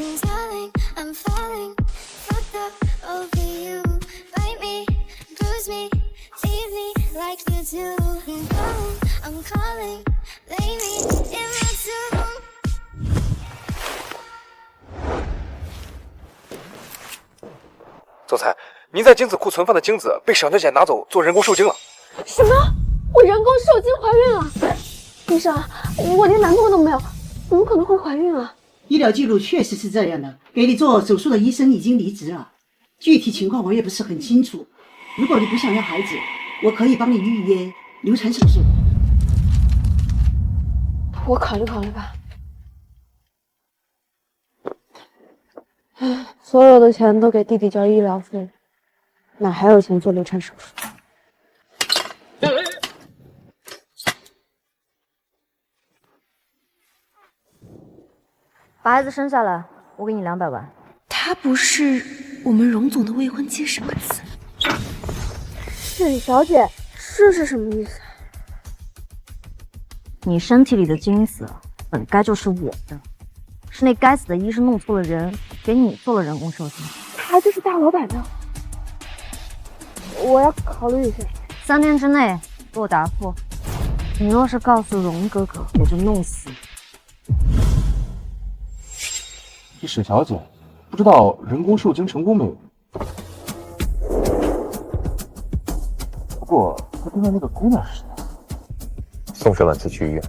Nothing's telling, I'm falling, fucked up over you. Bite me, bruise me, tease me like you do. I'm calling, lay me in my tomb. 总裁，您在精子库存放的精子被沈小姐拿走做人工受精了。什么？我人工受精怀孕了？医生，我连男朋友都没有，怎么可能会怀孕啊？医疗记录确实是这样的，给你做手术的医生已经离职了，具体情况我也不是很清楚。如果你不想要孩子，我可以帮你预约流产手术。我考虑考虑吧。所有的钱都给弟弟交医疗费，哪还有钱做流产手术？把孩子生下来，我给你200万。他不是我们荣总的未婚妻什么词？沈小姐，这是什么意思？你身体里的精子本该就是我的，是那该死的医生弄错了人，给你做了人工受精。孩子是大老板的，我要考虑一下。3天之内给我答复。你若是告诉荣哥哥，我就弄死你。这沈小姐不知道人工受精成功没有？不过她对面那个姑娘是谁？送沈婉辞去医院，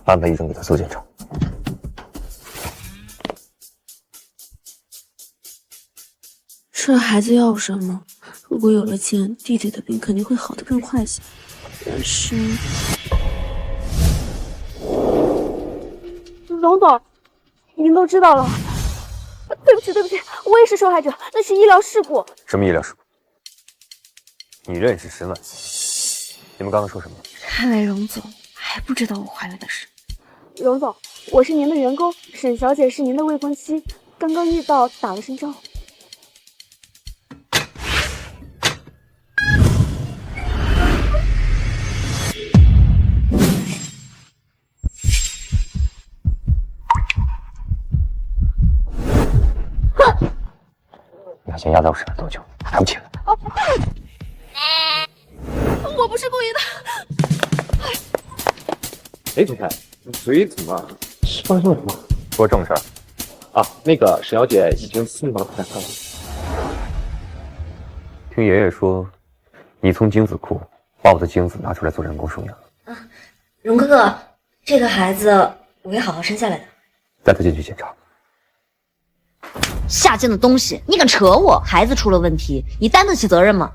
安排医生给她做检查。这孩子要什么？如果有了钱，弟弟的病肯定会好得更快些。但是，荣总，您都知道了。对不起，对不起，我也是受害者，那是医疗事故。什么医疗事故？你认识沈婉辞？你们刚刚说什么？看来荣总还不知道我怀了的事。荣总，我是您的员工，沈小姐是您的未婚妻，刚刚遇到打了声招呼。你还想压在我身上多久？还不起来！我不是故意的。哎，总裁，你嘴怎么是发生了什么？说正事儿。啊，那个沈小姐已经送到产科了。听爷爷说，你从精子库把我的精子拿出来做人工受孕了。荣哥哥，这个孩子我会好好生下来的。带他进去检查。下贱的东西，你敢扯我！孩子出了问题，你担得起责任吗？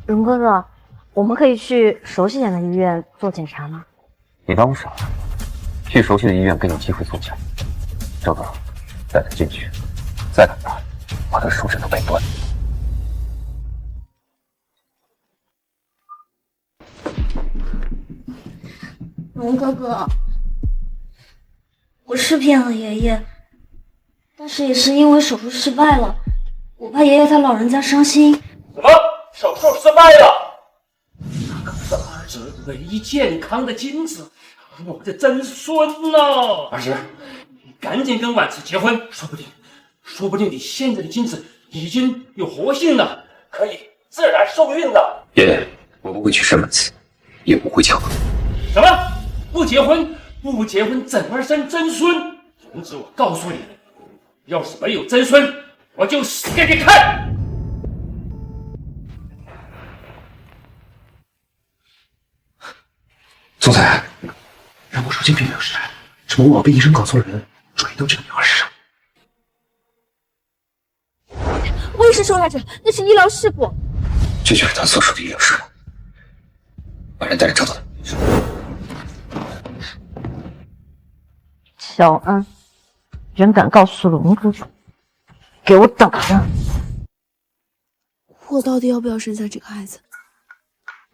荣哥哥，我们可以去熟悉点的医院做检查吗？你当我傻了？去熟悉的医院给你机会做假。赵总，带他进去，再敢打，把他的手指头掰断。荣哥哥，我是骗了爷爷，但是也是因为手术失败了，我怕爷爷他老人家伤心。什么？手术失败了？那可是儿子唯一健康的精子，我的曾孙呢！儿子，你赶紧跟婉辞结婚，说不定你现在的精子已经有活性了，可以自然受孕了。爷爷，我不会娶沈婉辞，也不会结婚。什么？不结婚怎么生曾孙？总之，我告诉你，要是没有曾孙，我就死给你看！总裁，人工受精并没有失败，只不过我被医生搞错了人，转移到这个女孩身上。我也是受害者，那是医疗事故。这就是他所说的医疗事故。把人带来找到他。小安，人敢告诉龙哥哥，给我等着！我到底要不要生下这个孩子？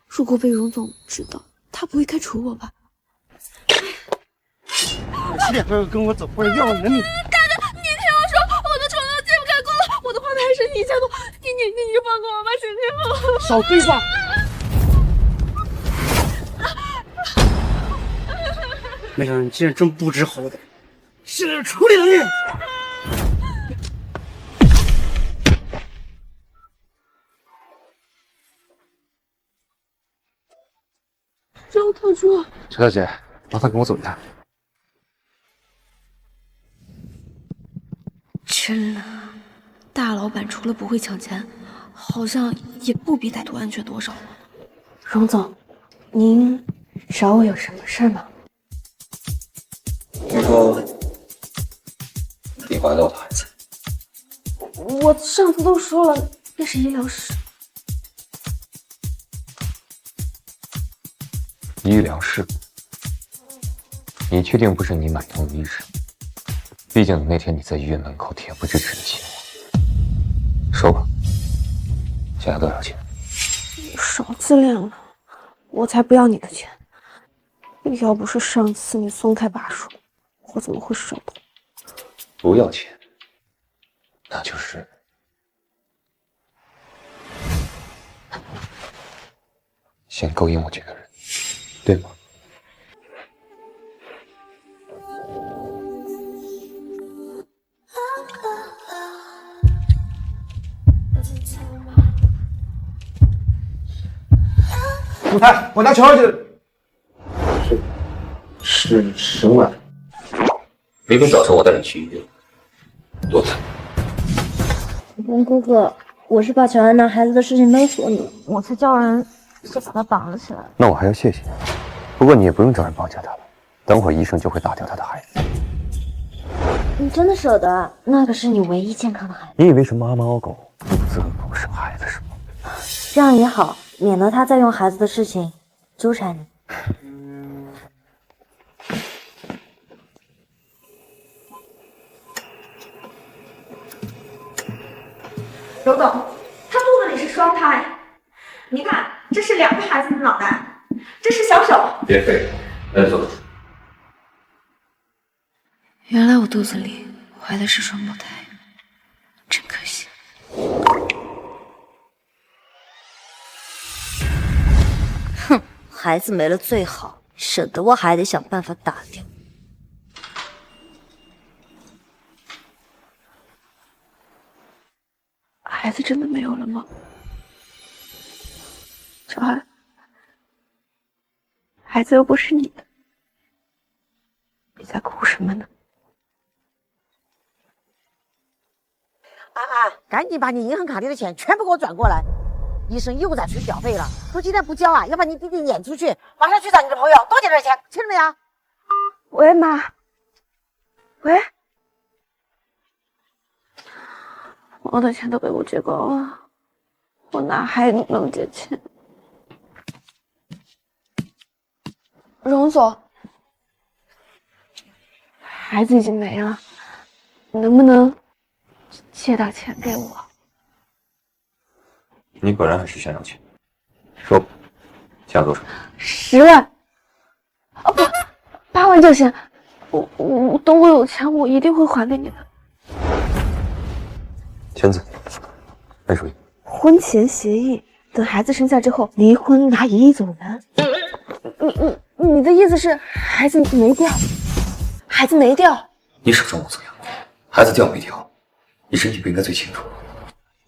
如果被荣总知道，他不会开除我吧？两个人跟我走，不然要人命！大哥，你听我说，我的床都揭不开锅了，我的话还是你先做，你就放过我吧，行不行？少废话！没想到你竟然这么不知好歹，是处理能力。张特助，陈小姐，麻烦跟我走一趟。真的，大老板除了不会抢钱，好像也不比歹徒安全多少。荣总，您找我有什么事吗？听说你怀了我的孩子。我上次都说了，那是医疗室。医疗事故，你确定不是你买通的医生？毕竟那天你在医院门口恬不知耻的亲我。说吧，想要多少钱？少自恋了，我才不要你的钱！要不是上次你松开把手，我怎么会舍得？不要钱，那就是先勾引我这个人，对吗？主菜，我拿乔小姐。是什么玩意？明天早上我带你去医院。多菜。龙哥哥，我是怕乔安拿孩子的事情勒索你，我才叫人把他绑了起来。那我还要谢谢你。不过你也不用找人绑架他了，等会儿医生就会打掉他的孩子。你真的舍得？那可是你唯一健康的孩子。你以为是妈猫狗独自不生孩子是吗？这样也好，免得他再用孩子的事情纠缠你。荣总，他肚子里是双胎，您看，这是2个孩子的脑袋，这是小手。别废话，来做手术。原来我肚子里怀的是双胞胎，真可惜。哼，孩子没了最好，省得我还得想办法打掉。孩子真的没有了吗？小安，孩子又不是你的，你在哭什么呢？赶紧把你银行卡里的钱全部给我转过来！医生又在催缴费了，说今天不交啊，要把你弟弟撵出去。马上去找你的朋友，多给点钱，听着没有？喂，妈。喂。我的钱都被我借光了，我哪还能借钱？荣总，孩子已经没了，你能不能借点钱给我？你果然还是想要钱，说吧，想要多少？10万。哦不，8万就行。我等我有钱，我一定会还给你的。签字，按手印。婚前协议，等孩子生下之后离婚，拿1亿走人。你的意思是孩子没掉？孩子没掉？你手上无所谓，孩子掉没掉，医生你不应该最清楚。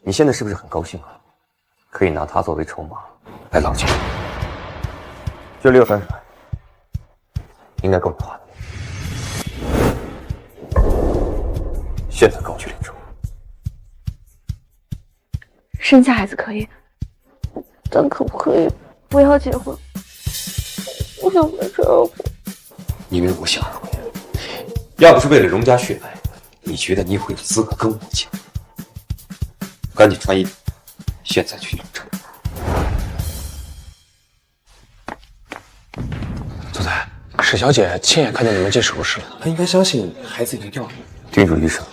你现在是不是很高兴啊？可以拿它作为筹码来捞钱。这里有30万，应该够你花的。现在跟我去领证。生下孩子可以，但可不可以不要结婚？我想在这儿。你以为我想什么呀？要不是为了荣家血脉，你觉得你会有资格跟我结婚？赶紧穿衣服，现在去领证。总裁，史小姐亲眼看见你们进手术室了，她应该相信孩子已经掉了。叮嘱医生，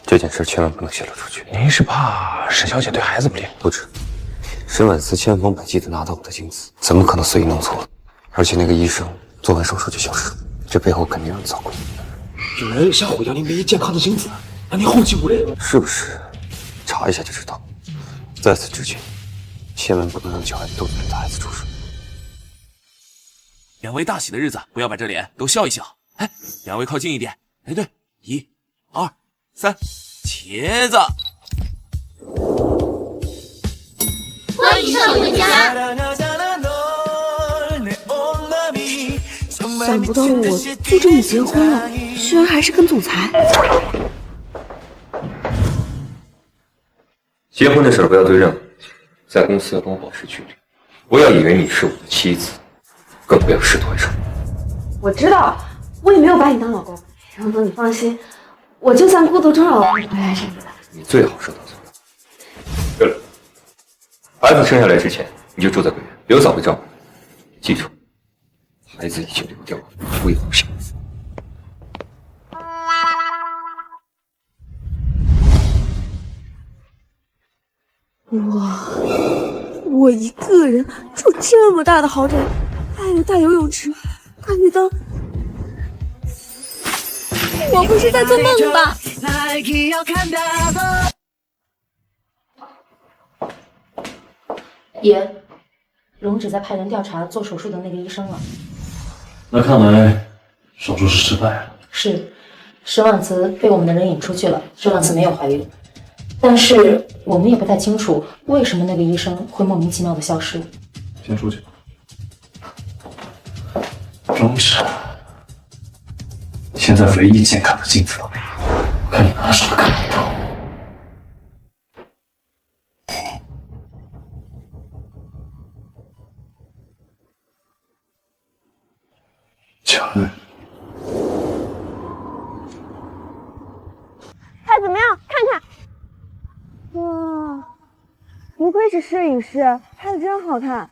这件事千万不能泄露出去。您是怕史小姐对孩子不利？不止，沈婉思千方百计地拿到我的精子，怎么可能随意弄错？而且那个医生做完手术就消失了，这背后肯定有人操控。有人想毁掉您唯一健康的精子，让您后继无力，是不是？查一下就知道。在此之前，千万不能让乔安肚子里的孩子出事。两位大喜的日子，不要摆着脸，都笑一笑。哎，两位靠近一点。哎，对， 1、2、3，茄子。欢迎上回家。想不到我就这么结婚了，居然还是跟总裁。结婚的事不要对任何人讲，在公司要跟我保持距离，不要以为你是我的妻子，更不要试图爱上我。我知道，我也没有把你当老公。荣总，你放心，我就算孤独终老，我也会爱上你的。你最好是得罪我。对了，孩子生下来之前你就住在桂园，刘嫂会照顾你。记住，孩子已经流掉了，不要想。哇，我一个人住这么大的豪宅，还有大游泳池、大浴缸，我不是在做梦吧？爷，荣止在派人调查做手术的那个医生了。那看来手术是失败了。是，沈婉慈被我们的人引出去了，沈婉慈没有怀孕。但是我们也不太清楚为什么那个医生会莫名其妙的消失。先出去。荣止，现在唯一健康的精子都没有，我看你拿什么看得到？乔恩，拍怎么样？看看。哇，不愧是摄影师，拍的真好看。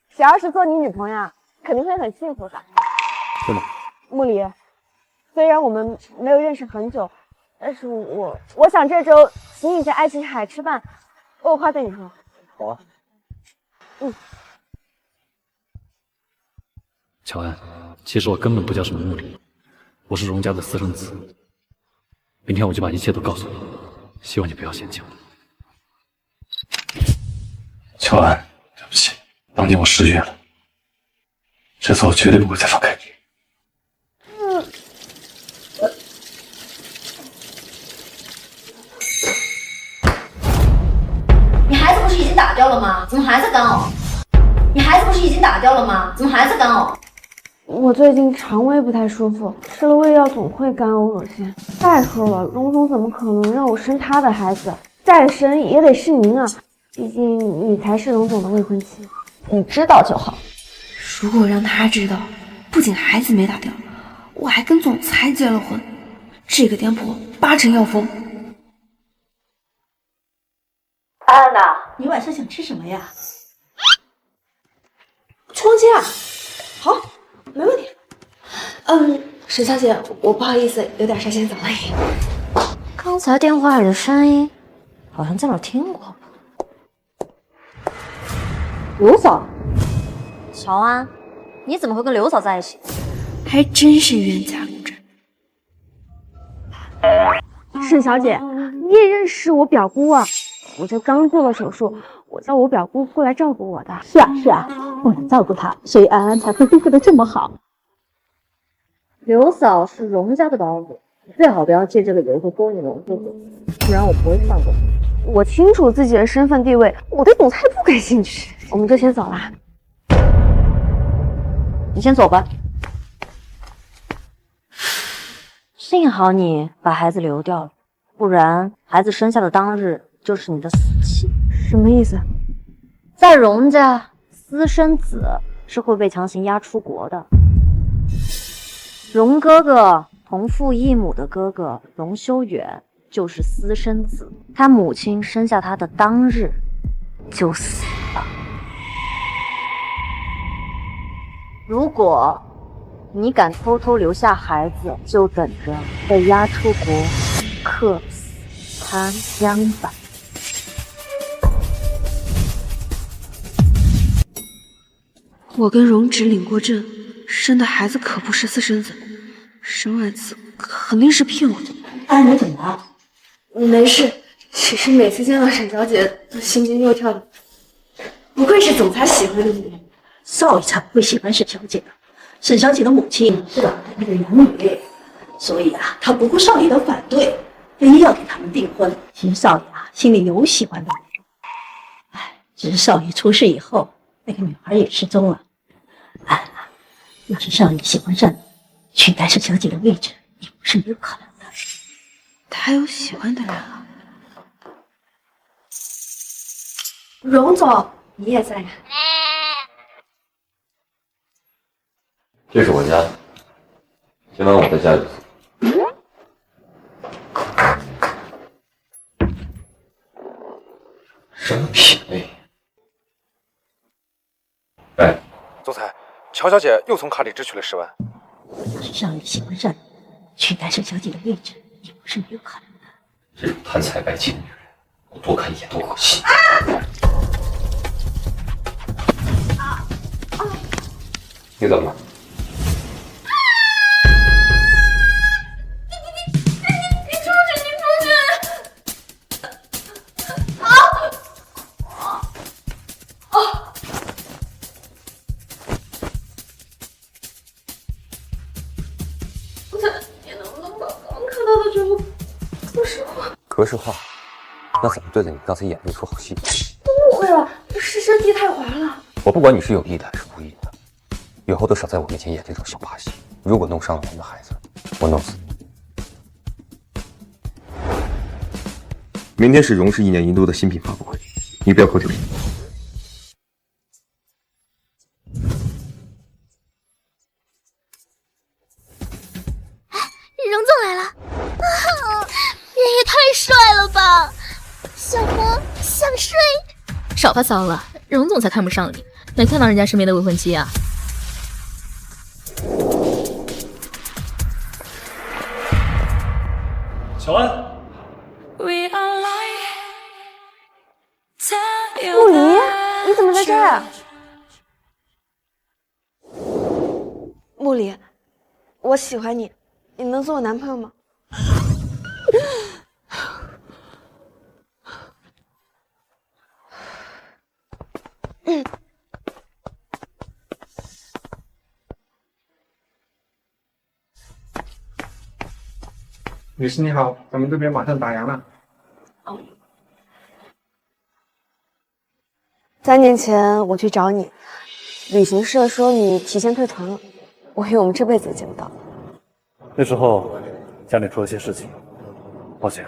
谁要是做你女朋友，肯定会很幸福的。是吗？木里，虽然我们没有认识很久，但是我想这周请你在爱琴海吃饭，我有话对你说。好啊。乔安，其实我根本不叫什么木里，我是荣家的私生子。明天我就把一切都告诉你，希望你不要嫌弃我。乔安，对不起，当年我失约了，这次我绝对不会再放开你。你孩子不是已经打掉了吗？怎么还在干呕？你孩子不是已经打掉了吗？怎么还在干呕？我最近肠胃不太舒服，吃了胃药总会干呕恶心。再说了，荣总怎么可能让我生他的孩子？再生也得是您啊，毕竟你才是荣总的未婚妻。你知道就好。如果让他知道，不仅孩子没打掉，我还跟总裁结了婚，这个店铺8成要封。安娜，你晚上想吃什么呀？去逛街啊？好，没问题。沈小姐，我不好意思，有点稍显早了。刚才电话里的声音，好像在哪儿听过。刘嫂，乔安，你怎么会跟刘嫂在一起？还真是冤家路窄。沈小姐，你也认识我表姑啊？我这刚做了手术，我叫我表姑过来照顾我的。是啊是啊，为了照顾他，所以安安才会恢复的这么好。刘嫂是荣家的保姆，你最好不要借这个由头勾引荣哥哥，不然我不会放过你。我清楚自己的身份地位，我对总裁不感兴趣。我们就先走了。你先走吧。幸好你把孩子流掉了，不然孩子生下的当日就是你的死期。什么意思？在荣家，私生子是会被强行押出国的。荣哥哥同父异母的哥哥荣修远就是私生子，他母亲生下他的当日就死了。如果你敢偷偷留下孩子，就等着被押出国，客死他乡吧。我跟荣止领过证，生的孩子可不是私生子，沈婉慈肯定是骗我的。安你怎么了？没事，只是每次见到沈小姐都心惊肉跳的。不愧是总裁喜欢的女人。少爷才不会喜欢沈小姐的。沈小姐的母亲是老太太的养女，所以啊，他不顾少爷的反对，非要给他们订婚。其实少爷啊，心里有喜欢的人，只是少爷出事以后，那个女孩也失踪了。要是少爷喜欢上你，取代盛小姐的位置也不是没有可能的。他有喜欢的人了。荣总，你也在呀？这是我家，今晚我在家里。什么品味？哎，总裁，乔小姐又从卡里支取了10万。要是少爷喜欢上你，取代盛小姐的位置也不是没有可能的。这种贪财败气的女人，我多看一眼都恶心。你怎么了？格式化？那怎么对着你刚才演那出好戏？误会了，是身体太滑了。我不管你是有意的还是无意的，以后都少在我面前演这种小把戏。如果弄伤了我们的孩子，我弄死你。明天是荣氏1年1度的新品发布会，你不要扣丢脸。荣总来了，人也太帅了吧！小魔想睡，少发骚了，荣总才看不上你，没看到人家身边的未婚妻啊？小安，木离，你怎么在这儿？木离，我喜欢你，你能做我男朋友吗？女士你好，咱们这边马上打烊了。3年前我去找你，旅行社说你提前退团了，我以为我们这辈子也见不到。那时候家里出了些事情，抱歉。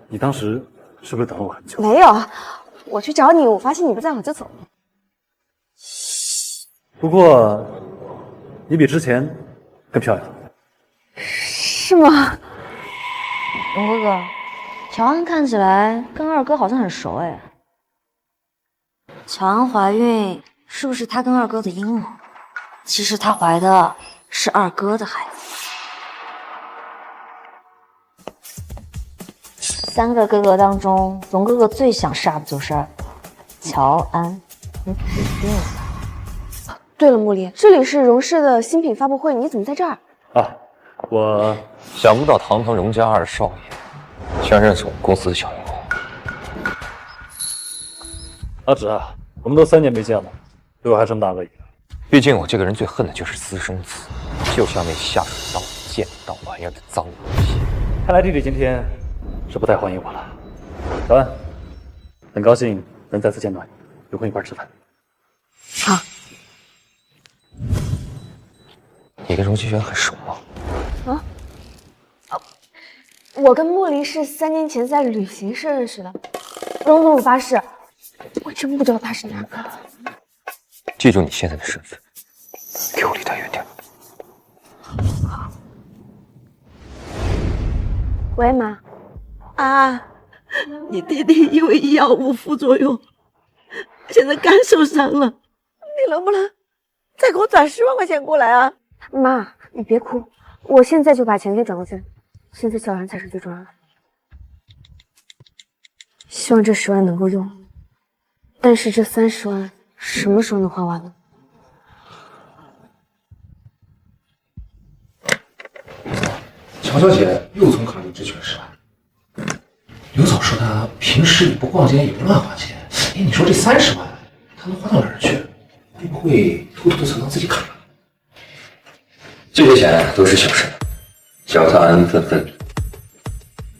你当时是不是等了我很久？没有，我去找你，我发现你不在，我就走了。不过你比之前更漂亮。是吗？龙哥哥，乔安看起来跟二哥好像很熟哎。乔安怀孕是不是她跟二哥的阴谋？其实她怀的是二哥的孩子。3个哥哥当中，龙哥哥最想杀的就是乔安。对了，木离，这里是荣氏的新品发布会，你怎么在这儿？啊，我想不到堂堂荣家2少爷，居然认识我们公司的小员工。阿芷啊，我们都3年没见了，对我还这么大恶意。毕竟我这个人最恨的就是私生子，就像那下水道见到玩意儿的脏东西。看来弟弟今天是不太欢迎我了。小安，很高兴能再次见到你，有空一块吃饭。好。你跟荣金轩很熟吗？我跟莫离是3年前在旅行社认识的。荣总，我发誓，我真不知道他是哪个。记住你现在的身份，给我离他远点。喂，妈。啊，你弟弟因为药物副作用，现在肝受伤了，你能不能再给我转10万块钱过来啊？妈，你别哭，我现在就把钱给转过去。现在小然才是最重要的。希望这10万能够用，但是这30万什么时候能花完呢？乔小姐又从卡里支取了10万。刘总说她平时也不逛街，也不乱花钱。哎，你说这30万，她能花到哪儿去？会不会偷偷的存到自己卡？这些钱都是小事，叫他安分分，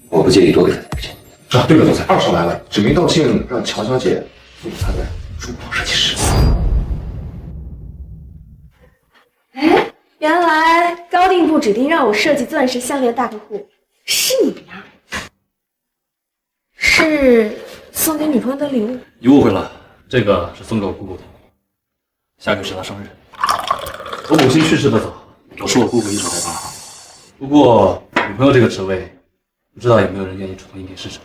我不介意多给他点钱。啊，对了，总裁，20来了，指名道姓让乔小姐做他的珠宝设计师。哎，原来高定部指定让我设计钻石项链大客户是你呀？是送给女朋友的礼物？你误会了，这个是送给我姑姑的，下个月是她生日。我母亲去世的早，我是我姑姑一手带大。不过女朋友这个职位，不知道有没有人愿意主动应聘试试？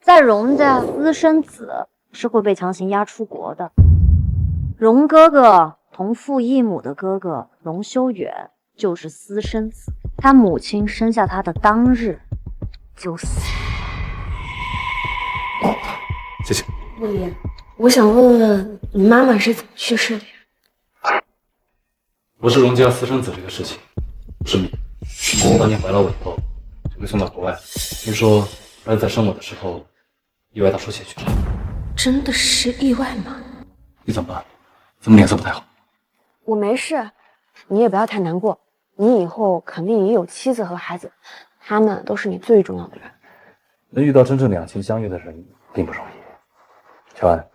在荣家，私生子是会被强行押出国的。荣哥哥同父异母的哥哥荣修远就是私生子，他母亲生下他的当日就死。谢谢。陆离，我想问问你妈妈是怎么去世的呀？不是荣家私生子这个事情，是你。我当年怀了我以后，就被送到国外。听说儿子在生我的时候，意外到出血去了。真的是意外吗？你怎么了？怎么脸色不太好？我没事，你也不要太难过。你以后肯定也有妻子和孩子，他们都是你最重要的人。能遇到真正两情相悦的人并不容易。乔安，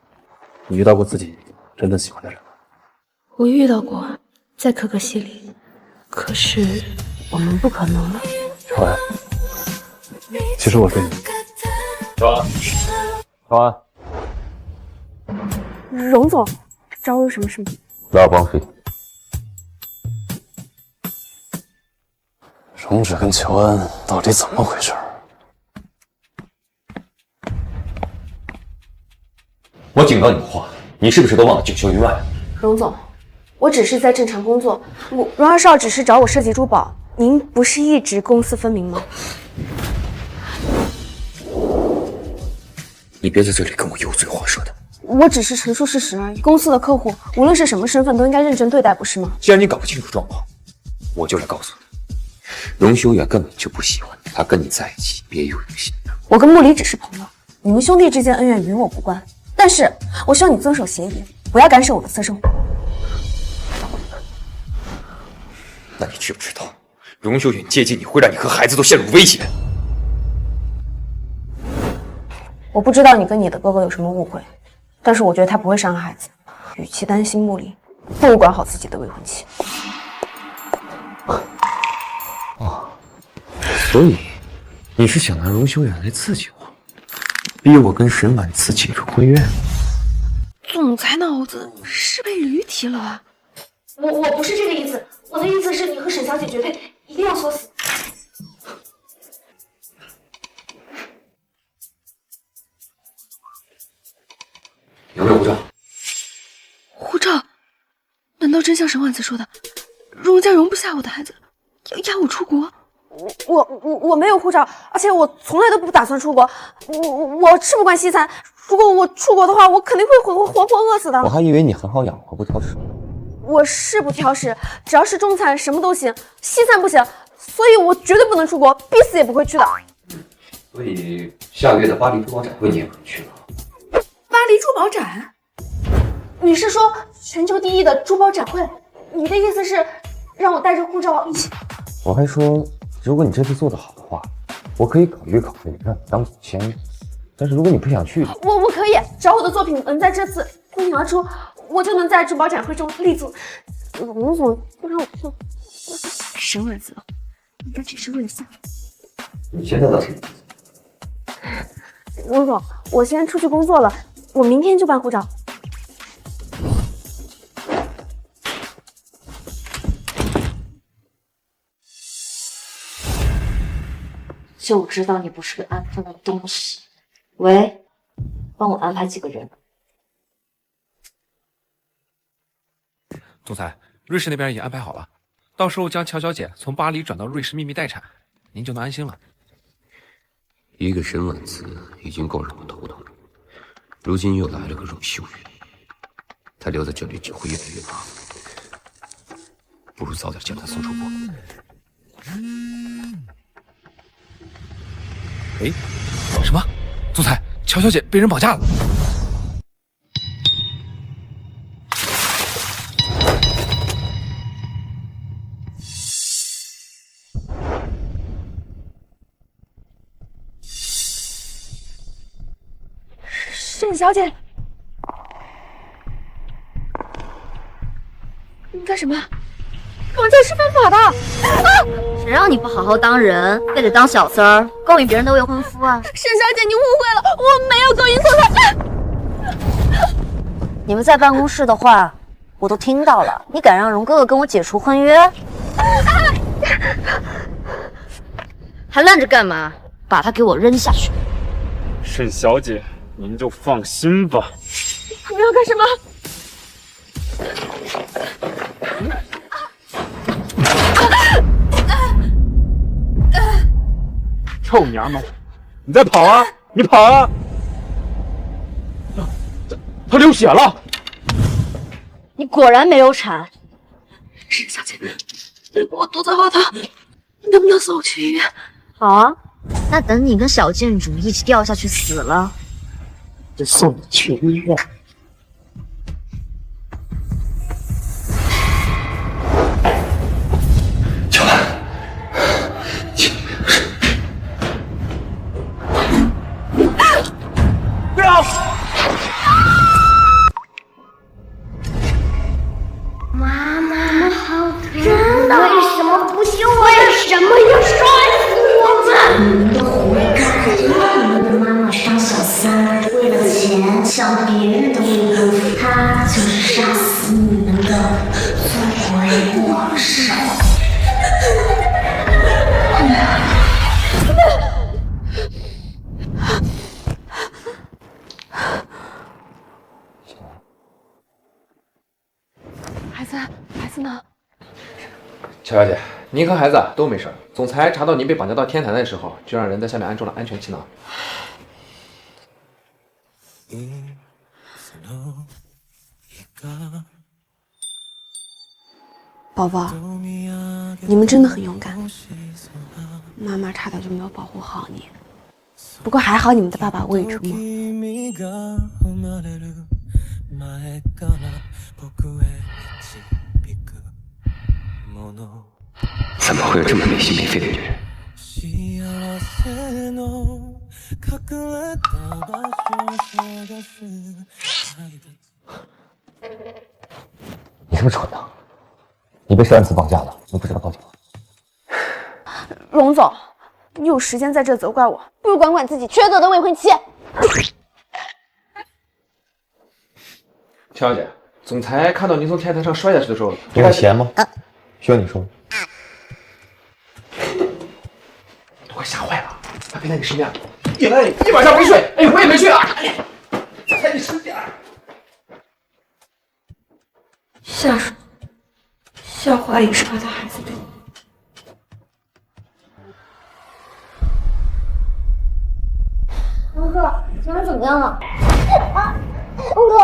你遇到过自己真正喜欢的人吗？我遇到过，在可可西里，可是我们不可能了。乔安，其实我对你……乔安，乔安，荣总，找我有什么事吗？拉帮费。荣芷跟乔安到底怎么回事？我警告你的话，你是不是都忘了九霄云外？荣总，我只是在正常工作，荣二少只是找我设计珠宝，您不是一直公私分明吗？你别在这里跟我油嘴滑舌的。我只是陈述事实而已。公司的客户，无论是什么身份，都应该认真对待，不是吗？既然你搞不清楚状况，我就来告诉你，荣修远根本就不喜欢你，他跟你在一起别有用心。我跟穆离只是朋友，你们兄弟之间恩怨与我无关。但是我希望你遵守协议，不要干涉我的私生活。那你知不知道，荣修远接近你会让你和孩子都陷入危险？我不知道你跟你的哥哥有什么误会，但是我觉得他不会伤害孩子。与其担心穆离，不如管好自己的未婚妻。所以你是想拿荣修远来刺激我，逼我跟沈婉辞进入婚约？总裁脑子是被驴踢了吧？我不是这个意思，我的意思是你和沈小姐绝配，一定要锁死。有没有护照？护照？难道真像沈婉辞说的，荣家容不下我的孩子，要押我出国？我没有护照，而且我从来都不打算出国。我吃不惯西餐，如果我出国的话，我肯定会活饿死的。我还以为你很好养活，不挑食。我是不挑食，只要是中餐什么都行，西餐不行，所以我绝对不能出国，必死也不会去的。所以下个月的巴黎珠宝展会你也不能去了。巴黎珠宝展？你是说全球第一的珠宝展会？你的意思是让我带着护照一起？我还说，如果你这次做得好的话，我可以考虑让你当总监。但是如果你不想去，我可以，只要我的作品能在这次脱颖而出，我就能在珠宝展会中立足。荣总不让我去，沈婉辞应该只是为了吓你现在倒是。荣总，我先出去工作了，我明天就办护照。就知道你不是个安分的东西。喂，帮我安排几个人。总裁，瑞士那边也安排好了，到时候将乔小姐从巴黎转到瑞士秘密待产，您就能安心了。一个沈婉辞已经够让我头疼了，如今又来了个荣修远，他留在这里只会越来越麻烦，不如早点将他送出国。哎，什么？总裁，乔小姐被人绑架了。沈小姐，你干什么？绑架是犯法的！啊！谁让你不好好当人，非得当小三儿，勾引别人的未婚夫啊？沈小姐，你误会了，我没有勾引错他。你们在办公室的话，我都听到了。你敢让荣哥哥跟我解除婚约？还愣着干嘛？把他给我扔下去！沈小姐，您就放心吧。你们要干什么？臭娘们，你再跑啊！你跑啊！他流血了。你果然没有产。沈小姐，我肚子好疼，你能不能送我去医院？好啊，那等你跟小建筑一起掉下去死了，就送你去医院。乔安，请没有事。不要！妈妈好疼，为什么不行？为什么要摔死我们？你们都活该！你们的妈妈当小三，为了钱抢别人的未婚夫，她就是杀死你们的罪魁祸首。孩子呢？乔小姐，您和孩子都没事。总裁查到您被绑架到天台的时候，就让人在下面安装了安全气囊。宝宝，你们真的很勇敢。妈妈差点就没有保护好你，不过还好你们的爸爸未出没。怎么会有这么没心没肺的女人？你是不是蠢呐？你被3次绑架了，你不知道报警吗？荣总，你有时间在这责怪我，不如管管自己缺德的未婚妻。乔小姐，总裁看到您从天台上摔下去的时候，你有钱吗？需要你说吗？都快吓坏了，他陪在你身边，一晚上没睡，哎，我也没睡啊，哎，在你身边。下属，校花也是把他孩子给我。龙哥，请问怎么样了？啊，龙哥，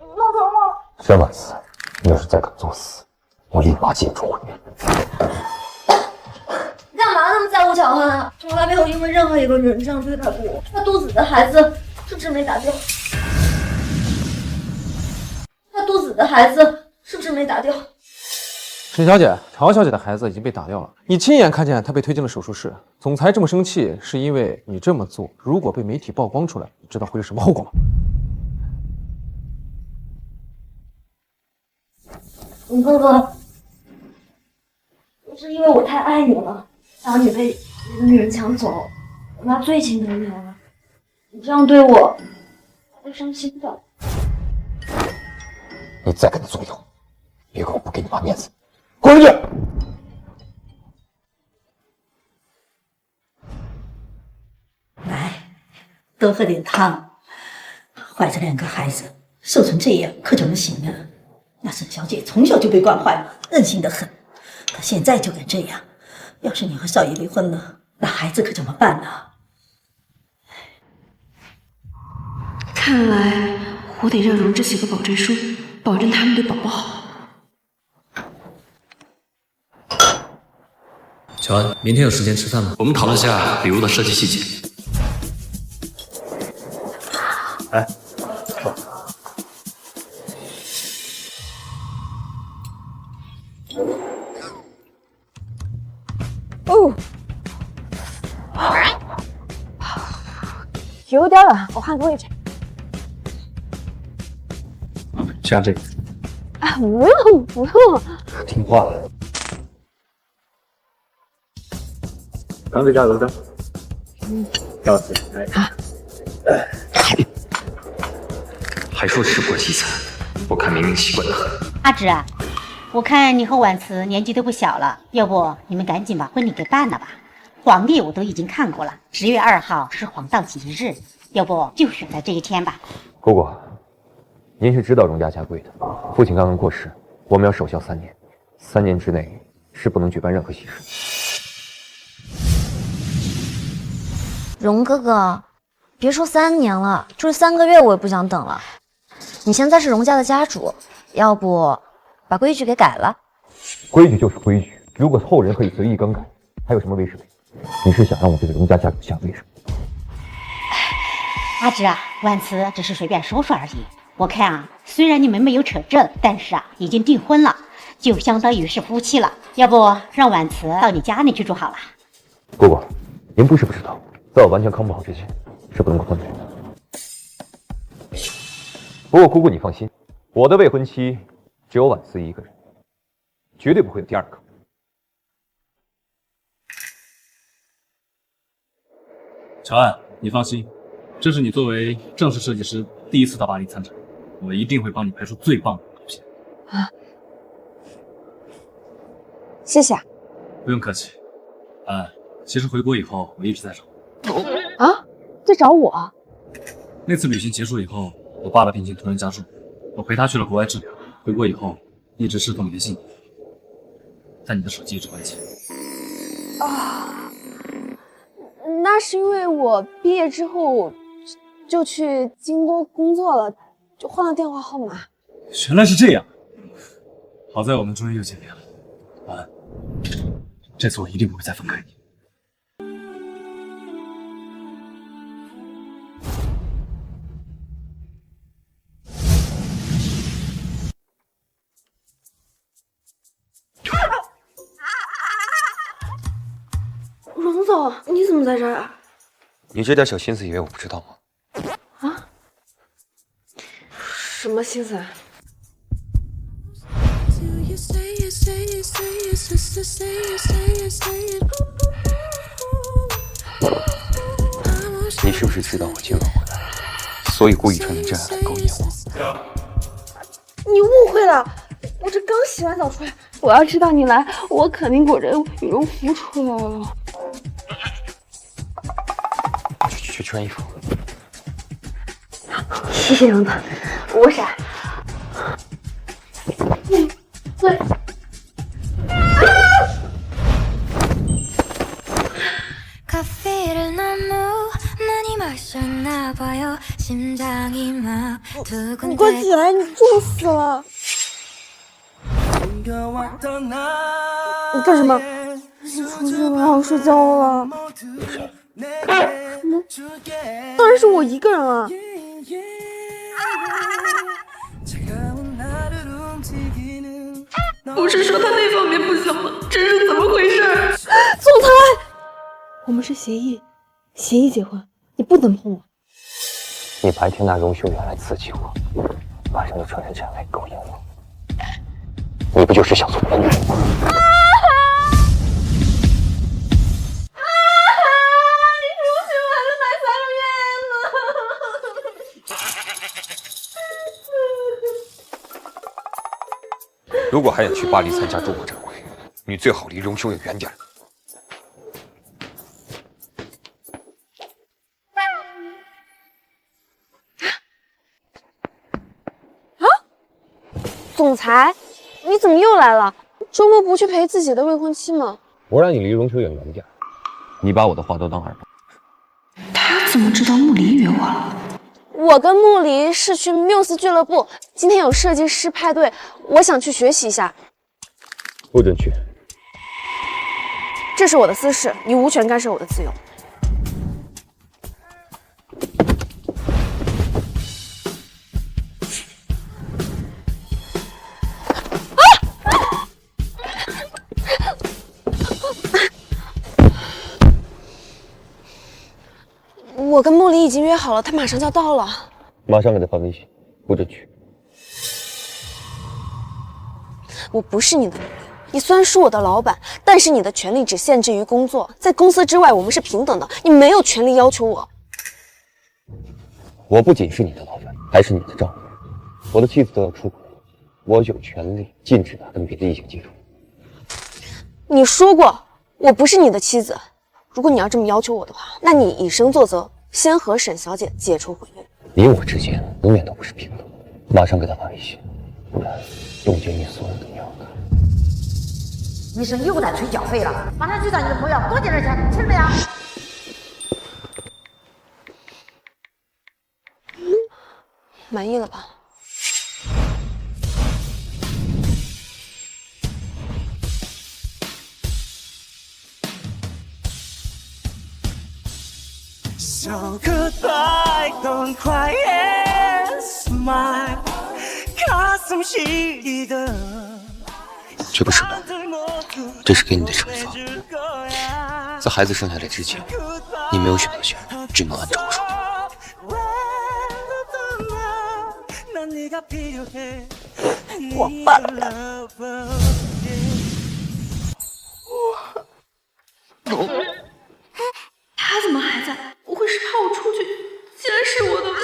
弄疼吗？轩婉思，你要是再敢作死，我立马解除婚约。你干嘛那么在乎乔安啊？从来没有因为任何一个女人这样对待过我。他肚子里的孩子是不是没打掉？他肚子里的孩子是不是没打掉？沈小姐，乔小姐的孩子已经被打掉了，你亲眼看见她被推进了手术室。总裁这么生气，是因为你这么做，如果被媒体曝光出来，你知道会是什么后果吗？龙哥哥，是因为我太爱你了，当你被别的女人抢走，我拿最亲的人了，你这样对我会伤心的。你再跟他作妖，别怪我不给你妈面子，滚出去！来，多喝点汤。怀着2个孩子，瘦成这样，可怎么行呢？那沈小姐从小就被惯坏了，任性的很。她现在就敢这样，要是你和少爷离婚了，那孩子可怎么办呢？看来我得让荣芝写个保证书，保证他们对宝宝好。乔安，明天有时间吃饭吗？我们讨论下礼物的设计细节。哎，坐。哦，有点冷，我换个位置。像这个。啊，不用不用。听话了。刚这加油的。告辞。还说吃过几餐，我看明明习惯得很。阿芷啊，我看你和婉慈年纪都不小了，要不你们赶紧把婚礼给办了吧。黄历我都已经看过了，10月2号是黄道吉日，要不就选在这一天吧。姑姑，您是知道荣家家规的，父亲刚刚过世，我们要守孝3年，3年之内是不能举办任何喜事。荣哥哥，别说3年了，就是3个月我也不想等了。你现在是荣家的家主，要不把规矩给改了？规矩就是规矩，如果后人可以随意更改，还有什么威慑力？你是想让我这个荣家家主下跪是吗？阿芷啊，婉慈只是随便说说而已。我看啊，虽然你们没有扯证，但是啊，已经订婚了，就相当于是夫妻了。要不让婉慈到你家里去住好了。姑姑，您不是不知道，在我完全康复好之前，是不能够婚配的。不过姑姑你放心，我的未婚妻只有婉思一个人，绝对不会有第2个。乔安，你放心，这是你作为正式设计师第1次到巴黎参展，我一定会帮你拍出最棒的图片。啊，谢谢。不用客气。其实回国以后我一直在找。啊，在找我？那次旅行结束以后，我爸的病情突然加重，我陪他去了国外治疗。回国以后一直侍奉你的信，但你的手机一直关机。啊，那是因为我毕业之后就去京都工作了，就换了电话号码。原来是这样，好在我们终于又见面了。晚安，这次我一定不会再分开你。荣总，你怎么在这儿啊？你这点小心思以为我不知道吗？啊？什么心思啊？你是不是知道我今晚回来，所以故意穿成这样来勾引我？你误会了，我这刚洗完澡出来，我要知道你来，我肯定裹着羽绒服出来了。去穿衣服。谢谢荣总，我傻。对。你快起来，你重死了！你干什么？你出去不让我睡觉了？什么？当然是我一个人啊！不是说他那方面不行吗？这是怎么回事？总裁，我们是协议结婚，你不能碰我。你白天拿荣秀媛来刺激我，晚上就穿成这样来勾引我，你不就是想做我的女人吗？你出去我还能买3个月呢。如果还想去巴黎参加中国展会，你最好离荣秀媛远点。总裁，你怎么又来了？周末不去陪自己的未婚妻吗？我让你离荣秀媛远点，你把我的话都当耳旁。他怎么知道穆离约我了？我跟穆离是去缪斯俱乐部，今天有设计师派对，我想去学习一下。不准去。这是我的私事，你无权干涉我的自由。我跟穆离已经约好了，他马上就要到了。马上给他发微信，不准去。我不是你的女人。你虽然是我的老板，但是你的权利只限制于工作，在公司之外我们是平等的，你没有权利要求我。我不仅是你的老板，还是你的丈夫。我的妻子都要出轨了，我有权利禁止她跟别的异性接触。你说过我不是你的妻子，如果你要这么要求我的话，那你以身作则，先和沈小姐解除婚约。你我之间永远都不是平等的，马上给她发微信，不然冻结你所有的银行卡。医生又在催缴费了，马上去找你的朋友，多借点钱，吃了没有？满意了吧？So goodbye, don't cry and smile. 가슴 시리가 这不是本，这是给你的惩罚。在孩子生下来之前，你没有选择权，只能按照我说的。我爸爸。他怎么还在？不会是怕我出去竟然是我的吧？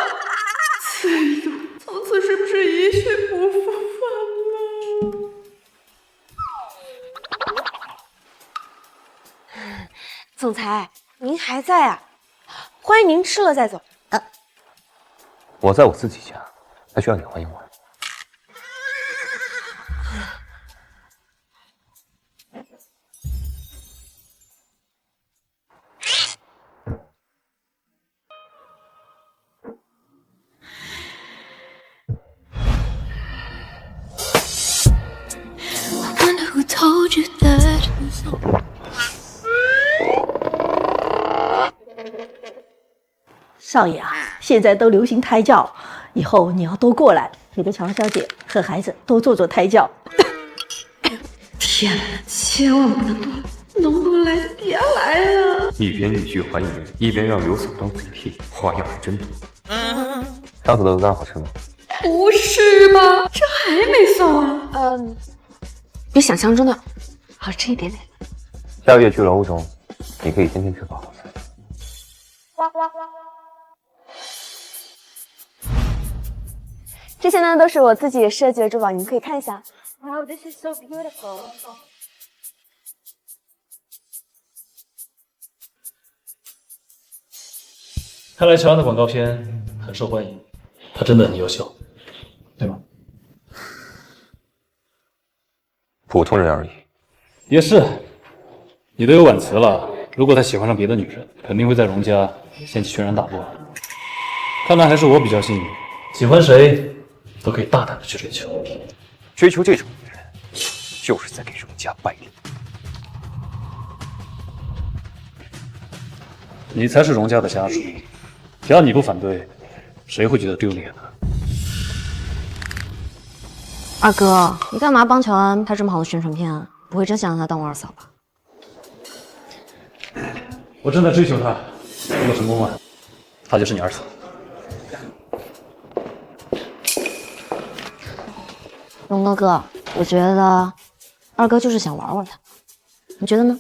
这一种从此是不是一去不复返了？总裁，您还在啊？欢迎您吃了再走。我在我自己家，还需要你欢迎我？ told you that. 少爷啊，现在都流行胎教，以后你要多过来，陪着乔小姐和孩子多做做胎教。天哪，千万不能多，能不来就别来啊！一边欲拒还迎，一边让刘总当嘴替，花样还真多。上次的鹅肝好吃吗？不是吧？这还没送啊？比想象中的好吃一点点。下个月去了欧洲，你可以天天吃法国菜。这些呢都是我自己设计的珠宝，你们可以看一下。Wow, this is so beautiful. 看来乔安的广告片很受欢迎，他真的很优秀，对吗？普通人而已。也是，你都有婉辞了，如果他喜欢上别的女人，肯定会在荣家掀起轩然大波。看来还是我比较幸运，喜欢谁都可以大胆的去追求。追求这种女人，就是在给荣家败脸。你才是荣家的家主，只要你不反对，谁会觉得丢脸呢？二哥，你干嘛帮乔安拍这么好的宣传片啊？不会真想让她当我二嫂吧？我正在追求她，如果成功了，她就是你二嫂。荣哥哥，我觉得二哥就是想玩玩她，你觉得呢？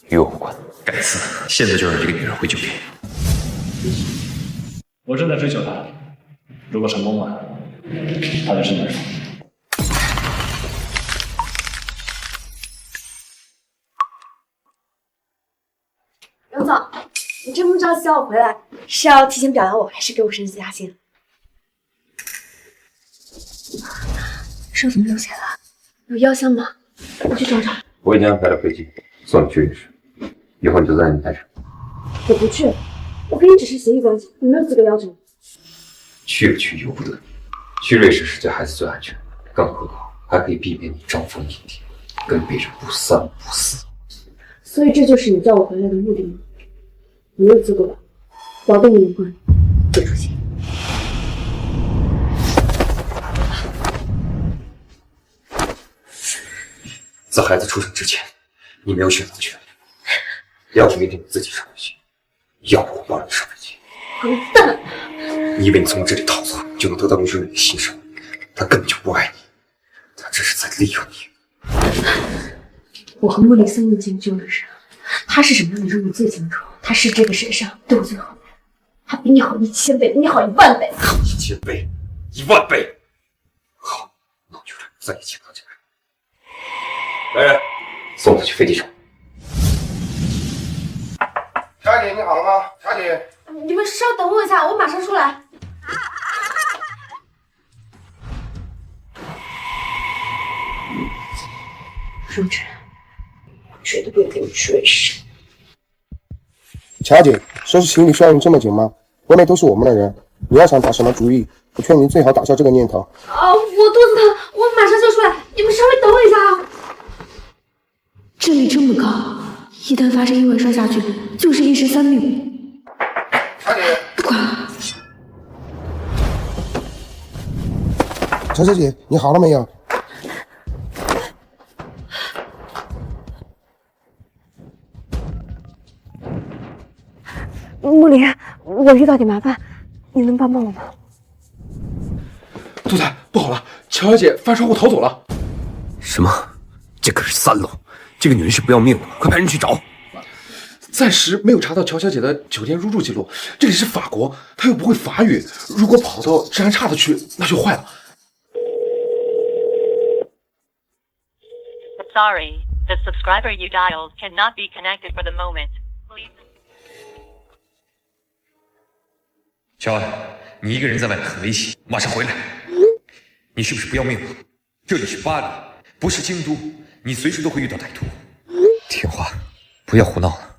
与我无关。该死，现在就让这个女人回酒店。我正在追求她，如果成功了，她就是你二嫂。荣总，你这么着急叫我回来，是要提前表扬我，还是给我升职加薪？这怎么流血了？有药箱吗？我去找找。我已经安排了飞机送你去瑞士，以后你就在你带上。我不去，我跟你只是协议关系，你没有资格要求。去不去由不得你。去瑞士是对孩子最安全，更何况还可以避免你招蜂引蝶，跟别人不三不四。所以这就是你叫我回来的目的吗？没有资格吧？我要跟你离婚，别出现。在孩子出生之前，你没有选择权，要不明天你自己上飞机，要不我帮你上飞机。混蛋！你以为你从这里逃走就能得到陆经理的欣赏？他根本就不爱你，他他这是在利用你。我和莫里森已经只有一个人，他是什么样的人我最清楚。他是这个世上对我最好的人，他比你好1000倍，比你好10000倍。好1000倍，10000倍。好，那我就让你再一起躺起来。来人，送他去飞机场。乔姐，你好了吗？乔姐，你们稍等我一下，我马上出来。荣臻，绝对不要给我去瑞士。乔姐，收拾行李需要用这么久吗？外面都是我们的人，你要想打什么主意，我劝您最好打消这个念头。我肚子疼，我马上就出来，你们稍微等我一下啊。这里这么高，一旦发生意外摔下去，就是一尸3命。乔姐，不管了。乔小姐，你好了没有？木林，我遇到点麻烦，你能帮帮我吗？总裁，不好了，乔小姐翻窗户逃走了。什么？这可是3楼，这个女人是不要命了吗？快派人去找。暂时没有查到乔小姐的酒店入住记录，这里是法国，她又不会法语，如果跑到治安差的去，那就坏了。Sorry, the subscriber you dialed cannot be connected for the moment. Please. 乔安，你一个人在外面很危险，马上回来。你是不是不要命了？这里是巴黎，不是京都，你随时都会遇到歹徒。听话，不要胡闹了。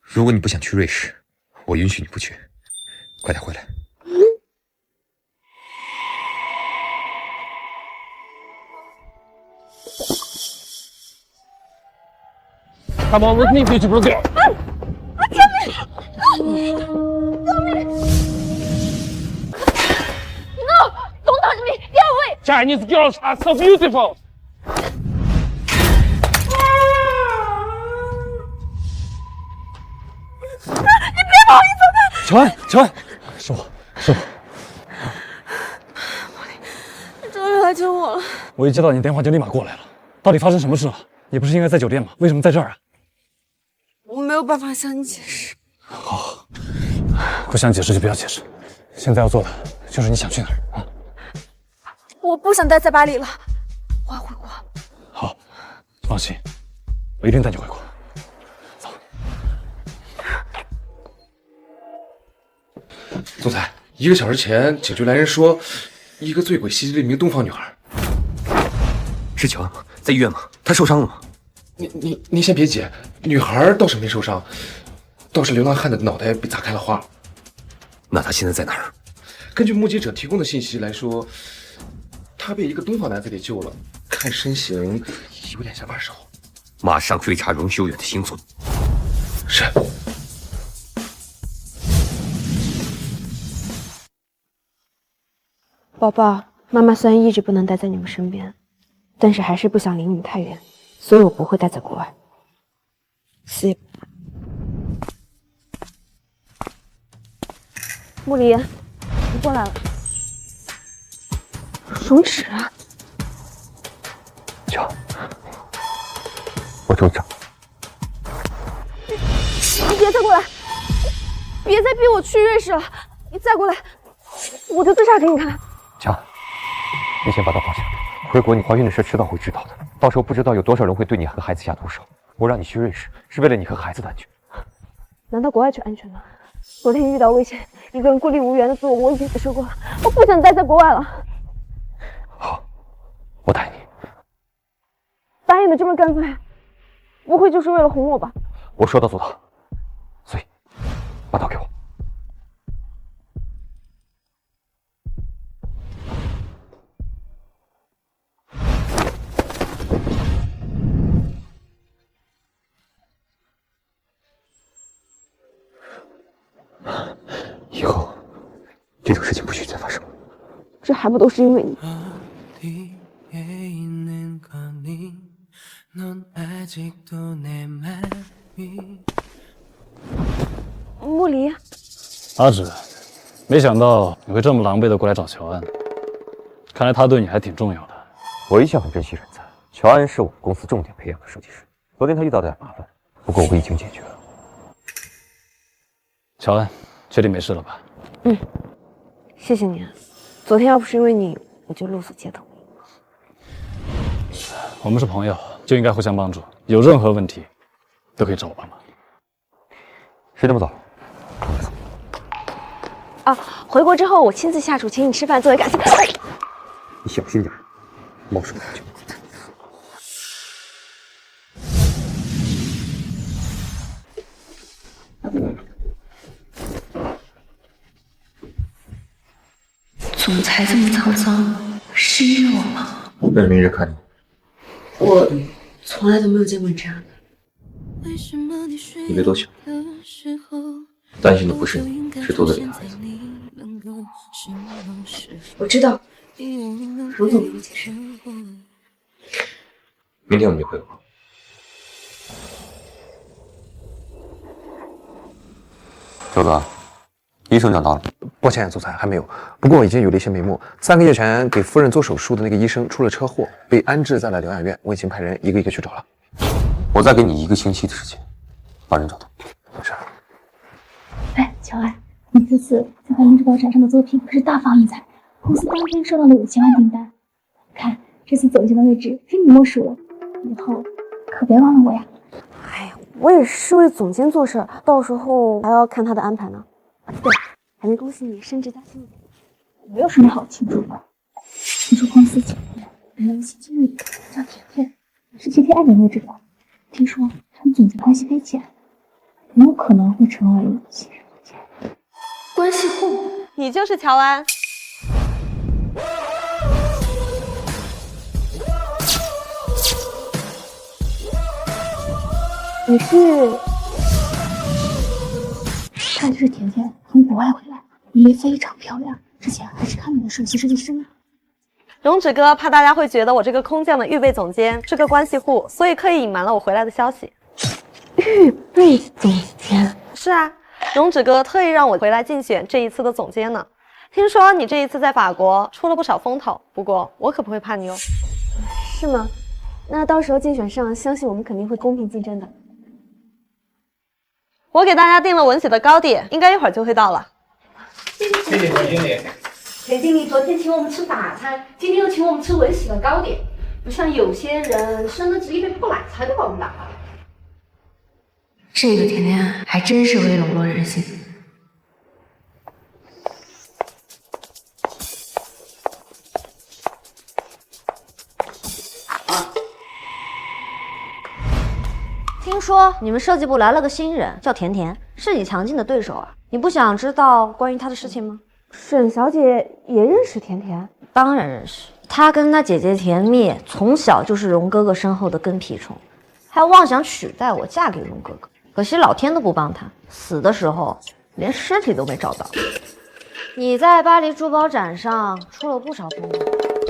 如果你不想去瑞士，我允许你不去。快点回来。Come on with me, beautiful girl. 救命！救命 ！No! Don't touch me! Get away! Chinese girls are so beautiful. 你别把我一走开！乔安，乔安，是我，是我。你终于来救我了。我一接到你电话就立马过来了。到底发生什么事了？你不是应该在酒店吗？为什么在这儿啊？我没有办法向你解释。好，不想解释就不要解释。现在要做的就是你想去哪儿啊？我不想待在巴黎了，我要回国。好，放心，我一定带你回国。总裁，1个小时前，警局来人说，一个醉鬼袭击了一名东方女孩。是乔安吗？在医院吗？她受伤了吗？你先别急，女孩倒是没受伤，倒是流浪汉的脑袋被砸开了花。那她现在在哪儿？根据目击者提供的信息来说，她被一个东方男子给救了，看身形有点像20后。马上追查荣修远的行踪。是。宝宝，妈妈虽然一直不能待在你们身边，但是还是不想离你们太远，所以我不会待在国外。死也不。木离，你过来了。荣止啊！乔，我中招。你别再过来！别再逼我去瑞士了！你再过来，我就自杀给你看。乔，你先把刀放下。回国你怀孕的事迟早会知道的，到时候不知道有多少人会对你和孩子下毒手。我让你去瑞士，是为了你和孩子的安全。难道国外就安全吗？昨天遇到危险，一个人孤立无援的自我已经说过了，我不想待在国外了。好，我答应你。答应的这么干脆，不会就是为了哄我吧？我说到做到，所以把刀给我。以后这种事情不许再发生。这还不都是因为你？木离，阿芷，没想到你会这么狼狈的过来找乔安，看来他对你还挺重要的。我一向很珍惜人才，乔安是我们公司重点培养的设计师。昨天他遇到点麻烦，不过我已经解决了。乔安，确定没事了吧？嗯，谢谢你啊。昨天要不是因为你，我就露宿街头。我们是朋友，就应该互相帮助。有任何问题，都可以找我帮忙。谁这么早？啊，回国之后我亲自下厨请你吃饭作为感谢。你小心点，冒失大酒。总裁这么沧桑，是因为我吗？为了明日看你。我从来都没有见过你这样的。你别多想，担心的不是你，是多的脸孩子。我知道，荣总给我解释。明天我们就会合。周哥，医生找到了。抱歉，总裁还没有，不过已经有了一些眉目。3个月前给夫人做手术的那个医生出了车祸，被安置在了疗养院。我已经派人一个一个去找了。我再给你1个星期的时间，把人找到。是。哎，乔安，你这次在华人之宝展上的作品可是大放异彩，公司当天收到了5000万订单。看这次总监的位置非你莫属了，以后可别忘了我呀。哎呀，我也是为总监做事，到时候还要看他的安排呢。对，还没恭喜你升职加薪。我有什么好庆祝的？听说公司前天来了个新经理，叫甜甜，是KPI 的位置的。听说他们总监关系匪浅，很有可能会成为新任总监。关系户，你就是乔安。你是？她就是甜甜，从国外回来，履历非常漂亮，之前还是看你的首席设计师呢。荣止哥怕大家会觉得我这个空降的预备总监是个关系户，所以刻意隐瞒了我回来的消息。预备总监？是啊，荣止哥特意让我回来竞选这一次的总监呢。听说你这一次在法国出了不少风头，不过我可不会怕你哦。是吗？那到时候竞选上，相信我们肯定会公平竞争的。我给大家订了文喜的糕点，应该一会儿就会到了。谢谢田经理。田经理昨天请我们吃法餐，今天又请我们吃文喜的糕点，不像有些人生得只一杯破奶茶就把我们打发了。这个甜甜还真是会笼络人心。听说你们设计部来了个新人，叫甜甜，是你强劲的对手啊！你不想知道关于她的事情吗？沈小姐也认识甜甜？当然认识，她跟她姐姐甜蜜从小就是荣哥哥身后的跟屁虫，还妄想取代我嫁给荣哥哥，可惜老天都不帮她，死的时候连尸体都没找到。你在巴黎珠宝展上出了不少风波，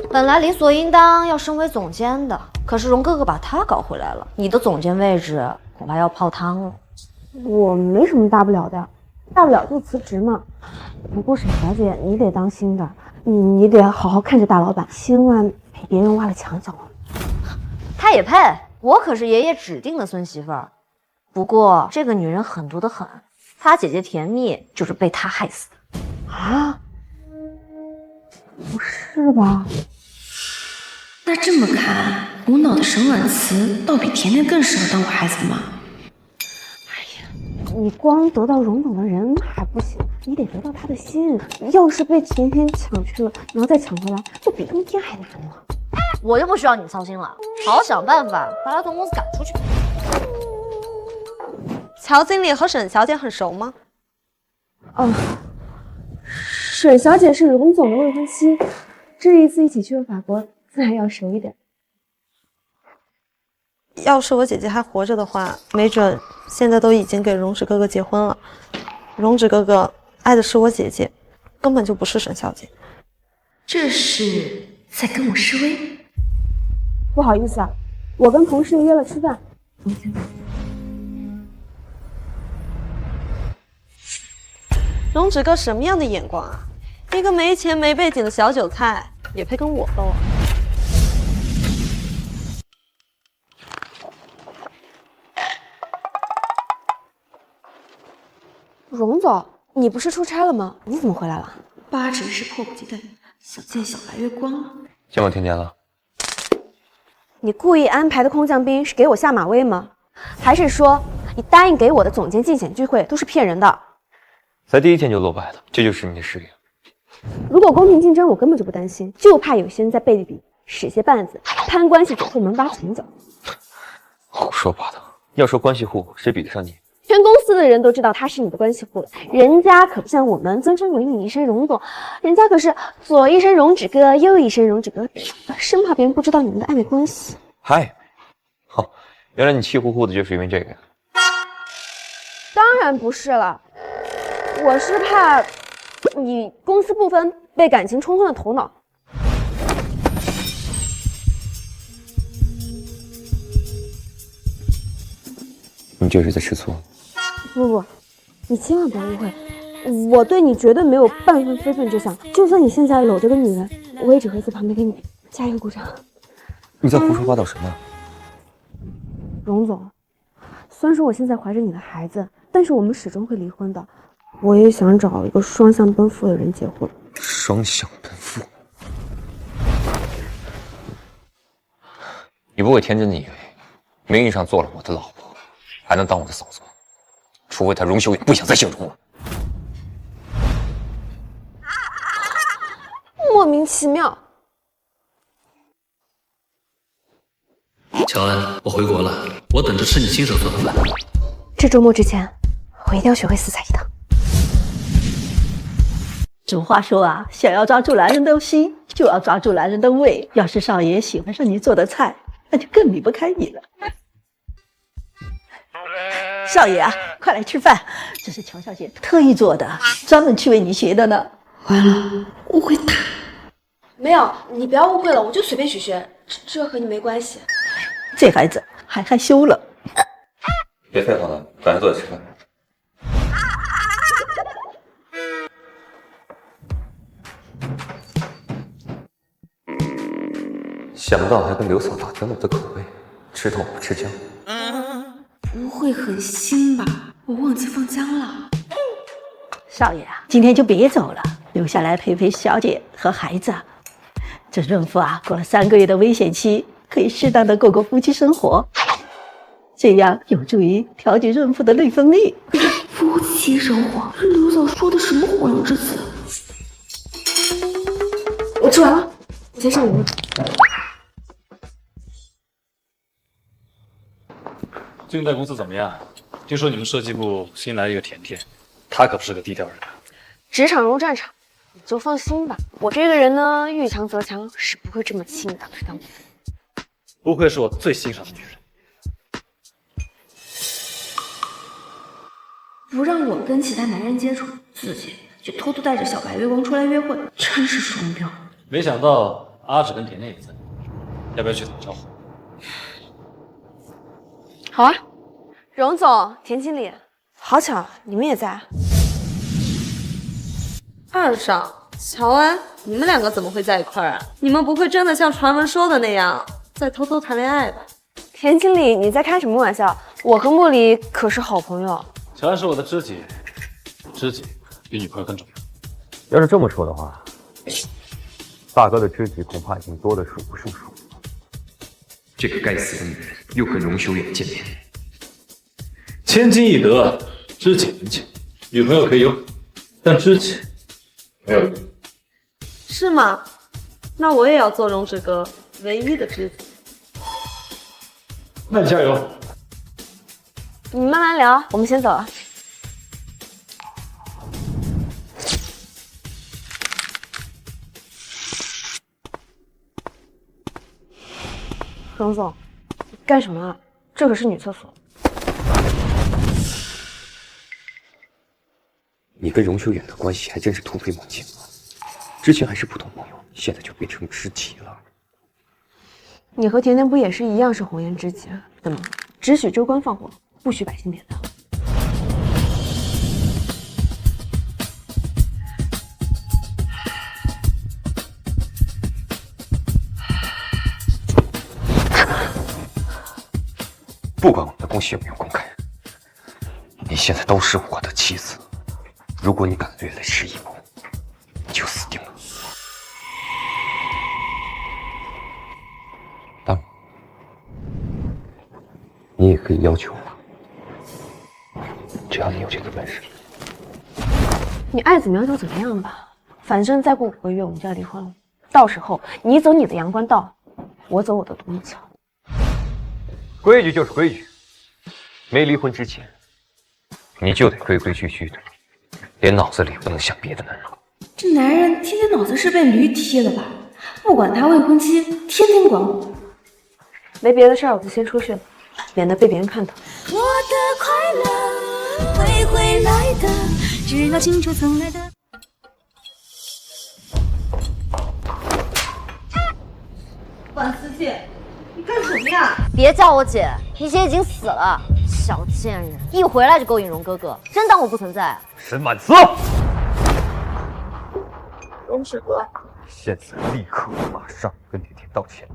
本来理所应当要升为总监的，可是荣哥哥把他搞回来了，你的总监位置恐怕要泡汤了。我没什么大不了的，大不了就辞职嘛。不过沈小姐，你得当心点，你得好好看着大老板，千万被别人挖了墙角。他也配？我可是爷爷指定的孙媳妇儿。不过这个女人狠毒的很，她姐姐甜蜜就是被她害死的。啊？不是吧？那这么看，无脑的沈婉慈倒比甜甜更适合当我孩子吗？你光得到荣总的人还不行，你得得到他的心。要是被甜甜抢去了，然后再抢回来，就比登天还难了。我就不需要你操心了，好好想办法把他从公司赶出去。乔经理和沈小姐很熟吗？哦，沈小姐是荣总的未婚妻，这一次一起去了法国，自然要熟一点。要是我姐姐还活着的话，没准现在都已经给荣止哥哥结婚了。荣止哥哥爱的是我姐姐，根本就不是沈小姐。这是在跟我示威？不好意思啊，我跟同事约了吃饭。荣止哥什么样的眼光啊？一个没钱没背景的小韭菜也配跟我斗啊？荣总，你不是出差了吗？你怎么回来了？八成是迫不及待想见小白月光了。先我听见了。你故意安排的空降兵是给我下马威吗？还是说你答应给我的总监竞选聚会都是骗人的？才第一天就落败了，这就是你的实力。如果公平竞争，我根本就不担心，就怕有些人在背地里使些绊子，攀关系总会门把手脚。胡说八道！要说关系户，谁比得上你？全公司的人都知道他是你的关系户了，人家可不像我们尊称为你一声荣总，人家可是左一声荣止哥，右一声荣止哥，生怕别人不知道你们的暧昧关系。嗨，好，原来你气呼呼的就是因为这个呀？当然不是了，我是怕你公私不分，被感情冲昏了头脑。你这是在吃醋？不，你千万不要误会，我对你绝对没有半分非分之想。就算你现在搂着个女人，我也只会在旁边给你加油鼓掌。你在胡说八道什么？荣总，虽然说我现在怀着你的孩子，但是我们始终会离婚的。我也想找一个双向奔赴的人结婚。双向奔赴？你不会天真的以为，名义上做了我的老婆，还能当我的嫂子吗？除非他荣秀也不想再幸福了。莫名其妙。乔安，我回国了，我等着吃你亲手做的饭。这周末之前，我一定要学会4菜一汤。俗话说啊，想要抓住男人的心，就要抓住男人的胃。要是少爷喜欢上你做的菜，那就更离不开你了。少爷啊，快来吃饭，这是乔小姐特意做的，专门去为你学的呢。完了，误会大。没有，你不要误会了，我就随便学学，这和你没关系。这孩子还害羞了。别废话了，赶快坐下吃饭。想不到还跟刘嫂打听了我的口味，知道我不吃姜。不会很腥吧？我忘记放姜了。少爷啊，今天就别走了，留下来陪陪小姐和孩子。这润夫啊，过了3个月的危险期，可以适当的过夫妻生活，这样有助于调节润夫的内分泌。夫妻生活，刘嫂说的什么火阳之词？我吃完了，我先上楼。最近在公司怎么样？听说你们设计部新来一个甜甜，她可不是个低调人。职场如战场，你就放心吧。我这个人呢，遇强则强，是不会这么轻易的退让。不愧是我最欣赏的女人。不让我跟其他男人接触，自己就偷偷带着小白月光出来约会，真是双标。没想到阿芷跟甜甜也在，要不要去打招呼？好啊，荣总、田经理，好巧，你们也在。二少、乔安，你们2个怎么会在一块儿啊？你们不会真的像传闻说的那样，在偷偷谈恋爱吧？田经理，你在开什么玩笑？我和茉莉可是好朋友。乔安是我的知己，知己比女朋友更重要。要是这么说的话，大哥的知己恐怕已经多得数不胜数。这个该死的女人又跟荣修远见面，千金易得，知己难见。女朋友可以有，但知己没有。是吗？那我也要做荣止哥唯一的知己。那你加油。你们慢慢聊，我们先走了。荣总，你干什么啊？这可是女厕所。你跟荣修远的关系还真是突飞猛进，之前还是普通朋友，现在就变成知己了。你和甜甜不也是一样是红颜知己？怎么，只许州官放火，不许百姓点灯？不管我们的关系有没有公开，你现在都是我的妻子。如果你敢略来迟一步，你就死定了。当然，你也可以要求我，只要你有这个本事。你爱怎么样就怎么样吧，反正再过5个月我们就要离婚了。到时候你走你的阳关道，我走我的独木桥。规矩就是规矩，没离婚之前，你就得规规矩矩的，连脑子里不能想别的男人。这男人天天脑子是被驴踢了吧？不管他未婚妻，天天管我。没别的事儿，我就先出去了，免得被别人看到。我的快乐会回来的，直到青春曾来的。婉思姐，你干什么呀？别叫我姐，你姐已经死了，小贱人，一回来就勾引荣哥哥，真当我不存在啊？沈婉思，荣止哥，现在立刻马上跟甜甜道歉。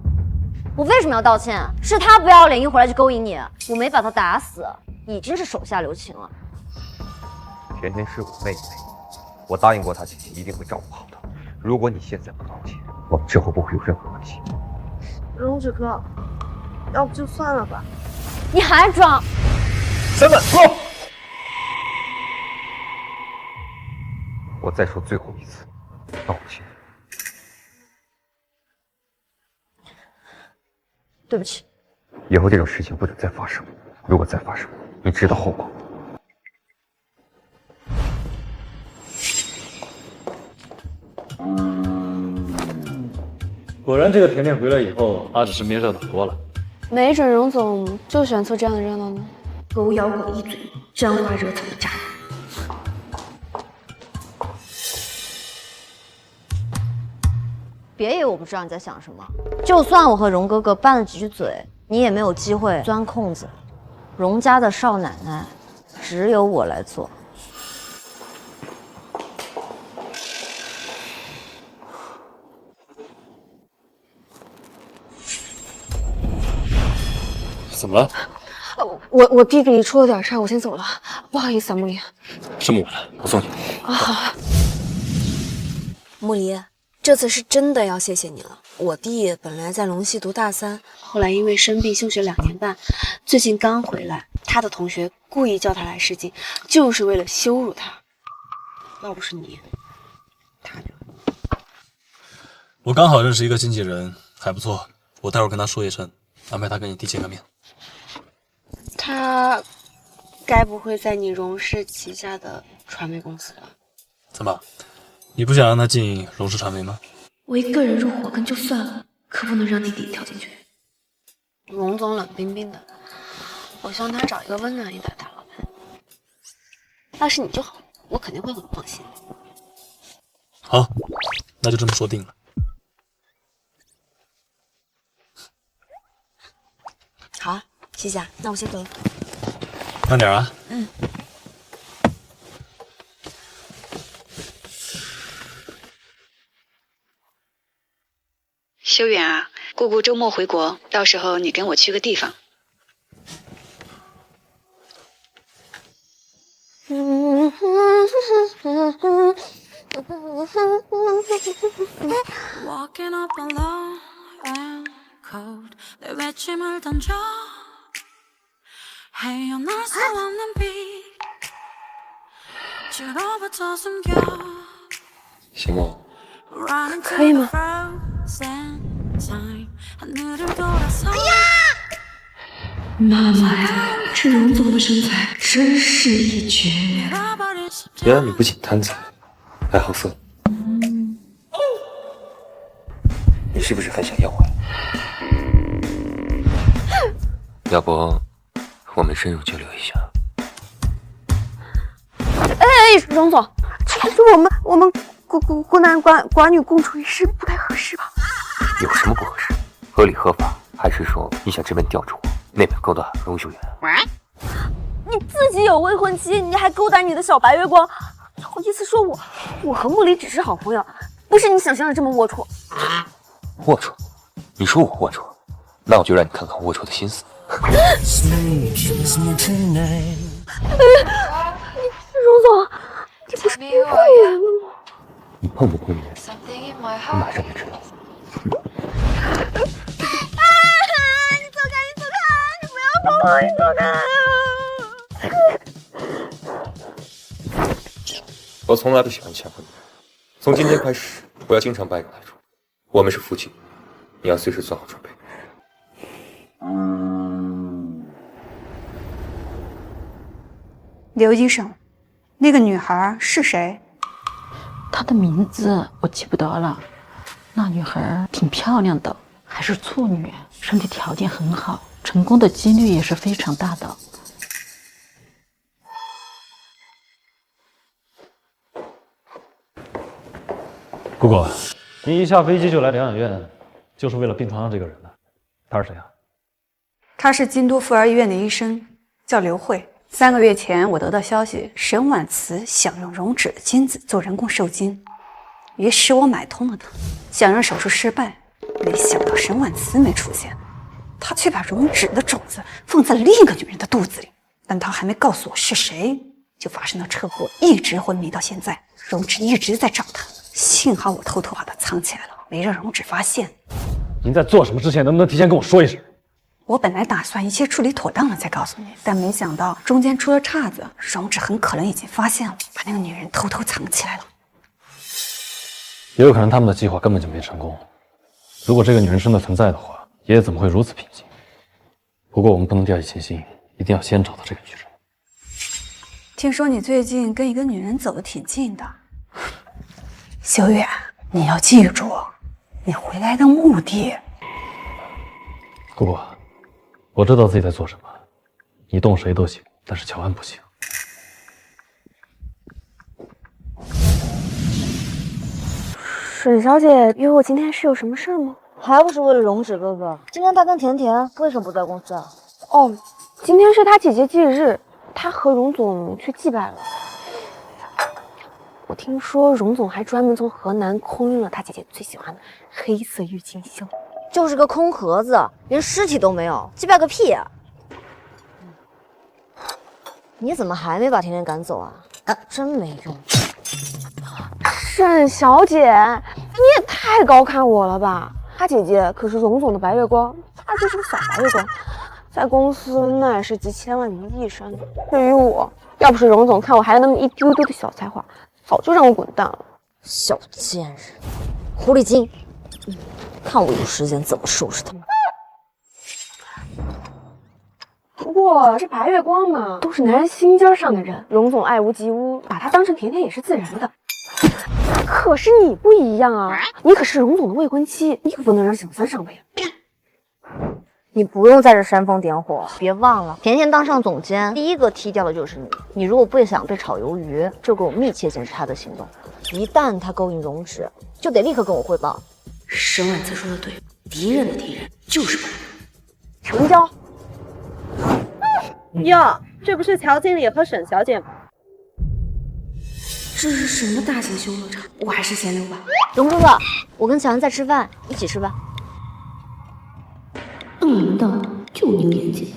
我为什么要道歉？是他不要脸，一回来就勾引你，我没把他打死，已经是手下留情了。甜甜是我妹妹，我答应过她姐姐一定会照顾好她。如果你现在不道歉，我们之后不会有任何关系。荣止哥，要不就算了吧。你还装？沈婉思，我再说最后一次，道歉。对不起。以后这种事情不准再发生，如果再发生，你知道后果。果然，这个甜甜回来以后，阿芷身边热闹多了。没准荣总就喜欢凑这样的热闹呢。狗咬狗一嘴，沾花惹草的渣男。别以为我不知道你在想什么，就算我和荣哥哥拌了几句嘴，你也没有机会钻空子。荣家的少奶奶，只有我来做。怎么了？我弟弟出了点事儿，我先走了，不好意思啊，木离。这么晚了，我送你。啊，好。木离，这次是真的要谢谢你了。我弟本来在龙系读大3，后来因为生病休学2年半，最近刚回来。他的同学故意叫他来试镜，就是为了羞辱他。要不是你，他就……我刚好认识一个经纪人，还不错，我待会儿跟他说一声，安排他跟你弟见个面。他该不会在你荣氏旗下的传媒公司吧？怎么，你不想让他进荣氏传媒吗？我一个人入火坑就算了，可不能让弟弟跳进去。荣总冷冰冰的，我希望他找一个温暖一点的大老板。要是你就好，我肯定会很放心。好，那就这么说定了。好啊，谢谢啊，那我先走了。慢点啊。嗯。修远啊，姑姑周末回国，到时候你跟我去个地方。Walking up alone and cold 내 외침을 던져 헤어날 수 없는 빛 주로부터 숨겨 行吗？可以吗？妈妈呀，这荣总的身材真是一绝。原来你不仅贪财，还好色。你是不是很想要我？要不我们深入交流一下？哎，荣总，这是我们孤男寡女共处一室，不太合适吧？有什么不合适？合理合法，还是说你想直奔吊住我，那边勾搭荣秀媛？你自己有未婚妻，你还勾搭你的小白月光，好意思说我和木离只是好朋友，不是你想象的这么龌龊。龌龊？你说我龌龊？那我就让你看看龌龊的心思。荣总，你不是碰不碰你，你马上就知道。你走开！你走开！你不要碰我！你走开！我从来不喜欢强迫你，从今天开始，我要经常拜访来说，我们是夫妻，你要随时做好准备。刘医生，那个女孩是谁？她的名字我记不得了。那女孩挺漂亮的，还是处女，身体条件很好，成功的几率也是非常大的。姑姑，你一下飞机就来疗养院，就是为了病床上这个人的？他是谁啊？她是京都妇儿医院的医生，叫刘慧。3个月前，我得到消息，沈婉慈想用溶脂的精子做人工受精，于是我买通了她，想让手术失败。没想到沈婉慈没出现，她却把溶脂的种子放在另一个女人的肚子里，但她还没告诉我是谁，就发生了车祸，一直昏迷到现在。溶脂一直在找她，幸好我偷偷把她藏起来了，没让溶脂发现。您在做什么之前，能不能提前跟我说一声？我本来打算一切处理妥当了再告诉你，但没想到中间出了岔子，溶脂很可能已经发现了，把那个女人偷偷藏起来了。也有可能他们的计划根本就没成功。如果这个女人真的存在的话，爷爷怎么会如此平静？不过我们不能掉以轻心，一定要先找到这个女人。听说你最近跟一个女人走得挺近的，修远，你要记住，你回来的目的。姑姑，我知道自己在做什么，你动谁都行，但是乔安不行。沈小姐约我今天是有什么事吗？还不是为了溶脂哥哥。今天他跟甜甜为什么不在公司啊？哦，今天是他姐姐忌日，他和荣总去祭拜了。我听说荣总还专门从河南空运了他姐姐最喜欢的黑色郁金香。就是个空盒子，连尸体都没有，祭拜个屁啊！你怎么还没把甜甜赶走啊？真没用。沈小姐，你也太高看我了吧？他姐姐可是荣总的白月光，他就是个小白月光，在公司那也是集千万名一身的。对于我，要不是荣总看我还有那么一丢丢的小才华，早就让我滚蛋了。小贱人，狐狸精！看我有时间怎么收拾他们。不过这白月光嘛，都是男人心尖上的人，荣总爱屋及乌，把他当成甜甜也是自然的。可是你不一样啊，你可是荣总的未婚妻，你可不能让小三上位啊。你不用在这煽风点火，别忘了，甜甜当上总监，第一个踢掉的就是你。你如果不想被炒鱿鱼，就给我密切监视他的行动。一旦他勾引溶脂，就得立刻跟我汇报。沈婉慈说的对，敌人的敌人就是朋友。成交。哟，这不是乔经理和沈小姐吗？这是什么大型修乐场？我还是先溜吧。荣哥哥，我跟乔安在吃饭，一起吃吧。瞪你们的就你眼睛。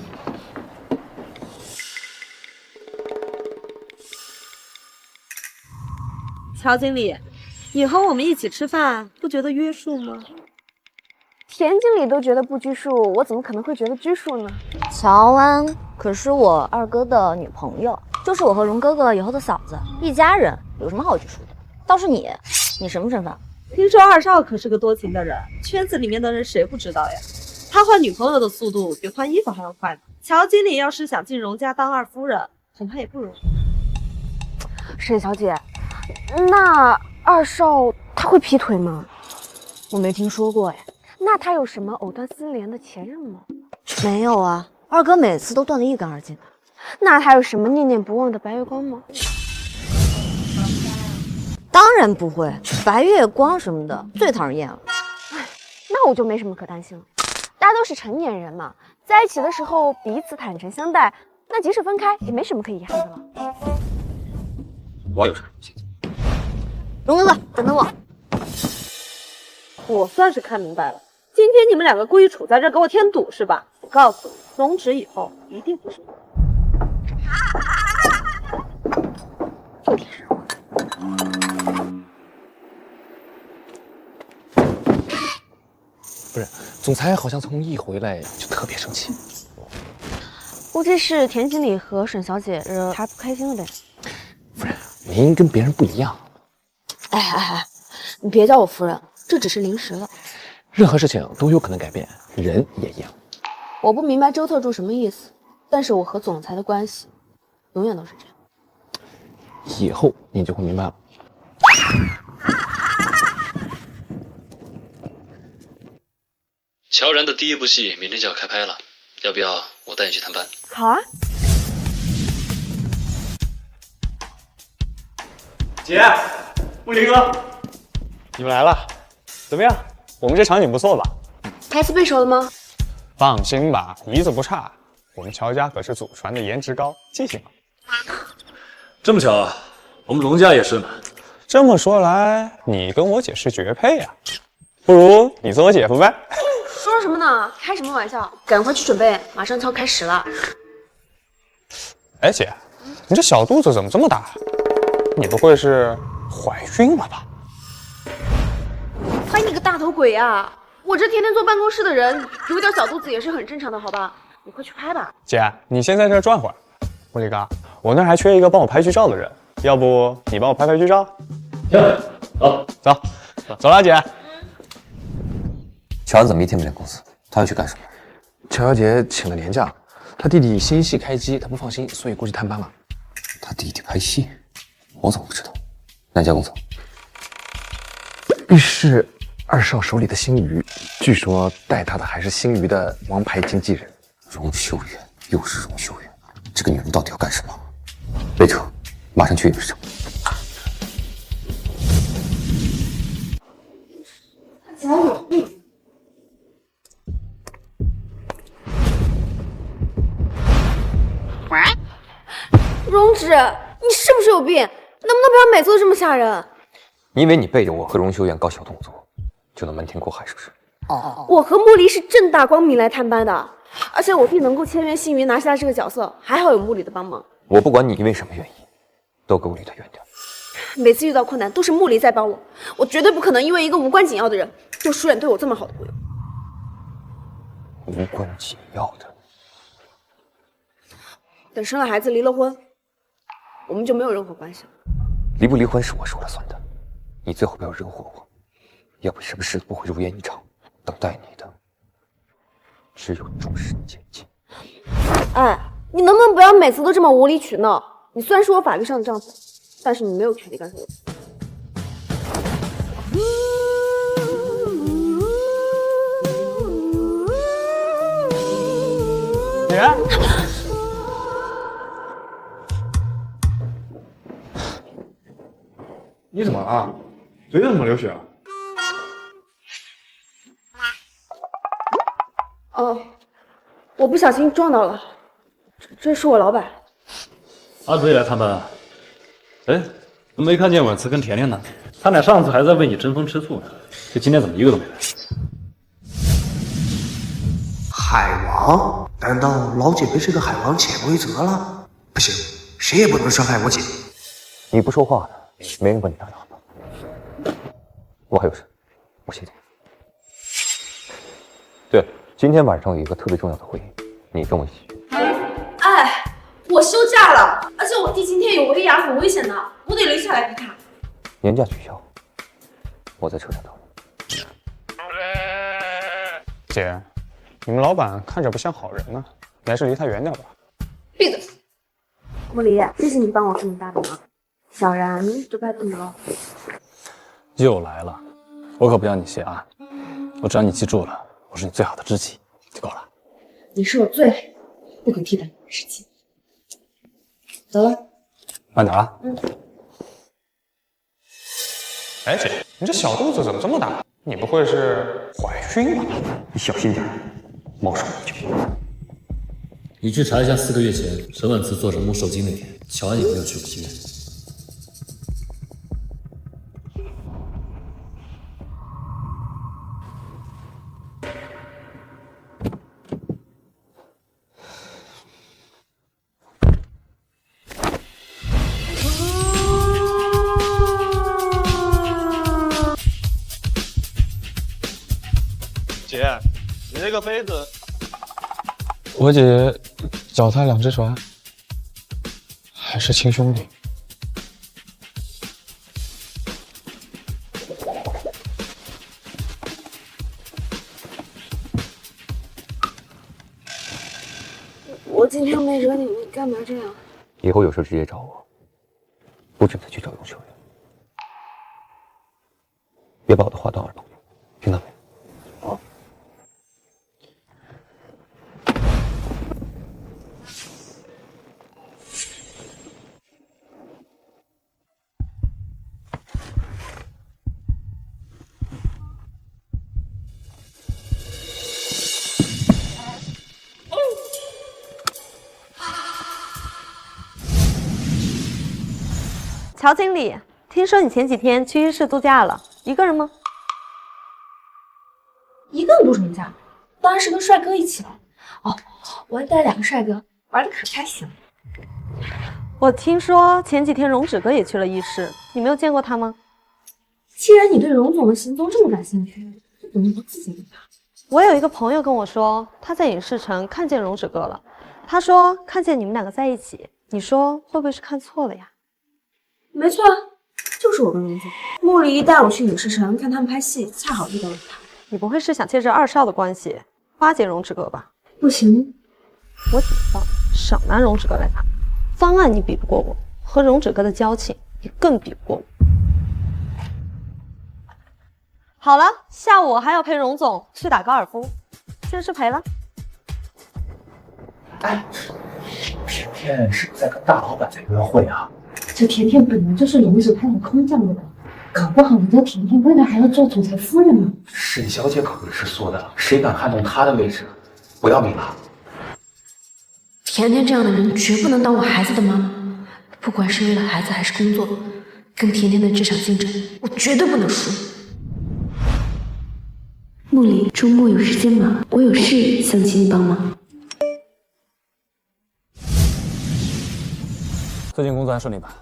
乔经理，以后我们一起吃饭，不觉得约束吗？田经理都觉得不拘束，我怎么可能会觉得拘束呢？乔安可是我二哥的女朋友，就是我和荣哥哥以后的嫂子，一家人，有什么好拘束的？倒是你什么身份？听说二少可是个多情的人，圈子里面的人谁不知道呀？他换女朋友的速度比换衣服还要快呢。乔经理要是想进荣家当二夫人，恐怕也不容易。沈小姐，那二少他会劈腿吗？我没听说过哎。那他有什么藕断丝连的前任吗？没有啊，二哥每次都断得一干二净。那他有什么念念不忘的白月光吗？当然不会，白月光什么的最讨人厌了。那我就没什么可担心了，大家都是成年人嘛，在一起的时候彼此坦诚相待，那即使分开也没什么可遗憾的了。我有什么现在？荣哥哥，等等我。我算是看明白了，今天你们两个故意处在这给我添堵是吧？我告诉你，溶脂以后一定不是我。不是，总裁好像从一回来就特别生气。估计是田经理和沈小姐惹他不开心了呗。夫人，您跟别人不一样。哎，你别叫我夫人，这只是临时的。任何事情都有可能改变，人也一样。我不明白周特助什么意思，但是我和总裁的关系永远都是这样。以后你就会明白了。乔然的第一部戏明天就要开拍了，要不要我带你去探班？好啊。姐，木林哥，你们来了，怎么样？我们这场景不错吧？台词背熟了吗？放心吧，一字不差。我们乔家可是祖传的颜值高，记性好。这么巧啊，我们龙家也是呢。这么说来，你跟我姐是绝配啊，不如你做我姐夫呗？说什么呢？开什么玩笑？赶快去准备，马上就要开始了。哎，姐，你这小肚子怎么这么大？你不会是怀孕了吧？拍你个大头鬼啊！我这天天坐办公室的人，有点小肚子也是很正常的，好吧？你快去拍吧。姐，你先在这儿转会儿。茉莉哥，我那儿还缺一个帮我拍剧照的人，要不你帮我拍剧照？行，走了，姐。乔安怎么一天没来公司？他要去干什么？乔小姐请了年假，她弟弟新戏开机，她不放心，所以过去探班了。他弟弟拍戏，我怎么不知道？哪家公司？是2少手里的星鱼，据说带他的还是星鱼的王牌经纪人荣秀媛，又是荣秀媛，这个女人到底要干什么？备车，马上去影视城。荣止，你是不是有病？能不能不要每次都这么吓人？你以为你背着我和荣秀媛搞小动作，就能瞒天过海是不是？我和茉莉是正大光明来探班的，而且我弟能够签约星鱼拿下这个角色，还好有茉莉的帮忙。我不管你因为什么原因，都给我离他远点。每次遇到困难都是茉莉在帮我，我绝对不可能因为一个无关紧要的人就疏远对我这么好的朋友。无关紧要的。等生了孩子离了婚，我们就没有任何关系了。离不离婚是我说了算的，你最好不要惹火我，要不什么事都不会如愿以偿。等待你的只有终身监禁。哎，你能不能不要每次都这么无理取闹？你虽然是我法律上的丈夫，但是你没有权利干涉我。姐，你怎么了？嘴怎么流血了？哦，我不小心撞到了，这是我老板。阿紫也来探班啊？哎，怎么没看见婉慈跟甜甜呢？他俩上次还在为你争风吃醋呢，这今天怎么一个都没来？海王？难道老姐被这个海王潜规则了？不行，谁也不能伤害我姐。你不说话的，没人管你打扰了。我还有事，我先走。对了，今天晚上有一个特别重要的会议，你跟我一起去。哎，我休假了，而且我弟今天有威亚，很危险的，我得留下来陪他。年假取消，我在车上等你。姐，你们老板看着不像好人呢，你还是离他远点吧。闭嘴！茉莉，谢谢你帮我这么大的忙，小然就拜托你了。又来了，我可不要你谢啊！我只要你记住了，我是你最好的知己就够了。你是我最不可替代的知己。走了，慢点啊。哎，姐，你这小肚子怎么这么大？你不会是怀孕了吧？你小心点，毛手无脚。你去查一下4个月前沈婉慈做人工受精那天，乔安有没有去过医院？姐，个杯子。我姐脚踏两只船，还是亲兄弟。我今天没惹你，你干嘛这样？以后有事直接找我，不准再去找永秋人。别把我的话当耳旁风，听到没？哦。乔经理，听说你前几天去浴室度假了，一个人吗？一个人度什么假？当然是跟帅哥一起了。哦，我还带2个帅哥，玩的可开心了。我听说前几天荣止哥也去了浴室，你没有见过他吗？既然你对荣总的行踪这么感兴趣，怎么不自己问他？我有一个朋友跟我说，他在影视城看见荣止哥了，他说看见你们2个在一起，你说会不会是看错了呀？没错，就是我跟荣总。穆离带我去影视城看他们拍戏，恰好遇到了他。你不会是想借着2少的关系巴结荣止哥吧？不行，我警告，少拿荣止哥来打。方案你比不过我，和荣止哥的交情你更比不过我。好了，下午我还要陪荣总去打高尔夫，先是赔了。哎，甜甜是不是在跟大老板在约会啊？这甜甜本来就是荣止派的空降的，搞不好人家甜甜未来还要做总裁夫人呢。沈小姐可不是说的，谁敢撼动她的位置，我要命了。甜甜这样的人绝不能当我孩子的妈妈，不管是为了孩子还是工作，跟甜甜的这场竞争，我绝对不能输。穆离，周末有时间吗？我有事想请你帮忙。最近工作还顺利吧？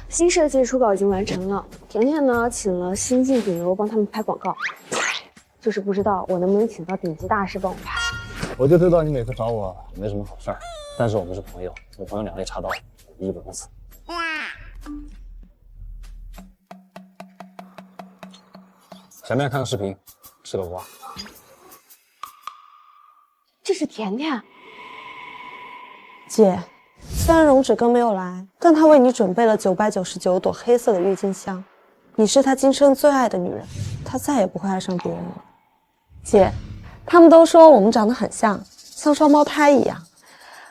新设计初稿已经完成了。甜甜呢，请了新晋顶流帮他们拍广告，就是不知道我能不能请到顶级大师帮我拍。我就知道你每次找我没什么好事儿，但是我们是朋友，我朋友2肋插刀，一不容辞。前面看个视频，吃个瓜。这是甜甜。姐，虽然荣止哥没有来，但他为你准备了999朵黑色的郁金香。你是他今生最爱的女人，他再也不会爱上别人了。姐，他们都说我们长得很像双胞胎一样，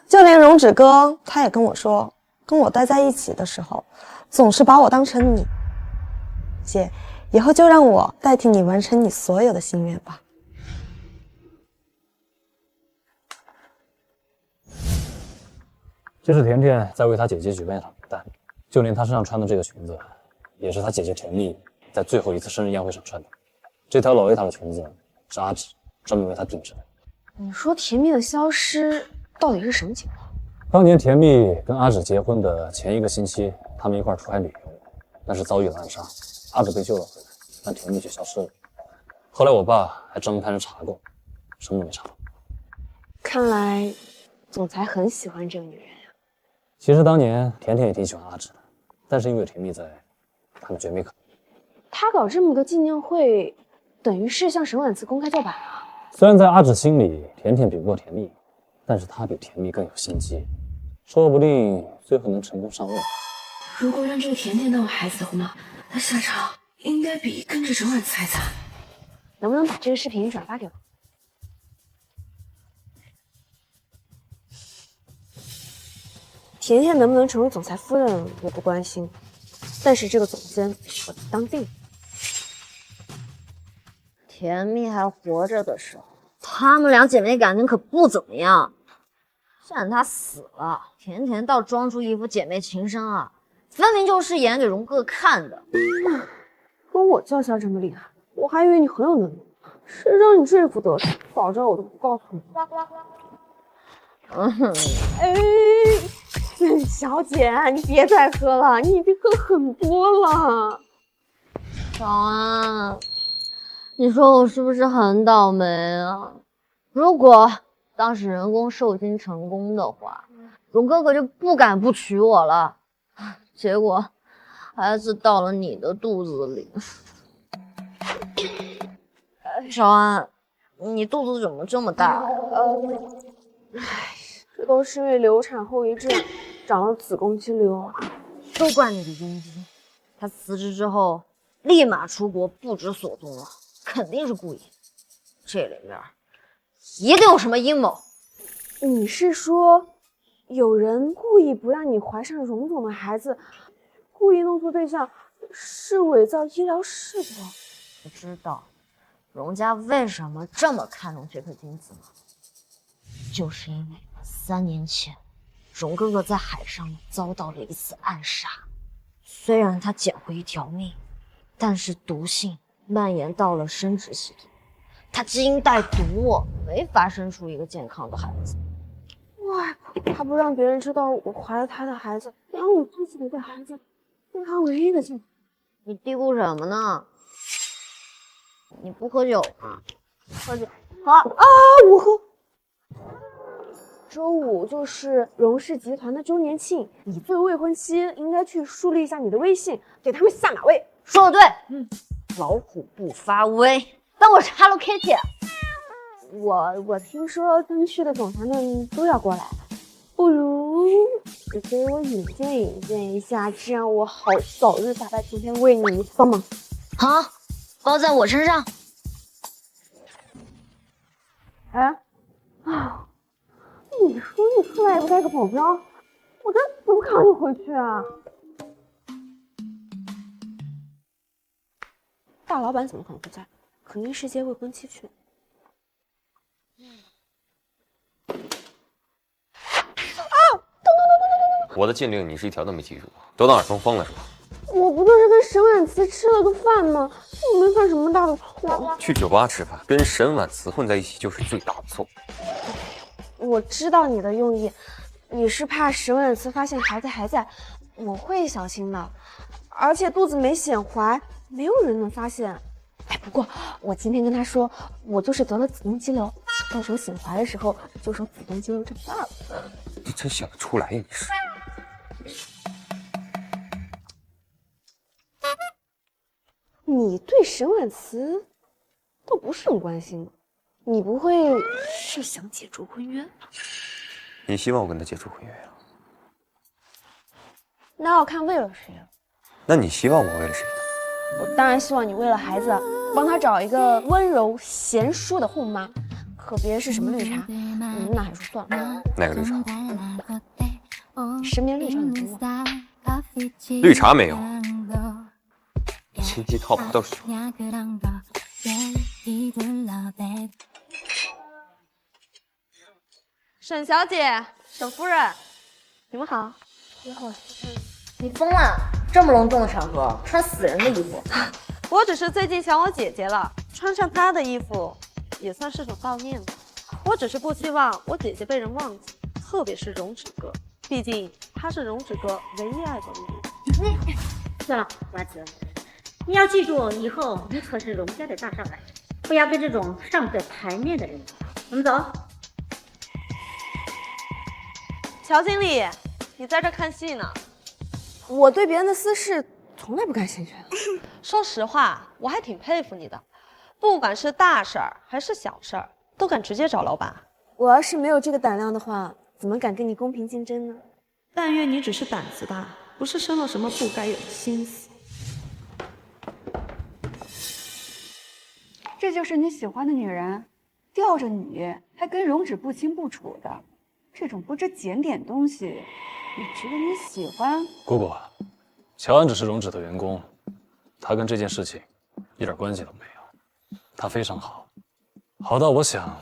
就连荣止哥他也跟我说，跟我待在一起的时候，总是把我当成你。姐，以后就让我代替你完成你所有的心愿吧。这是甜甜在为她姐姐举办一场元旦，就连她身上穿的这个裙子，也是她姐姐甜蜜在最后一次生日宴会上穿的。这条老维塔的裙子是阿芷专门为她定制的。你说甜蜜的消失到底是什么情况？当年甜蜜跟阿芷结婚的前1个星期，他们一块出海旅游，但是遭遇了暗杀，阿芷被救了回来，但甜蜜却消失了。后来我爸还专门派人查过，什么都没查到。看来总裁很喜欢这个女人呀。其实当年甜甜也挺喜欢阿芷的，但是因为有甜蜜在，他们绝没可能。他搞这么个纪念会，等于是向沈婉辞公开叫板了。虽然在阿芷心里，甜甜比不过甜蜜，但是她比甜蜜更有心机，说不定最后能成功上位。如果让这个甜甜当我孩子的话，那下场应该比跟着沈婉辞还惨。能不能把这个视频转发给我？甜甜能不能成为总裁夫人，我不关心，但是这个总监我当定。甜蜜还活着的时候，她们2姐妹感情可不怎么样。现在她死了，甜甜倒装出一副姐妹情深啊，分明就是演给荣哥看的。跟我叫嚣这么厉害，我还以为你很有能力，谁让你这副德行，早知道我都不告诉你。哎，小姐，你别再喝了，你已经喝很多了。小安，你说我是不是很倒霉啊？如果当时人工受精成功的话，荣哥哥就不敢不娶我了。结果孩子到了你的肚子里。小安，你肚子怎么这么大？这都是因为流产后遗症，长了子宫肌瘤。都怪那个阴茎，他辞职之后立马出国不知所踪了，肯定是故意。这里面一定有什么阴谋。你是说有人故意不让你怀上荣总的孩子，故意弄错对象，是伪造医疗事故？你知道荣家为什么这么看重这颗精子吗？就是因为3年前荣哥哥在海上遭到了一次暗杀，虽然他捡回一条命，但是毒性蔓延到了生殖系统，他基因带毒，没法生出一个健康的孩子。外婆，他不让别人知道我怀了他的孩子，让我自己的孩子是他唯一的幸福。你嘀咕什么呢？你不喝酒吗？喝酒。好啊，我喝。周5就是荣氏集团的周年庆，你作为未婚妻应该去树立一下你的威信，给他们下马威。说的对，老虎不发威，当我是 Hello Kitty。我听说东区的总裁们都要过来，不如你给我引荐一下，这样我好早日大白晴天为你帮忙。好，包在我身上。你说你出来也不带个保镖，我这怎么扛你回去啊？大老板怎么可能不在？肯定是接未婚妻去。我的禁令你是一条都没记住，都当耳东风了是吧？我不就是跟沈婉慈吃了个饭吗？我没犯什么大的错。去酒吧吃饭，跟沈婉慈混在一起就是最大的错。我知道你的用意，你是怕沈婉慈发现孩子还在，我会小心的。而且肚子没显怀，没有人能发现。不过我今天跟他说，我就是得了子宫肌瘤，到时候显怀的时候就说子宫肌瘤长大了。你真想得出来呀，你是？你对沈婉慈倒不是很关心，你不会是想解除婚约？你希望我跟他解除婚约呀？那要看为了谁了。那你希望我为了谁呢？我当然希望你为了孩子，帮他找一个温柔贤淑的后妈，可别是什么绿茶。那还是算了。哪个绿茶？你身边绿茶很多。绿茶没有。亲戚套娃倒是有。沈小姐、沈夫人，你们好。你好，你疯了？这么隆重的场合，穿死人的衣服？我只是最近想我姐姐了，穿上她的衣服也算是种悼念吧。我只是不希望我姐姐被人忘记，特别是荣止哥，毕竟他是荣止哥唯一爱过的人。算了，婉慈，你要记住，以后你可是荣家的大少奶，不要跟这种上不得台面的人。我们走。乔经理，你在这看戏呢？我对别人的私事从来不感兴趣。说实话，我还挺佩服你的，不管是大事儿还是小事儿，都敢直接找老板。我要是没有这个胆量的话，怎么敢跟你公平竞争呢？但愿你只是胆子大，不是生了什么不该有的心思。这就是你喜欢的女人，吊着你，还跟荣止不清不楚的，这种不知检点东西，也值得你喜欢？姑姑，乔安只是荣止的员工，他跟这件事情一点关系都没有。他非常好，好到我想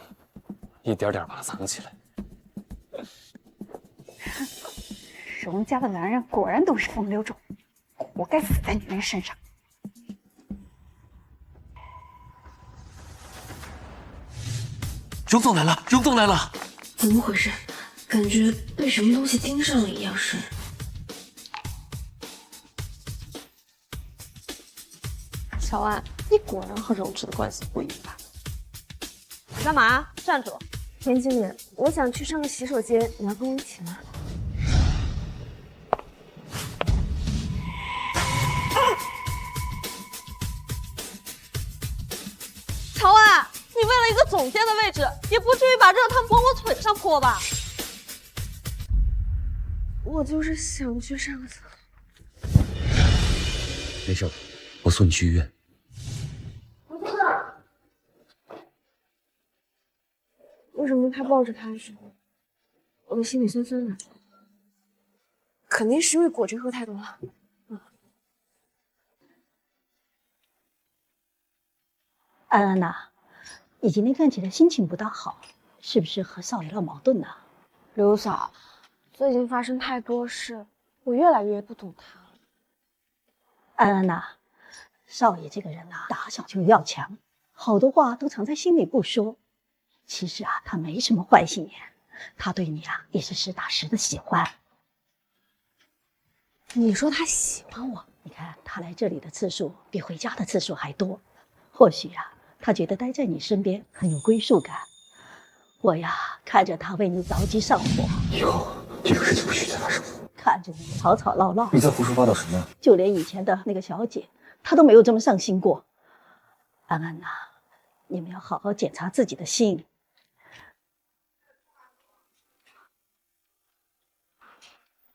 一点点把他藏起来。荣家的男人果然都是风流种，活该死在女人身上。荣总来了，荣总来了！怎么回事？感觉被什么东西盯上了一样是。小安，你果然和荣止的关系不一般。干嘛？站住！田经理，我想去上个洗手间，你要跟我一起吗？乔安，你为了一个总监的位置，也不至于把热汤往我腿上泼吧？我就是想去上个厕所。没事，我送你去医院。为什么他抱着他的时候，我的心里酸酸的？肯定是因为果汁喝太多了。安安呐，你今天看起来心情不大好，是不是和少爷闹矛盾呢？刘嫂，最近发生太多事，我越来越不懂他了。安安呐，少爷这个人呐，打小就要强，好多话都藏在心里不说。其实啊，他没什么坏心眼，他对你啊也是实打实的喜欢。你说他喜欢我？你看他来这里的次数比回家的次数还多，或许啊，他觉得待在你身边很有归属感。我呀，看着他为你着急上火，以后这种事情不许再发生。看着你吵吵闹闹，你在胡说八道什么？就连以前的那个小姐，她都没有这么上心过。安安呐，你们要好好检查自己的心。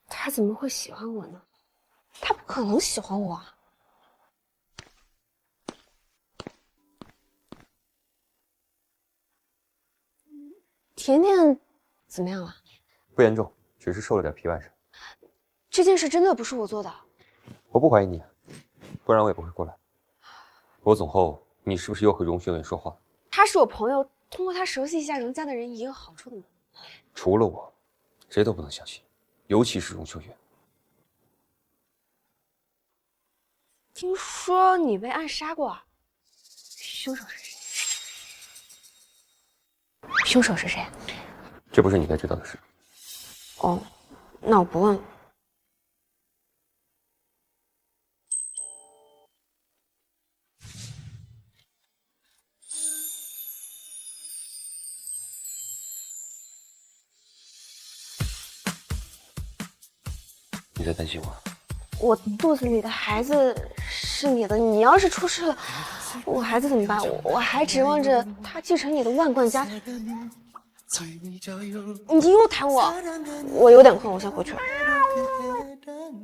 他怎么会喜欢我呢？他不可能喜欢我啊！甜甜怎么样了？不严重，只是受了点皮外伤。这件事真的不是我做的。我不怀疑你，不然我也不会过来。我走后，你是不是又和荣秀远说话？他是我朋友，通过他熟悉一下荣家的人也有好处的嘛。除了我，谁都不能相信，尤其是荣秀远。听说你被暗杀过，凶手是谁？凶手是谁？这不是你该知道的事。哦，那我不问了。你在担心我？我肚子里的孩子是你的，你要是出事了，我孩子怎么办？我还指望着他继承你的万贯家产。你又弹我，我有点困，我先回去了。总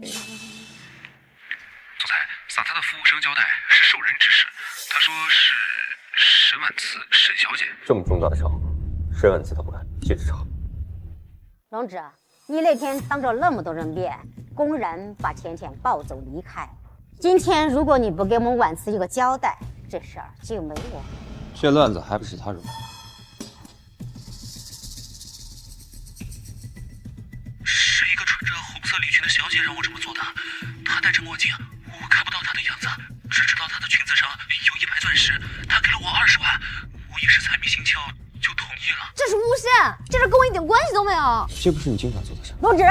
裁，桑塔的服务生交代是受人指使，他说是沈婉慈沈小姐。这么重大的场合，沈婉慈他不敢，接着吵。荣子，你那天当着那么多人面，公然把甜甜抱走离开。今天如果你不给我们婉慈一个交代，这事儿就没我。这乱子还不是他惹的？是一个穿着红色礼裙的小姐让我这么做的。她戴着墨镜，我看不到她的样子，只知道她的裙子上有一排钻石。她给了我20万，我一时财迷心窍就同意了。这是诬陷，这事跟我一点关系都没有。这不是你经常做的事。荣子，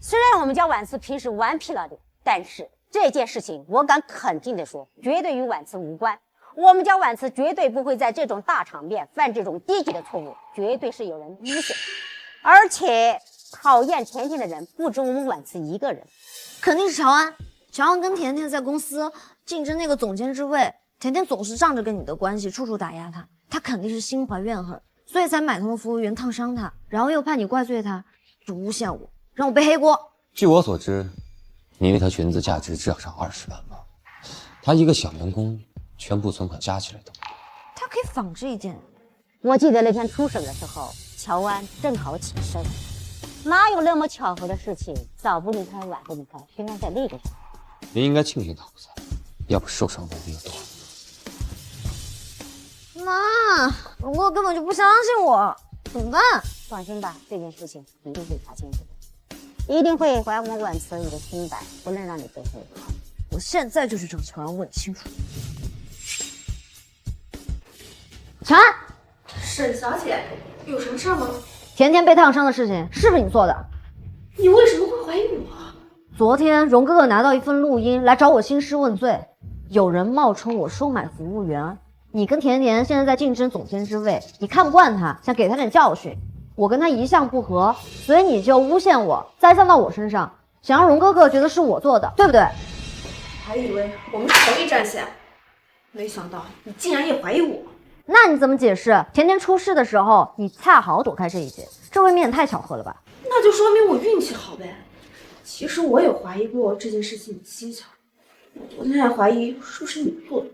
虽然我们家婉慈平时顽皮了点，但是这件事情我敢肯定的说，绝对与婉慈无关。我们家婉慈绝对不会在这种大场面犯这种低级的错误，绝对是有人诬陷。而且讨厌甜甜的人不止我们婉慈一个人，肯定是乔安。乔安跟甜甜在公司竞争那个总监之位，甜甜总是仗着跟你的关系，处处打压他，他肯定是心怀怨恨，所以才买通了服务员烫伤他，然后又怕你怪罪他，就诬陷我，让我背黑锅。据我所知，你那条裙子价值至少上20万吧？他一个小员工，全部存款加起来都……他可以仿制一件。我记得那天出审的时候，乔安正好起身，哪有那么巧合的事情？早不离开，晚不离开，偏偏在那个时候。您应该庆幸他不在，要不受伤的人又多。妈，荣哥根本就不相信我，怎么办？放心吧，这件事情一定会查清楚，一定会还我婉慈一个清白，不能让你背黑锅。我现在就去找乔安问清楚。乔安，沈小姐，有什么事吗？甜甜被烫伤的事情是不是你做的？你为什么会怀疑我？昨天荣哥哥拿到一份录音来找我兴师问罪，有人冒充我收买服务员，你跟甜甜现在在竞争总监之位，你看不惯他，想给他点教训。我跟他一向不和，所以你就诬陷我，栽赃到我身上，想让荣哥哥觉得是我做的，对不对？还以为我们是同一战线，没想到你竟然也怀疑我。那你怎么解释甜甜出事的时候，你恰好躲开这一劫？这未免也太巧合了吧？那就说明我运气好呗。其实我也怀疑过这件事情的蹊跷，我现在怀疑是不是你做的。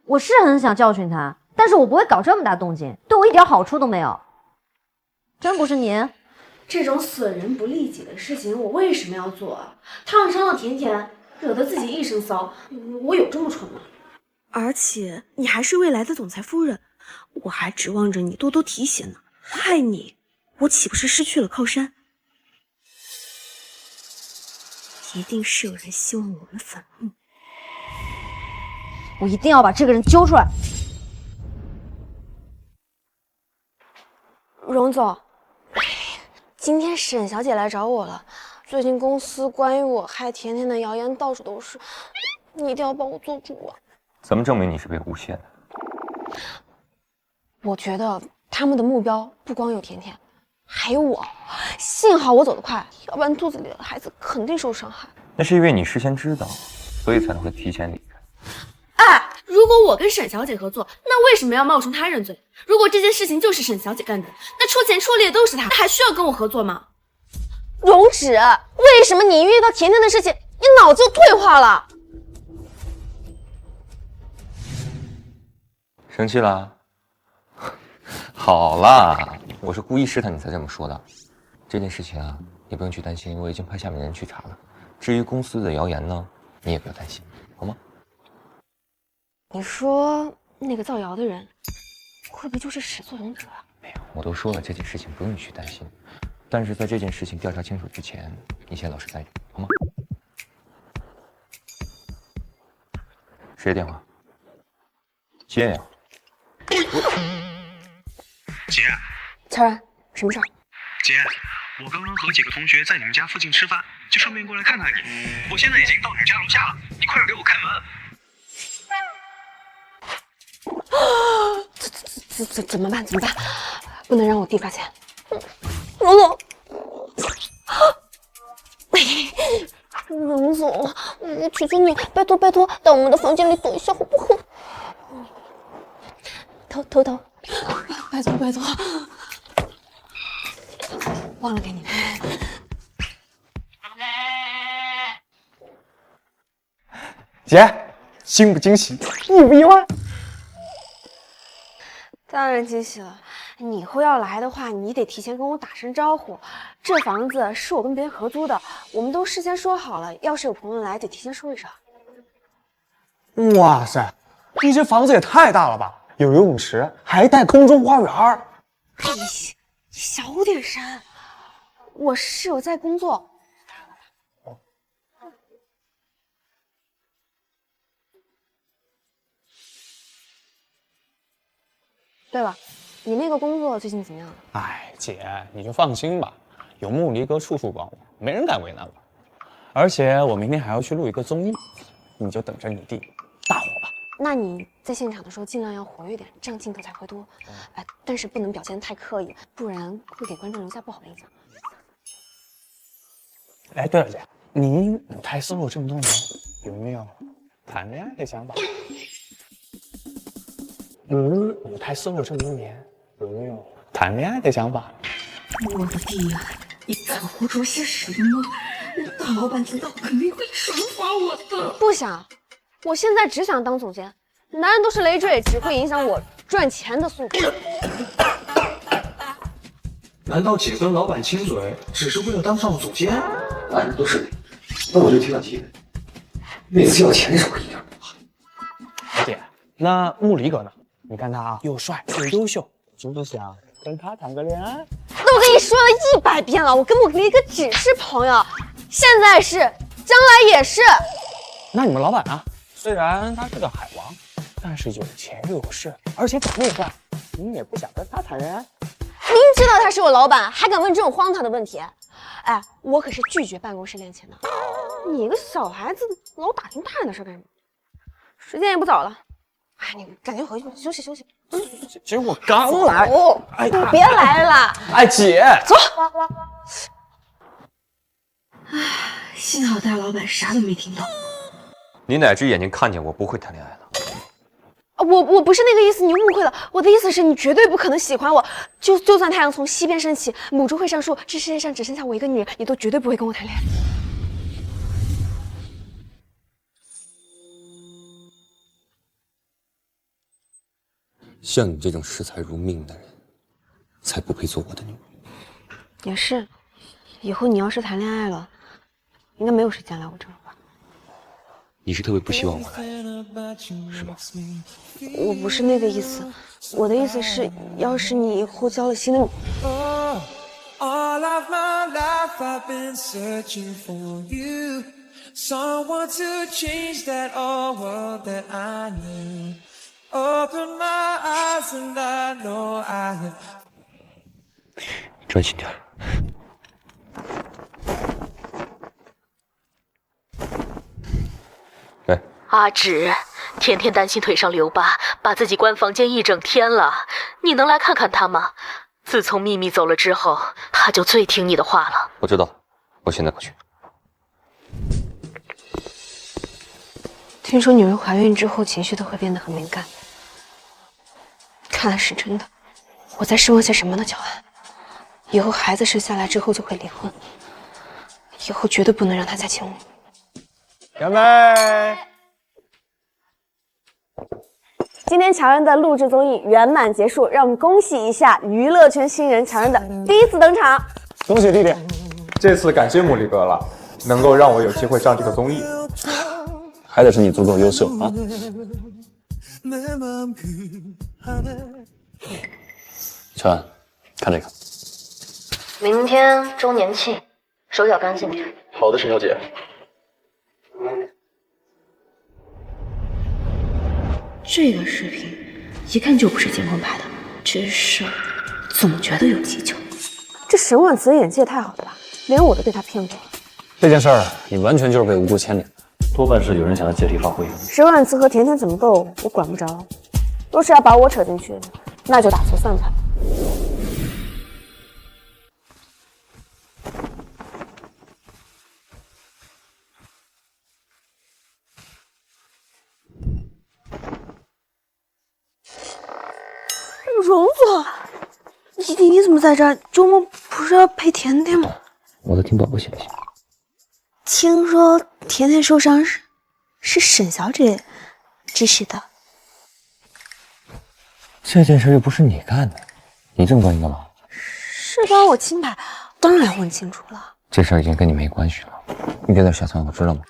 我是很想教训他，但是我不会搞这么大动静，对我一点好处都没有。真不是你？这种损人不利己的事情，我为什么要做啊？烫伤了甜甜，惹得自己一身骚，我有这么蠢吗？而且你还是未来的总裁夫人，我还指望着你多多提携呢。害你，我岂不是失去了靠山？一定是有人希望我们反目，我一定要把这个人揪出来。荣总，今天沈小姐来找我了。最近公司关于我害甜甜的谣言到处都是，你一定要帮我做主啊！怎么证明你是被诬陷的？我觉得他们的目标不光有甜甜，还有我。幸好我走得快，要不然肚子里的孩子肯定受伤害。那是因为你事先知道，所以才会提前离开。哎，如果我跟沈小姐合作，那为什么要冒充她认罪？如果这件事情就是沈小姐干的，那出钱出力的都是她，那还需要跟我合作吗？荣止，为什么你一遇到甜甜的事情，你脑子就退化了？生气了？好啦，我是故意试探你才这么说的。这件事情啊，你不用去担心，我已经派下面人去查了。至于公司的谣言呢，你也不要担心，好吗？你说那个造谣的人，会不会就是始作俑者啊？没有，我都说了，这件事情不用你去担心。但是在这件事情调查清楚之前，你先老实待着，好吗？谁的电话？接呀。姐，乔然，什么事儿？姐，我刚刚和几个同学在你们家附近吃饭，就顺便过来看看你。我现在已经到你家楼下了，你快点给我开门。怎么办？不能让我弟发现。荣总，荣总，我求求你，拜托，到我们的房间里躲一下好不好？偷，拜托，忘了给你。姐，惊不惊喜，意不意外？当然惊喜了。你以后要来的话，你得提前跟我打声招呼。这房子是我跟别人合租的，我们都事先说好了，要是有朋友来，得提前说一声。哇塞，你这房子也太大了吧！有游泳池，还带空中花园。哎，小点声，我室友在工作。对了，你那个工作最近怎么样？哎，姐，你就放心吧，有木离哥处处帮我，没人敢为难我。而且我明天还要去录一个综艺，你就等着你弟大火吧。那你在现场的时候尽量要活跃点，这样镜头才会多。哎，但是不能表现太刻意，不然会给观众留下不好的印象。哎，对了，姐，您舞台 solo 这么多年，有没有谈恋爱的想法？舞台 solo 这么多年，有没有谈恋爱的想法？我的弟呀，你敢胡说些什么？大老板知道肯定会惩罚我的。不想，我现在只想当总监。男人都是累赘，只会影响我赚钱的速度。难道姐跟老板亲嘴，只是为了当上总监？男人都是累赘，那我就提问题，每次要钱的时候一点不好。姐，那木离哥呢？你看他啊，又帅又优秀，是不是想跟他谈个恋爱？那我跟你说了100遍了，我跟木离哥只是朋友，现在是，将来也是。那你们老板呢？虽然他是个海王，但是有钱又有势，而且长得也帅，你也不想跟他谈恋爱？明知道他是我老板，还敢问这种荒唐的问题？哎，我可是拒绝办公室恋情的。你一个小孩子，老打听大人的事干什么？时间也不早了，哎，你赶紧回去吧，休息休息。姐，我刚来。哎，你别来了。哎，姐，走。唉，幸好大老板啥都没听到。你哪只眼睛看见我不会谈恋爱了？我不是那个意思，你误会了。我的意思是你绝对不可能喜欢我。就算太阳从西边升起，母猪会上树，这世界上只剩下我一个女人，你都绝对不会跟我谈恋爱。像你这种视财如命的人，才不配做我的女人。也是，以后你要是谈恋爱了，应该没有时间来我这儿了吧？你是特别不希望我来，是吗？我不是那个意思，我的意思是，要是你以后交了新的女…… All of my life I've been searching for you, someone to change that old world that I knew. Open my eyes and I know I have. 专心点。喂，阿芷，天天担心腿上留疤，把自己关房间一整天了。你能来看看他吗？自从秘密走了之后，他就最听你的话了。我知道，我现在过去。听说女人怀孕之后情绪都会变得很敏感，看来是真的。我在奢望些什么呢，乔安？以后孩子生下来之后就会离婚，以后绝对不能让他再亲我。干杯！今天乔恩的录制综艺圆满结束，让我们恭喜一下娱乐圈新人乔恩的第一次登场。恭喜弟弟，这次感谢茉莉哥了，能够让我有机会上这个综艺，还得是你足够优秀啊。乔安，看这个。明天周年庆，手脚干净点。好的，沈小姐。这个视频一看就不是监控拍的，这事儿总觉得有蹊跷。这沈婉慈演技也太好了吧，连我都被他骗过了。这件事儿你完全就是被无辜牵连，多半是有人想要借题发挥。沈婉慈和甜甜怎么斗，我管不着。若是要把我扯进去，那就打错算盘。荣总，你怎么在这儿？周末不是要陪甜甜吗？我在听宝宝消息。听说甜甜受伤是沈小姐指使的。这件事又不是你干的，你这么关心干嘛？是帮我清白，当然问清楚了。这事儿已经跟你没关系了，你别再瞎掺和，知道吗？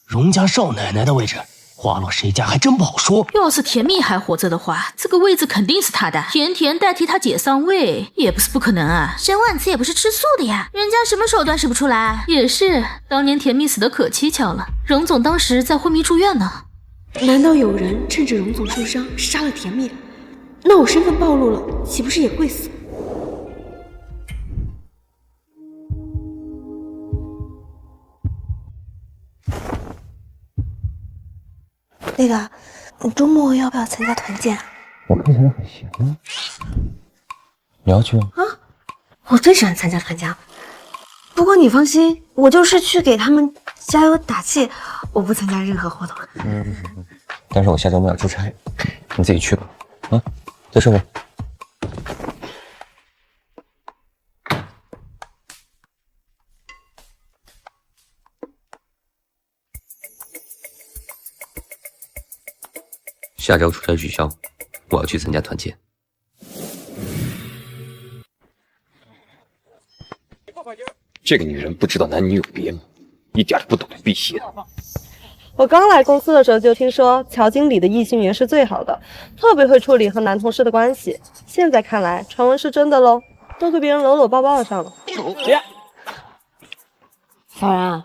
荣家少奶奶的位置划落谁家还真不好说。要是甜蜜还活着的话，这个位置肯定是她的。甜甜代替她姐上位，也不是不可能啊。沈婉慈也不是吃素的呀，人家什么手段使不出来？也是，当年甜蜜死得可蹊跷了，荣总当时在昏迷住院呢。难道有人趁着荣总受伤杀了甜蜜？那我身份暴露了，岂不是也会死？那个，你周末要不要参加团建？我看起来很闲啊。你要去吗？啊，我最喜欢参加团建。不过你放心，我就是去给他们加油打气，我不参加任何活动。但是我下周末要出差，你自己去吧。啊，再说吧。下周出差取消，我要去参加团建。这个女人不知道男女有别吗？一点都不懂得避嫌。我刚来公司的时候就听说乔经理的异性缘是最好的，特别会处理和男同事的关系。现在看来，传闻是真的喽，都给别人搂搂抱抱上了。姐，小然，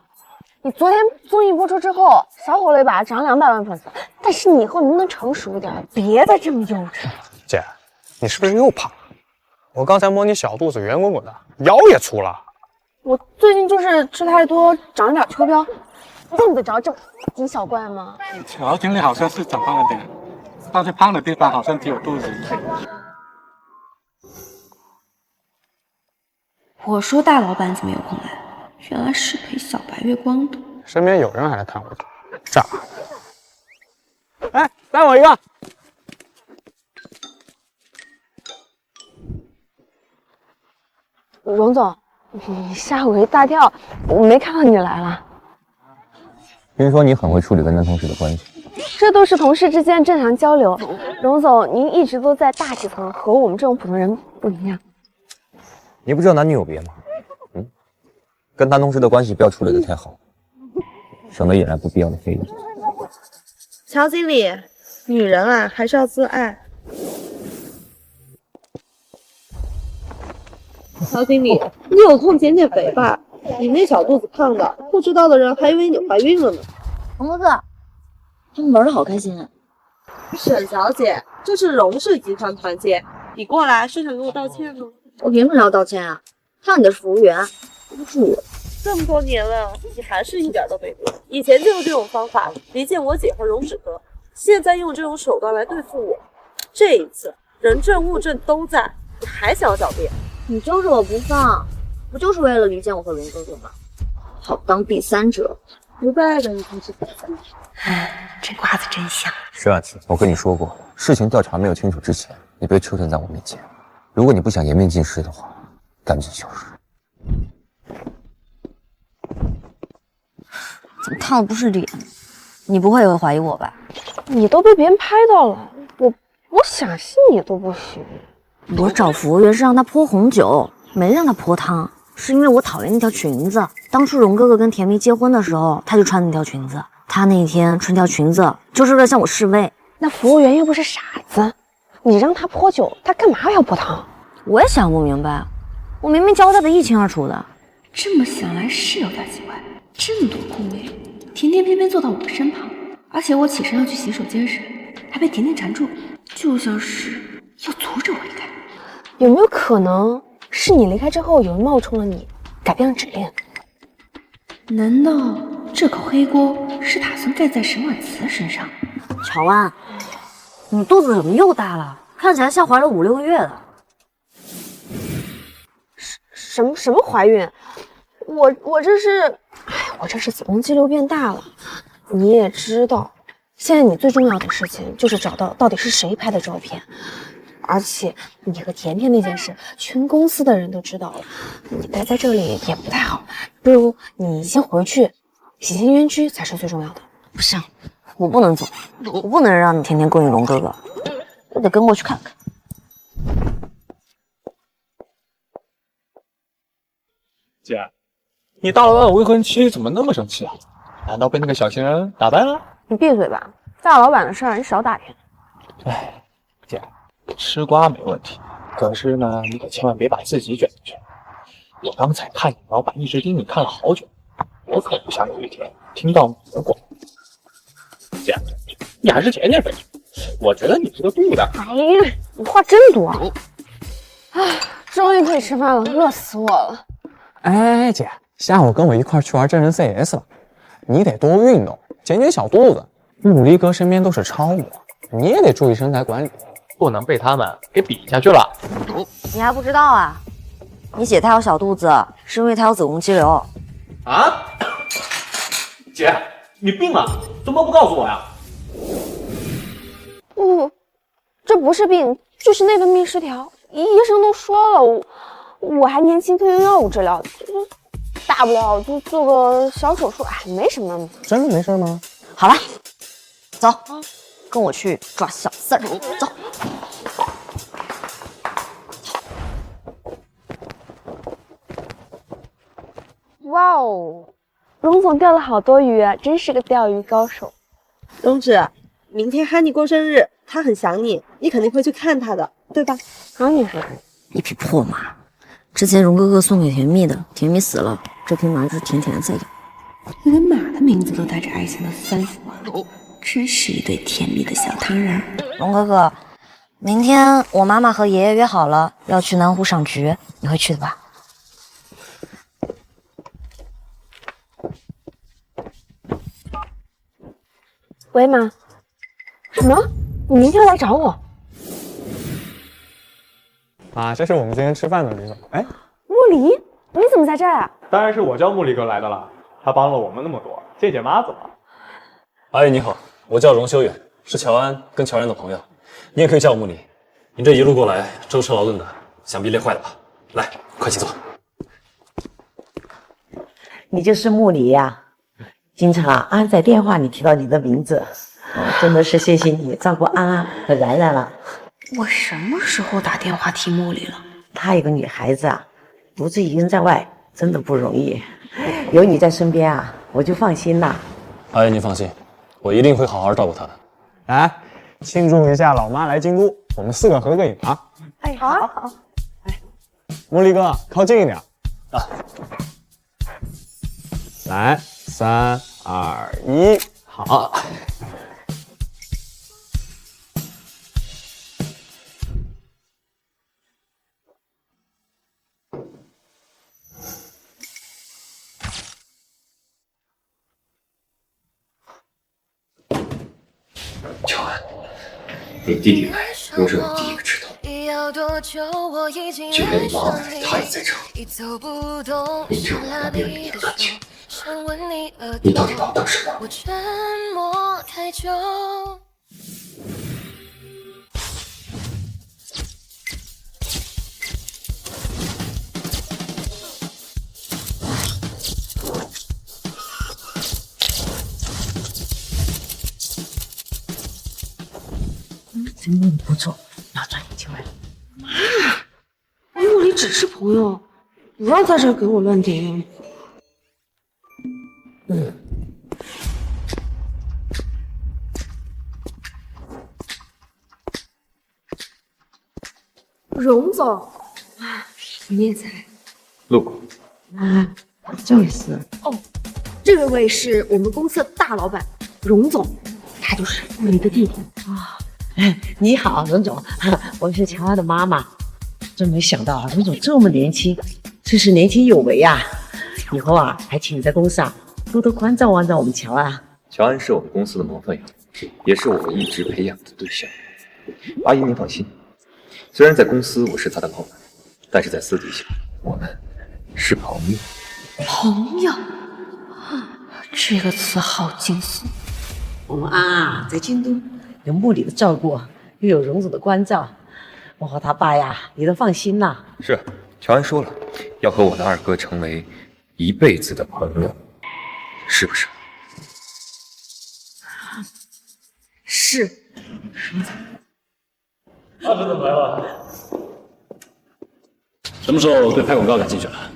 你昨天综艺播出之后小火了一把，涨200万粉丝，但是你以后能不能成熟一点，别再这么幼稚。姐，你是不是又胖了？我刚才摸你小肚子圆滚滚的，腰也粗了。我最近就是吃太多，长了点秋膘，用得着这么惊小怪吗？瞧，经理好像是长胖了点，但是胖的地方好像只有肚子。我说大老板怎么有空来？原来是陪小白月光的。身边有人还来看我，炸！哎，带我一个。荣总，你吓我一大跳，我没看到你来了。听说你很会处理跟男同事的关系，这都是同事之间正常交流。荣总，您一直都在大气层，和我们这种普通人不一样。你不知道男女有别吗？跟男同事的关系不要处理得太好，省得引来不必要的非议。乔经理，女人啊，还是要自爱。乔经理，你有空减减肥吧，你那小肚子胖的，不知道的人还以为你怀孕了呢。红哥哥，他们玩的好开心啊！沈小姐，这是荣氏集团团建，你过来是想跟我道歉吗？我凭什么要道歉啊？看你的是服务员，不是我。这么多年了，你还是一点都没变。以前就用这种方法离间我姐和荣止哥，现在用这种手段来对付我。这一次人证物证都在，你还想要狡辩？你揪着我不放，不就是为了离间我和荣哥哥吗？好当第三者，不带的，你就是第三者。哎，这瓜子真香。石婉琪，我跟你说过，事情调查没有清楚之前，你别出现在我面前。如果你不想颜面尽失的话，赶紧消失。怎么烫的不是脸？你不会也会怀疑我吧？你都被别人拍到了，我想信你都不行。我找服务员是让他泼红酒，没让他泼汤，是因为我讨厌那条裙子。当初荣哥哥跟甜蜜结婚的时候，他就穿那条裙子。他那一天穿条裙子，就是为了向我示威。那服务员又不是傻子，你让他泼酒，他干嘛要泼汤？我也想不明白，我明明交代的一清二楚的。这么想来是有点奇怪，这么多空位，甜甜偏偏坐到我身旁，而且我起身要去洗手间时，还被甜甜缠住，就像是要阻止我离开。有没有可能是你离开之后，有人冒充了你，改变了指令？难道这口黑锅是打算盖在沈婉慈身上？乔安，你肚子怎么又大了？看起来像怀了5、6个月的。什么怀孕？我这是，我这是子宫肌瘤变大了。你也知道，现在你最重要的事情就是找到到底是谁拍的照片。而且你和甜甜那件事，全公司的人都知道了，你待在这里也不太好，不如你先回去，洗清冤屈才是最重要的。不行，我不能走，我不能让你甜甜勾引荣哥哥，我得跟过去看看。姐，你大老板未婚妻怎么那么生气啊？难道被那个小情人打败了？你闭嘴吧，大老板的事儿你少打听。哎，姐，吃瓜没问题，可是呢，你可千万别把自己卷进去。我刚才看你老板一直盯你看了好久，我可不想有一天听到你的广播。姐，你还是甜甜回去，我觉得你这个肚的。哎呀，你话真多。哎，终于可以吃饭了，饿死我了。哎，姐，下午跟我一块去玩真人 CS 了，你得多运动，减减小肚子。陆离哥身边都是超模，你也得注意身材管理，不能被他们给比下去了。你还不知道啊？你姐她有小肚子，是因为她有子宫肌瘤。啊？姐，你病了？怎么不告诉我呀？这不是病，就是内分泌失调。医生都说了，我还年轻，可以用药物治疗，大不了就做个小手术，哎，没什么。真的没事吗？好了，走，跟我去抓小四儿，走。哇哦，荣总钓了好多鱼啊，真是个钓鱼高手。荣止，明天哈尼过生日，他很想你，你肯定会去看他的，对吧？哈尼说一匹破马，之前荣哥哥送给甜蜜的，甜蜜死了，这匹马就是甜甜在养。连马的名字都带着爱情的3幅画，真是一对甜蜜的小汤人。荣哥哥，明天我妈妈和爷爷约好了要去南湖赏菊，你会去的吧？喂，妈。什么？你明天来找我？啊，这是我们今天吃饭的地方。哎，莫离，你怎么在这儿啊？当然是我叫木离哥来的了，他帮了我们那么多，见见妈怎么？阿姨你好，我叫荣修远，是乔安跟乔然的朋友，你也可以叫我木离。您这一路过来舟车劳顿的，想必累坏了吧？来，快请坐。你就是木离呀？经常安在电话里提到你的名字，真的是谢谢你照顾安安和然然了。我什么时候打电话提茉莉了？她有个女孩子啊，独自一人在外，真的不容易。有你在身边啊，我就放心了。阿姨您放心，我一定会好好照顾她的。来，庆祝一下老妈来京都，我们4个合个影啊！哎，好啊，好。木离哥，靠近一点啊！来，3、2、1，好。乔安，你弟弟来，都是我第一个知道。就连你妈来，她也在场。你这我那边离的感情，你到底把我当什么？真的不错，要转移机会了。妈，莫离只是朋友，不要在这给我乱点烟。荣总，你也在？路过。啊，这位是？哦，这位是我们公司的大老板荣总，他就是莫离的弟弟啊。你好，荣总，我是乔安的妈妈。真没想到啊，荣总这么年轻，真是年轻有为啊！以后啊，还请你在公司啊多多关照关照我们乔安。乔安是我们公司的模范生，也是我们一直培养的对象。阿姨您放心，虽然在公司我是他的老板，但是在私底下我们是朋友。朋友，这个词好惊悚。我们安啊，在京都有穆里的照顾，又有荣总的关照，我和他爸呀也都放心啦。是，乔安说了，要和我的二哥成为一辈子的朋友，是不是？是。阿哲怎么来了？什么时候对拍广告感兴趣了？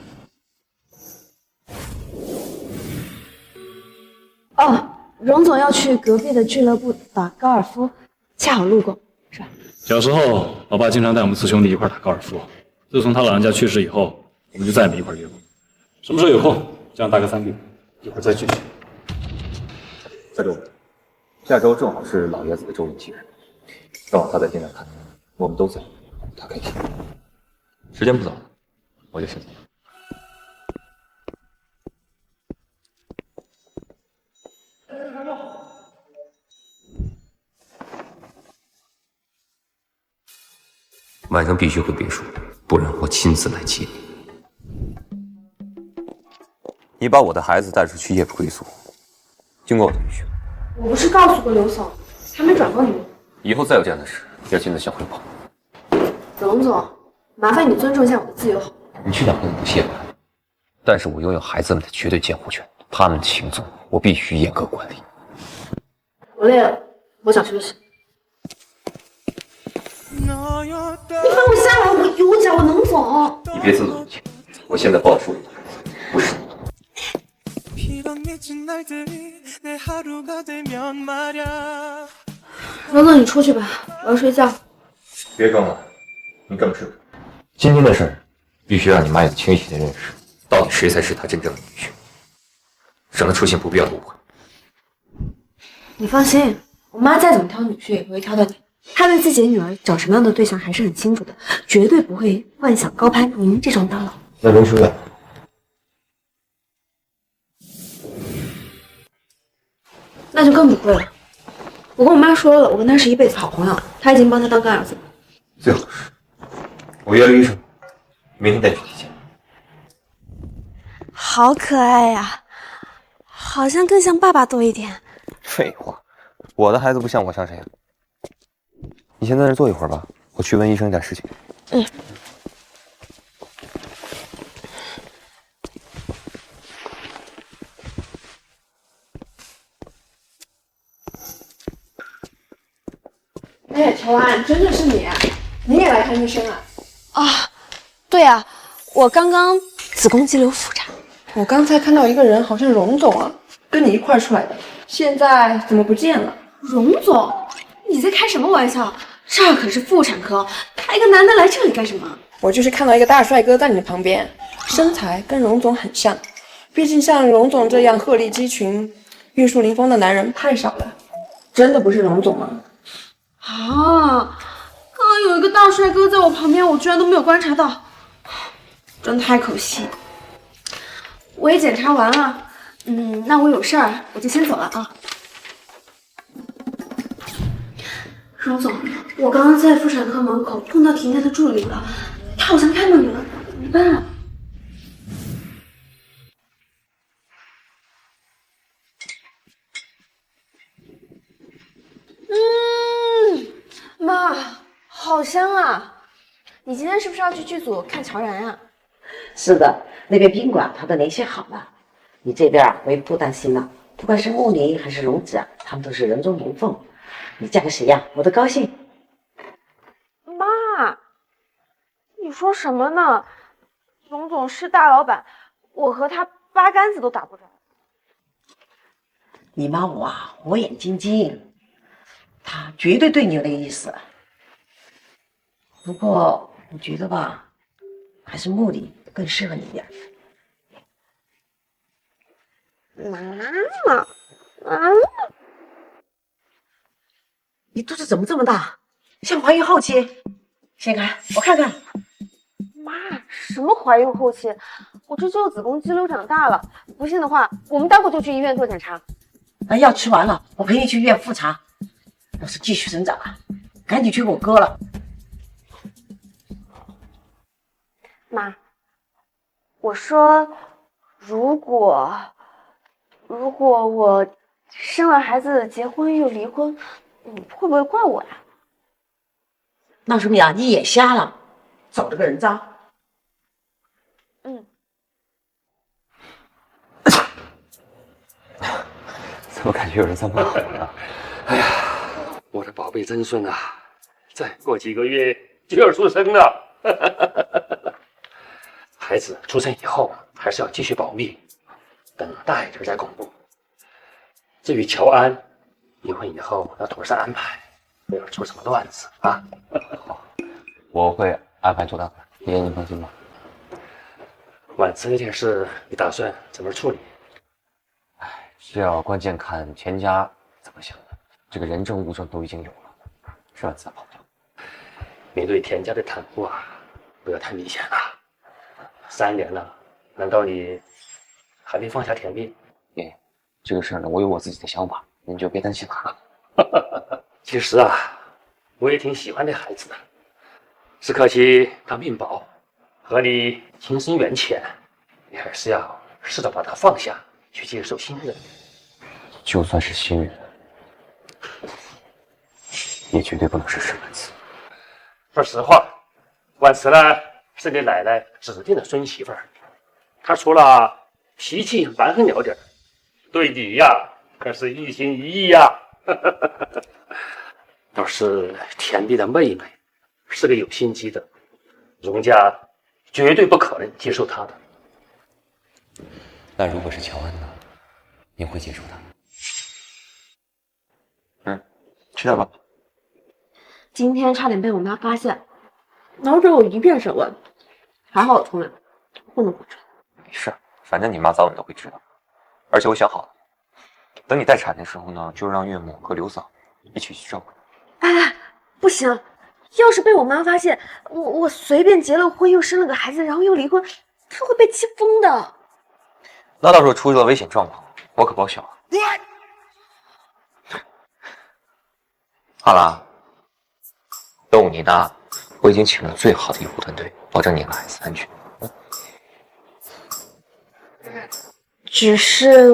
哦，荣总要去隔壁的俱乐部打高尔夫，恰好路过，是吧？小时候，老爸经常带我们4兄弟一块打高尔夫。自从他老人家去世以后，我们就再也没一块约过。什么时候有空，这样大个3局，一会儿再继续。下周，下周正好是老爷子的周年纪日，正好他在电视看，我们都在，他开心。时间不早了，我就先走了。晚上必须回别墅，不然我亲自来接你。你把我的孩子带出去夜不归宿，经过我的允许。我不是告诉过刘总，还没转告你吗？以后再有这样的事，要亲自向汇报。荣总，麻烦你尊重一下我的自由好吗？你去哪都不谢我，但是我拥有孩子们的绝对监护权，他们的行踪我必须严格管理。我累了，我想休息。你放我下来，我有脚，我能走。你别自作多情，我现在抱的是我的孩子，不是你。荣总，你出去吧，我要睡觉。别装了，你更是。今天的事儿，必须让你妈有清晰的认识，到底谁才是她真正的女婿，省得出现不必要的误会。你放心，我妈再怎么挑女婿也不会挑到你。她对自己的女儿找什么样的对象还是很清楚的，绝对不会幻想高攀您这种大佬。那荣书院，那就更不会了。我跟我妈说了，我跟他是一辈子好朋友，他已经帮他当干儿子了。最好是，我约了医生，明天带你去体检。好可爱呀，好像更像爸爸多一点。废话，我的孩子不像我像谁啊？你先在这坐一会儿吧，我去问医生一点事情。嗯。哎，乔安，真的是你？你也来看医生啊？啊，对啊，我刚刚子宫肌瘤复查。我刚才看到一个人，好像荣总啊，跟你一块出来的，现在怎么不见了？荣总，你在开什么玩笑？这可是妇产科，他一个男的来这里干什么？我就是看到一个大帅哥在你旁边，身材跟荣总很像，毕竟像荣总这样鹤立鸡群、玉树临风的男人太少了。真的不是荣总吗？啊，刚刚有一个大帅哥在我旁边，我居然都没有观察到，真太可惜。我也检查完了，那我有事儿，我就先走了啊。荣总，我刚刚在妇产科门口碰到甜甜的助理了，他好像看到你了，怎么办啊？妈，好香啊！你今天是不是要去剧组看乔然啊？是的，那边宾馆他都联系好了。你这边我也不担心了，不管是木林还是荣子，他们都是人中龙凤。你嫁给谁呀，我都高兴。妈，你说什么呢？荣总是大老板，我和他八竿子都打不着。你妈我啊，火眼金睛，他绝对对你有那个意思。不过我觉得吧，还是木林更适合你一点。妈，你肚子怎么这么大，像怀孕后期？掀开，我看看。妈，什么怀孕后期？我这只有子宫肌瘤长大了，不信的话，我们待会就去医院做检查。药吃完了，我陪你去医院复查。要是继续生长啊，赶紧去给我割了。妈，我说，如果我生了孩子结婚又离婚，你会不会怪我呀？那说明啊，你眼瞎了，找了个人渣。怎么感觉有人在骂我呢？哎呀，我的宝贝曾孙啊，再过几个月就要出生了。孩子出生以后还是要继续保密，等大一点再公布。至于乔安，离婚以后要妥善安排，不要出什么乱子啊。好，我会安排妥当的，爷爷您放心吧。婉辞那件事，你打算怎么处理？这要关键看田家怎么想的。这个人证物证都已经有了，是婉辞跑不掉。面对田家的袒护啊，不要太明显了。3年了，难道你还没放下田斌？爷爷，这个事儿呢，我有我自己的想法，您就别担心了。其实啊，我也挺喜欢这孩子的，只可惜他命薄，和你情深缘浅，你还是要试着把他放下，去接受新人。就算是新人，也绝对不能是婉辞。说实话，婉辞呢是你奶奶指定的孙媳妇儿，她除了脾气蛮横了点，对你呀可是一心一意呀。要是田碧的妹妹是个有心机的，荣家绝对不可能接受她的。那如果是乔安呢？您会接受她？吃点吧。今天差点被我妈发现，挠着我一片手纹，还好我冲了，混得过去。没事，反正你妈早晚都会知道。而且我想好了，等你待产的时候呢，就让岳母和刘嫂一起去照顾。哎，不行，要是被我妈发现，我随便结了婚又生了个孩子，然后又离婚，她会被气疯的。那到时候出了危险状况，我可报销啊。好了，逗你呢，我已经请了最好的医护团队，保证你和孩子安全。只是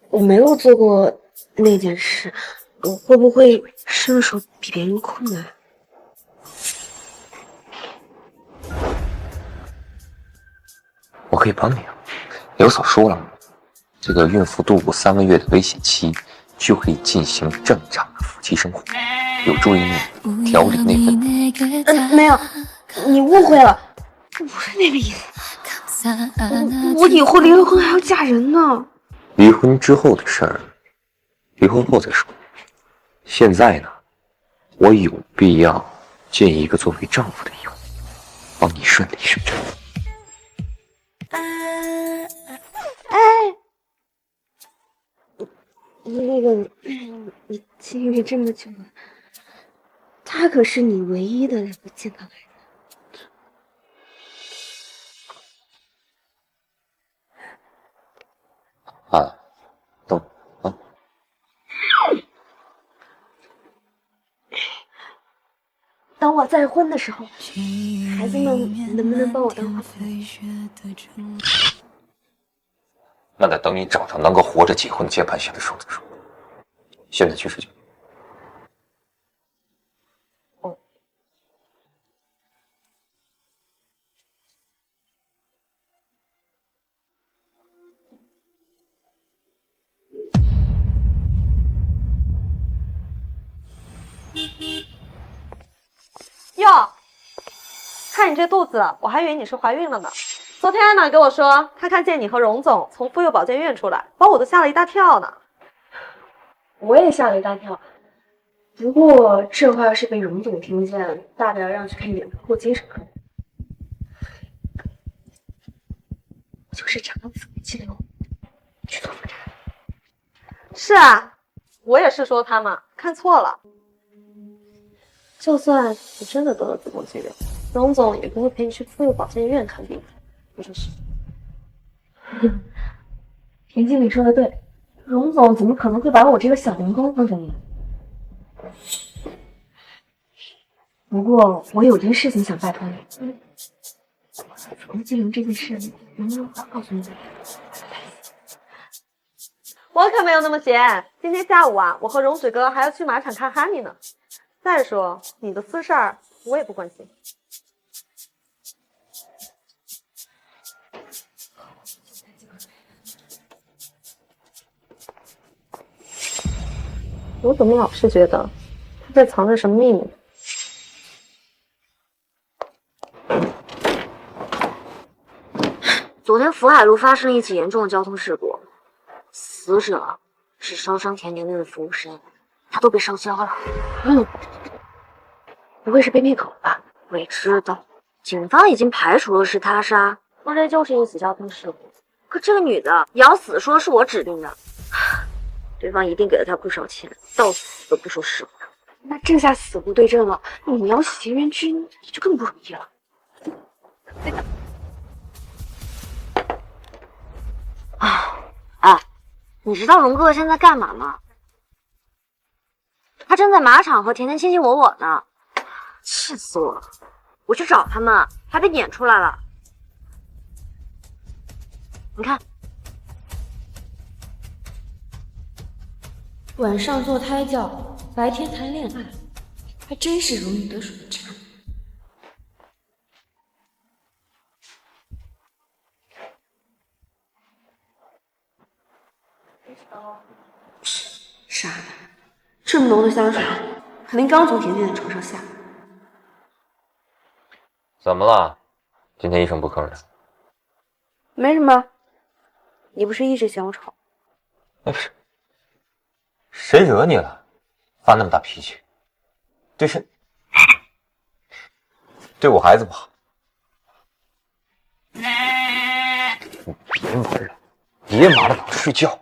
我没有做过那件事，我会不会生的时候比别人困难？我可以帮你啊。刘嫂说了，这个孕妇度过3个月的危险期，就可以进行正常的夫妻生活，有助于你调理内分。没有，你误会了，不是那个意思。我以后离了婚还要嫁人呢。离婚之后的事儿，离婚后再说。现在呢，我有必要见一个作为丈夫的医护，帮你顺利生产。那个，你经历这么久了，他可是你唯一的2个健康孩子。啊，懂啊。等我再婚的时候，孩子们能不能帮我当好？那得等你找到能够活着结婚接盘侠的时候再说。现在去睡觉。哟，看你这肚子，我还以为你是怀孕了呢。昨天安娜跟我说，她看见你和荣总从妇幼保健院出来，把我都吓了一大跳呢。我也吓了一大跳，不过这话要是被荣总听见，大不了让去看眼科或精神科。我就是长了腹肌瘤，去做妇产。是啊，我也是说他嘛，看错了。就算你真的得了子宫肌瘤，荣总也不会陪你去妇幼保健院看病，不就是？田经理说的对，荣总怎么可能会把我这个小员工当成你？不过我有件事情想拜托你，子宫肌瘤这件事能不能不要告诉你？我可没有那么闲，今天下午啊，我和荣水哥还要去马场看哈尼呢。再说你的私事儿，我也不关心。我怎么老是觉得他在藏着什么秘密？昨天福海路发生了一起严重的交通事故，死者是烧伤甜甜店的服务生，他都被烧焦了。不会是被灭口了吧？未知道，警方已经排除了是他杀，那这就是一起交通事故。可这个女的咬死说是我指定的，对方一定给了她不少钱，到死都不说实话。那这下死无对证了，你要洗冤屈就更不容易了。哎，你知道荣哥哥现在干嘛吗？他正在马场和甜甜卿卿我我呢，气死我了！我去找他们，还被撵出来了。你看，晚上做胎教，白天谈恋爱，还真是如鱼得水的渣。傻的，这么浓的香水，肯定刚从甜甜的床上下。怎么了？今天一声不吭的。没什么，你不是一直嫌我丑？哎，不是，谁惹你了？发那么大脾气？对我孩子不好。你别玩了，别玩了，睡觉。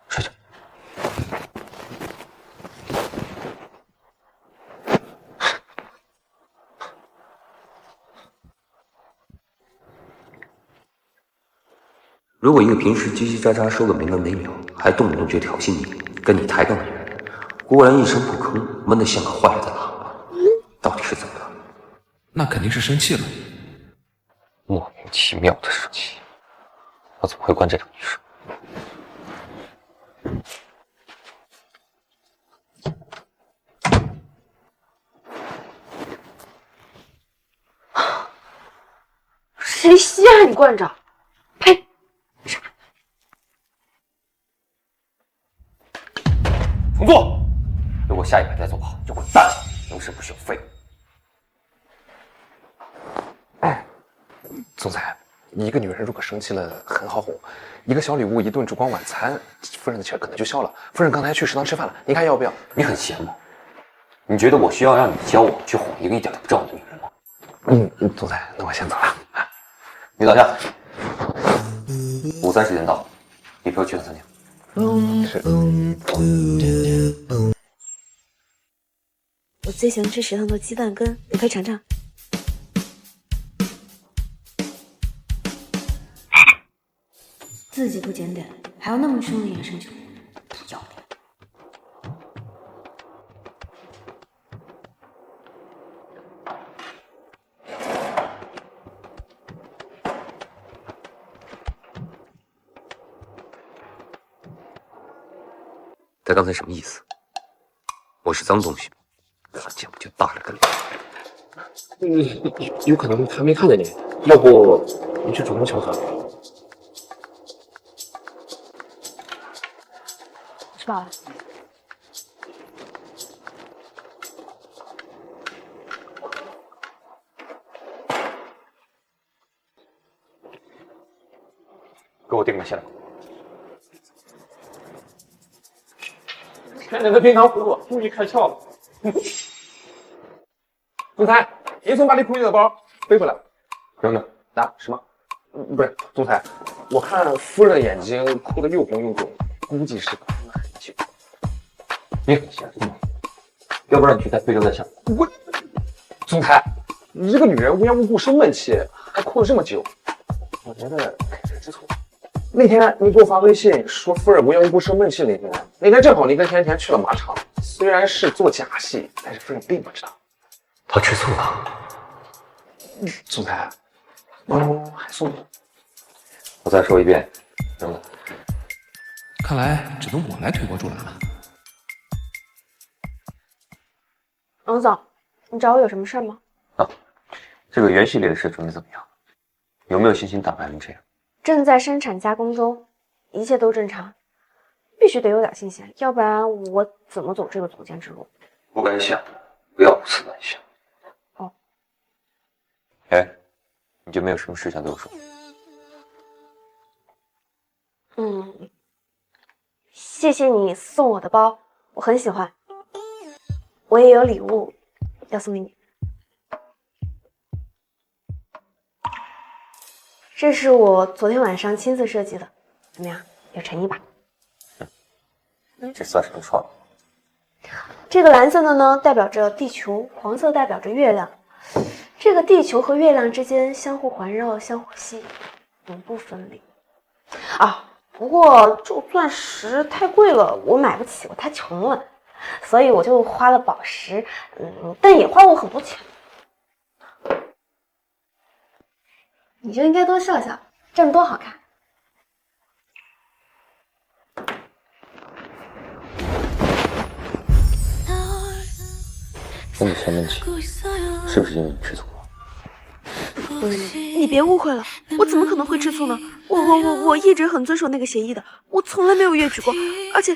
睡觉。如果一个平时叽叽喳喳说个没完没了，还动不动就挑衅你、跟你抬杠的人，果然一声不吭，闷得像个坏了的喇叭。到底是怎么了？那肯定是生气了。莫名其妙的生气，我怎么会关这种女生？谁稀罕你惯着？呸！重做！如果下一盘再做不好，就滚蛋！有事不许有废物。总裁，一个女人如果生气了，很好哄，一个小礼物，一顿烛光晚餐，夫人的气儿可能就消了。夫人刚才去食堂吃饭了，您看要不要？你很闲吗？你觉得我需要让你教我去哄一个一点都不重要的女人吗？总裁，那我先走了。你等下，午餐时间到，你陪我去趟餐厅。我最喜欢吃食堂的鸡蛋羹，你可以尝尝。自己不检点，还要那么凶的眼神求我，不要脸！他刚才什么意思？我是脏东西吗？看见我就大了个脸。有可能他没看见你，要不你去主动求他。吃饱了。给我订个下来。看见他冰糖葫芦，终于开窍了。总裁，您从巴黎空运的包背回来了。扔呢？啊？什么？不是，总裁，我看夫人的眼睛哭得又红又肿，估计是哭了很久。你很闲吗？要不然你去带非洲在下。我，总裁，你这个女人无缘无故生闷气，还哭了这么久，我觉得肯定是知错。那天你给我发微信说夫人无缘无故生闷气那天正好你跟甜甜去了马场，虽然是做假戏，但是夫人并不知道。她吃醋了。总裁，还送你。我再说一遍，扔了。看来只能我来推波助澜了。王总，你找我有什么事吗？这个原系列的事准备怎么样？有没有信心打败成这样？正在生产加工中，一切都正常，必须得有点信心，要不然我怎么走这个总监之路？不敢想，不要胡思乱想。哦。哎，你就没有什么事想对我说？谢谢你送我的包，我很喜欢。我也有礼物要送给你，这是我昨天晚上亲自设计的，怎么样？有诚意吧？这算什么创意？这个蓝色的呢，代表着地球；黄色代表着月亮。这个地球和月亮之间相互环绕、相互吸引，永不分离。啊，不过这钻石太贵了，我买不起，我太穷了，所以我就花了宝石，但也花我很多钱。你就应该多笑笑，这样多好看。那你生闷气，是不是因为你吃醋了？你别误会了，我怎么可能会吃醋呢？我一直很遵守那个协议的，我从来没有越矩过，而且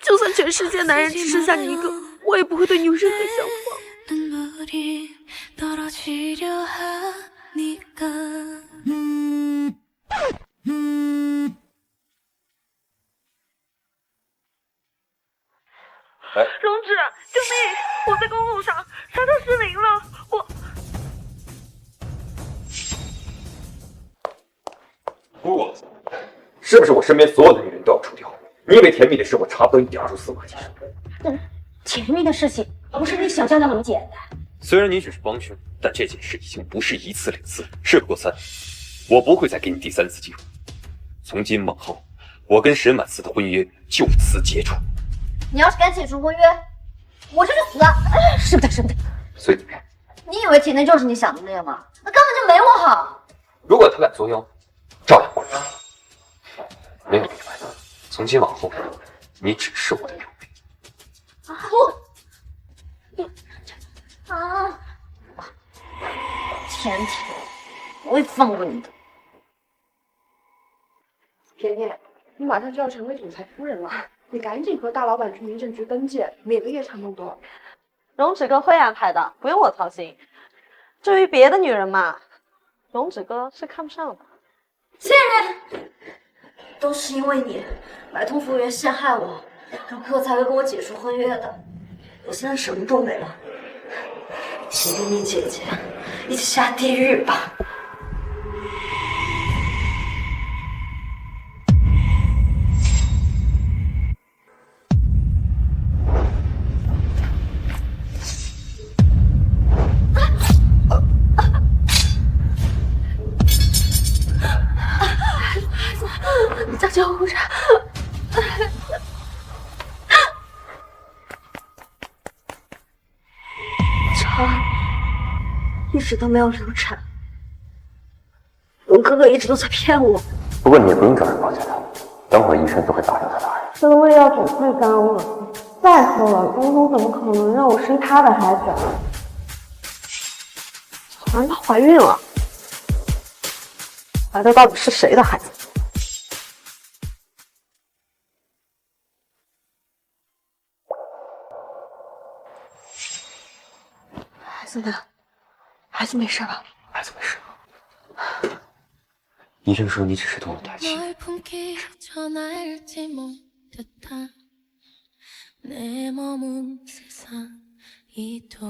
就算全世界男人只剩下你一个，我也不会对你有任何想哎，荣止，救命！我在公路上，沙特失灵了，姑姑，是不是我身边所有的女人都要除掉？你以为甜蜜的事我查不到一点蛛丝马迹上？甜蜜的事情不是你想象的那么简单。虽然你只是帮凶，但这件事已经不是一次两次，事不过三。我不会再给你第三次机会。从今往后，我跟沈婉思的婚约就此解除。你要是敢解除婚约，我这就死！是不得，是不得。所以怎么样？你以为甜甜就是你想的那样吗？那根本就没我好。如果他敢作妖，照样滚。没有例外，从今往后，你只是我的佣兵。甜甜，我会放过你的。甜甜，你马上就要成为总裁夫人了，你赶紧和大老板去民政局登记，免得夜长梦多。荣止哥会安排的，不用我操心。至于别的女人嘛，荣止哥是看不上的。贱人！都是因为你，买通服务员陷害我，让哥才会跟我解除婚约的。我现在什么都没了，请跟你姐姐一起下地狱吧。叫救护车！乔安一直都没有流产，我哥哥一直都在骗我。不过你也不用找人保驾他，等会儿医生就会打掉他的儿。吃了胃药总会干呕了，再喝了，荣总怎么可能让我生他的孩子？乔安她怀孕了，怀的到底是谁的孩子？孩子呢？孩子没事吧？孩子没事。医生说你只是动了胎气。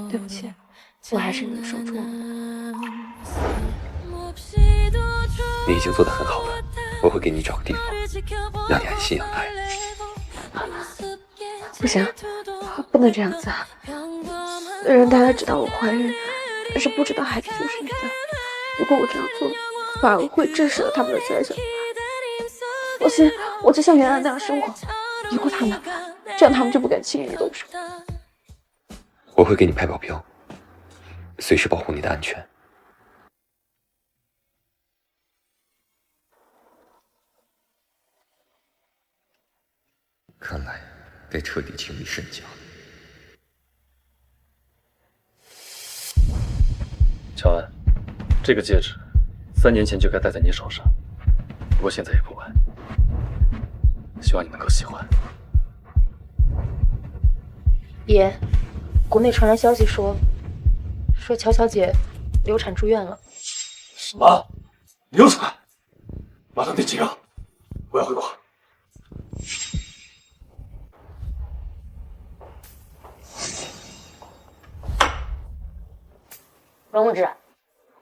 对不起，我还是你的手足。你已经做得很好了，我会给你找个地方，让你安心养胎。不行，不能这样子啊！虽然大家知道我怀孕，但是不知道孩子就是你的。如果我这样做，反而会震慑了他们的猜想。我信，我就像原来那样生活，依顾他们，这样他们就不敢轻易动手。我会给你派保镖，随时保护你的安全。看来得彻底清理沈家。乔安，这个戒指3年前就该戴在你手上，不过现在也不晚。希望你能够喜欢。爷，国内传来消息说乔小姐流产住院了。什么？流产？马上订机票，我要回国。荣止，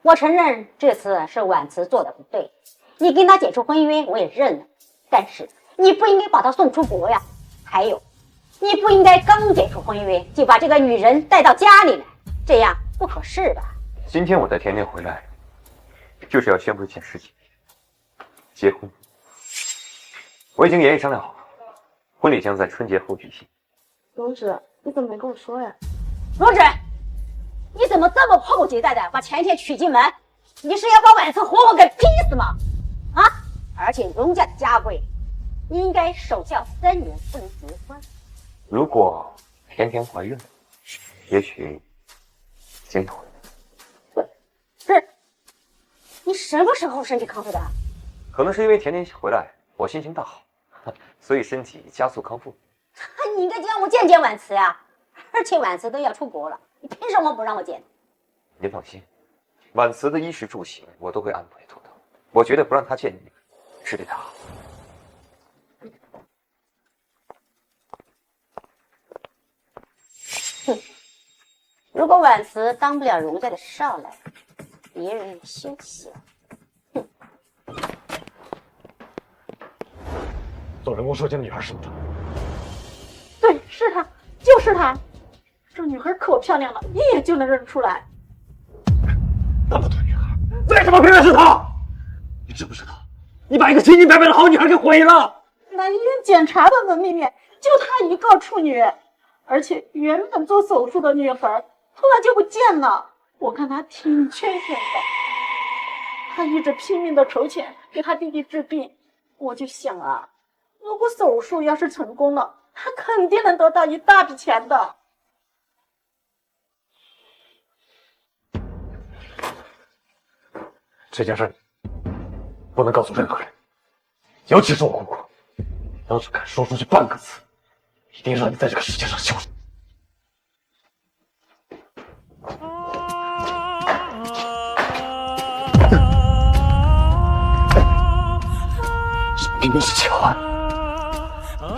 我承认这次是婉辞做的不对，你跟他解除婚约我也认了，但是你不应该把他送出国呀。还有，你不应该刚解除婚约就把这个女人带到家里来，这样不合适吧？今天我带甜甜回来，就是要宣布一件事情：结婚。我已经严议商量好了，婚礼将在春节后举行。荣止，你怎么没跟我说呀？荣止，你怎么这么迫不及待的把甜甜娶进门？你是要把婉辞活活给逼死吗？啊！而且荣家的家规，你应该守孝3年不能结婚。如果甜甜怀孕了，也许经痛。是，你什么时候身体康复的？可能是因为甜甜回来，我心情大好，所以身体加速康复。你应该让我见见婉辞呀！而且婉辞都要出国了，你凭什么不让我见？您放心，婉辞的衣食住行我都会安排妥当。我觉得不让她见你，是对她好。哼，如果婉辞当不了荣家的少奶，别人也休息了。哼。走人工受精的女孩是不是她？对，是她，就是她。这女孩可漂亮了，一眼就能认出来。那么多女孩，为什么偏偏是她？你知不知道，你把一个清清白白的好女孩给毁了？那医院检查的门里面就她一个处女，而且原本做手术的女孩突然就不见了，我看她挺缺钱的，她一直拼命的筹钱给她弟弟治病。我就想啊，如果手术要是成功了，她肯定能得到一大笔钱的。这件事不能告诉任何人，尤其是我姑姑。要是敢说出去半个字，一定让你在这个世界上消失。明明是乔安，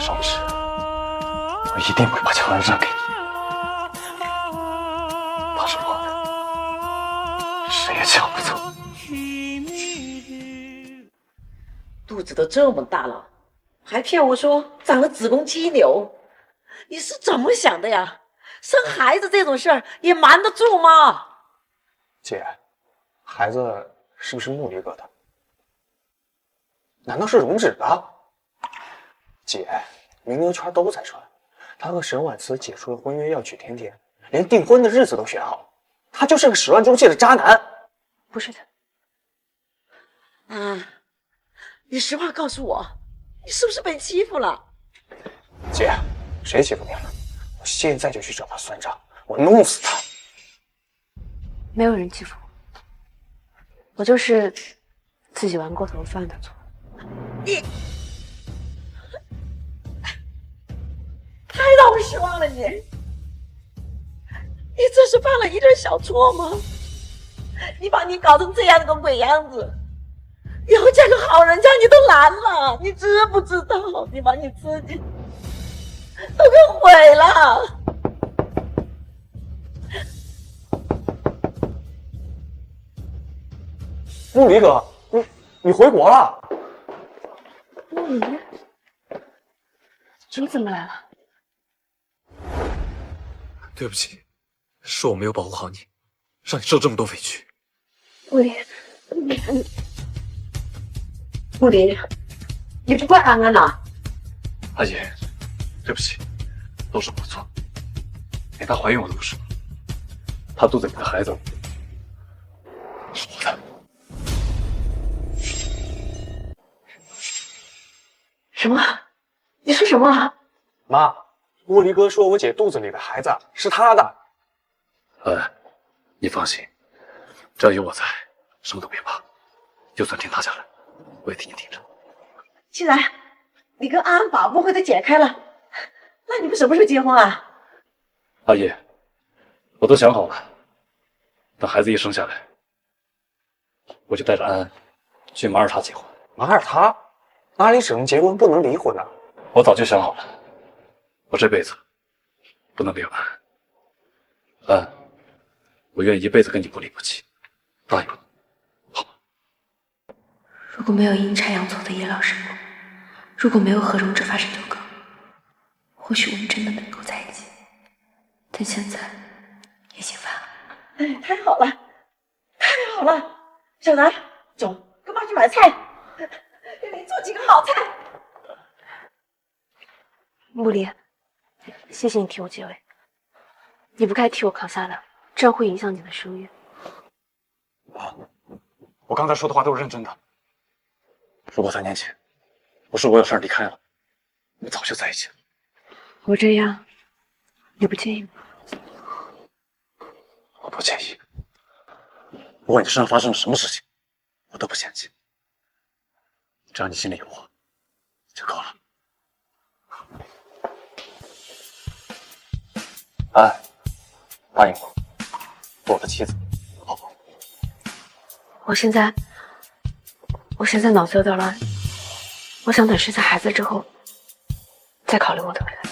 上次我一定会把乔安让给你。他是我的，谁也抢不走。肚子都这么大了，还骗我说长了子宫肌瘤，你是怎么想的呀？生孩子这种事儿也瞒得住吗？姐，孩子是不是木离哥的？难道是荣止的？姐，名流圈都在传，他和沈婉慈解除了婚约，要娶甜甜，连订婚的日子都选好了。他就是个始乱终弃的渣男。不是的。你实话告诉我，你是不是被欺负了？姐，谁欺负你了？我现在就去找他算账，我弄死他！没有人欺负我，我就是自己玩过头犯的错。你太让我失望了你！你这是犯了一点小错吗？你把你搞成这样的个鬼样子，以后嫁个好人家你都难了，你知不知道？你把你自己都给毁了。木离哥，你回国了？木离，你怎么来了？对不起，是我没有保护好你，让你受这么多委屈。木离，木离，你不怪安安呐？阿姨，对不起，都是我的错，连她怀孕我都不是，她肚子里的孩子是我的。什么？你说什么？妈，木离哥说我姐肚子里的孩子是他的。你放心，只要有我在，什么都别怕。就算天塌下来，我也替你挺着。既然你跟安安把误会都解开了，那你们什么时候结婚啊？阿姨，我都想好了，等孩子一生下来，我就带着安安去马耳他结婚。马耳他？哪里只能结婚不能离婚啊？我早就想好了，我这辈子不能没有安安。安，我愿意一辈子跟你不离不弃，答应我。如果没有阴差阳错的叶老神功，如果没有和荣止发生纠葛，或许我们真的能够在一起。但现在已经晚了。哎，太好了，太好了！小南，走，跟妈去买菜，给你做几个好菜。木离，谢谢你替我结尾，你不该替我扛下的，这样会影响你的声誉。我刚才说的话都是认真的。如果3年前不是我有事离开了，我们早就在一起了。我这样，你不介意吗？我不介意，不管你身上发生了什么事情，我都不嫌弃。只要你心里有我，就够了。安，答应我，做我的妻子，好不好？我现在脑子有点乱，我想等生下孩子之后再考虑我的未来。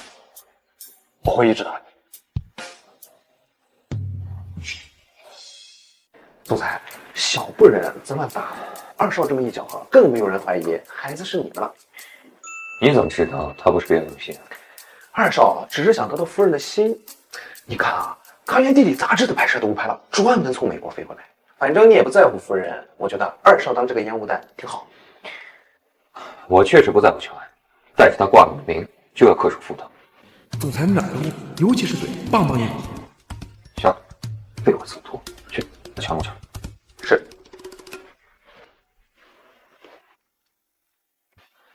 我会一直等你。总裁，小不忍则乱大，二少这么一搅和，更没有人怀疑孩子是你的了。你怎么知道他不是别有用心？二少只是想得到夫人的心。你看啊，《康源地理》杂志的拍摄都误拍了，专门从美国飞过来。反正你也不在乎夫人，我觉得二少当这个烟雾弹挺好。我确实不在乎乔安，但是他挂了名就要恪守妇道。总裁哪都，尤其是嘴，棒棒硬。行，废话此徒，去强不强？是。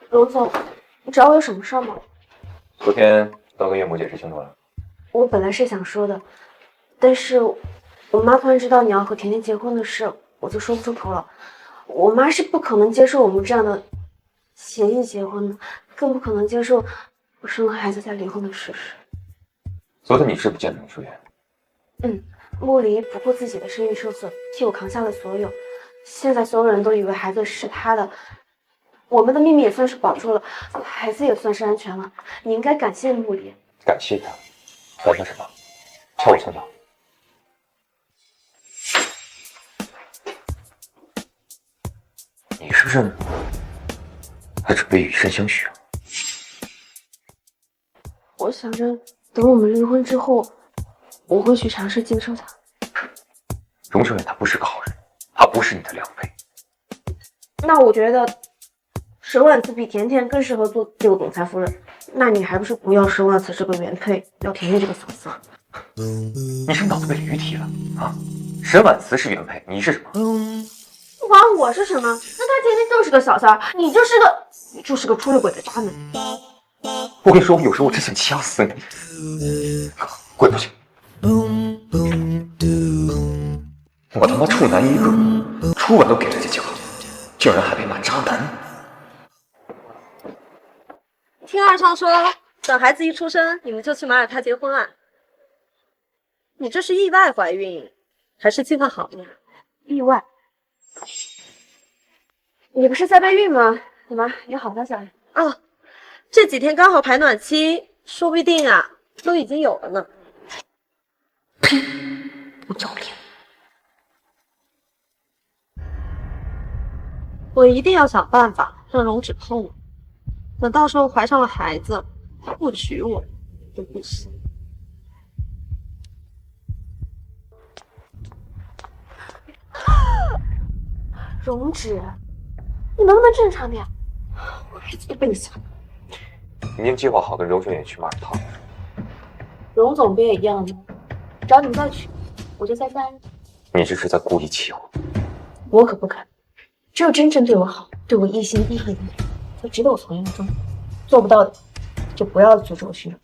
荣总，你找我有什么事儿吗？昨天都跟岳母解释清楚了。我本来是想说的，但是我妈突然知道你要和甜甜结婚的事，我就说不出口了。我妈是不可能接受我们这样的协议结婚的，更不可能接受我生了孩子再离婚的事实。昨天你是不是见了林书媛？穆离不顾自己的声誉受损，替我扛下了所有。现在所有人都以为孩子是他的，我们的秘密也算是保住了，孩子也算是安全了。你应该感谢穆离。感谢他？感谢什么？瞧我从小。你是不是还准备与身相许啊？我想着等我们离婚之后，我会去尝试接受他。荣秀远他不是个好人，他不是你的良配。那我觉得沈婉慈比甜甜更适合做这个总裁夫人。那你还不是不要沈婉慈这个原配，要甜甜这个嫂子？你是脑子被驴踢了啊！沈婉慈是原配，你是什么？不管我是什么，那他甜甜就是个小三儿，你就是个出了轨的渣男。我跟你说，有时候我真想掐死你！滚出去！我他妈处男一个，初吻都给人家讲，竟然还被骂渣男！听二少说，等孩子一出生，你们就去马耳他结婚啊？你这是意外怀孕，还是计划好呢？意外。你不是在备孕吗？怎么有好消息啊？哦，这几天刚好排卵期，说不定啊，都已经有了呢。不要脸！我一定要想办法让荣止碰我，等到时候怀上了孩子，他不娶我就不行。荣止，你能不能正常点？我孩子都被你抢了。明天计划好跟荣秀远去马耳他。荣总不也一样吗？只要你们再娶，我就再嫁人。你这是在故意气我。我可不敢。只有真正对我好、对我一心一意的人，才值得我从一而终。做不到的，就不要阻止我寻找。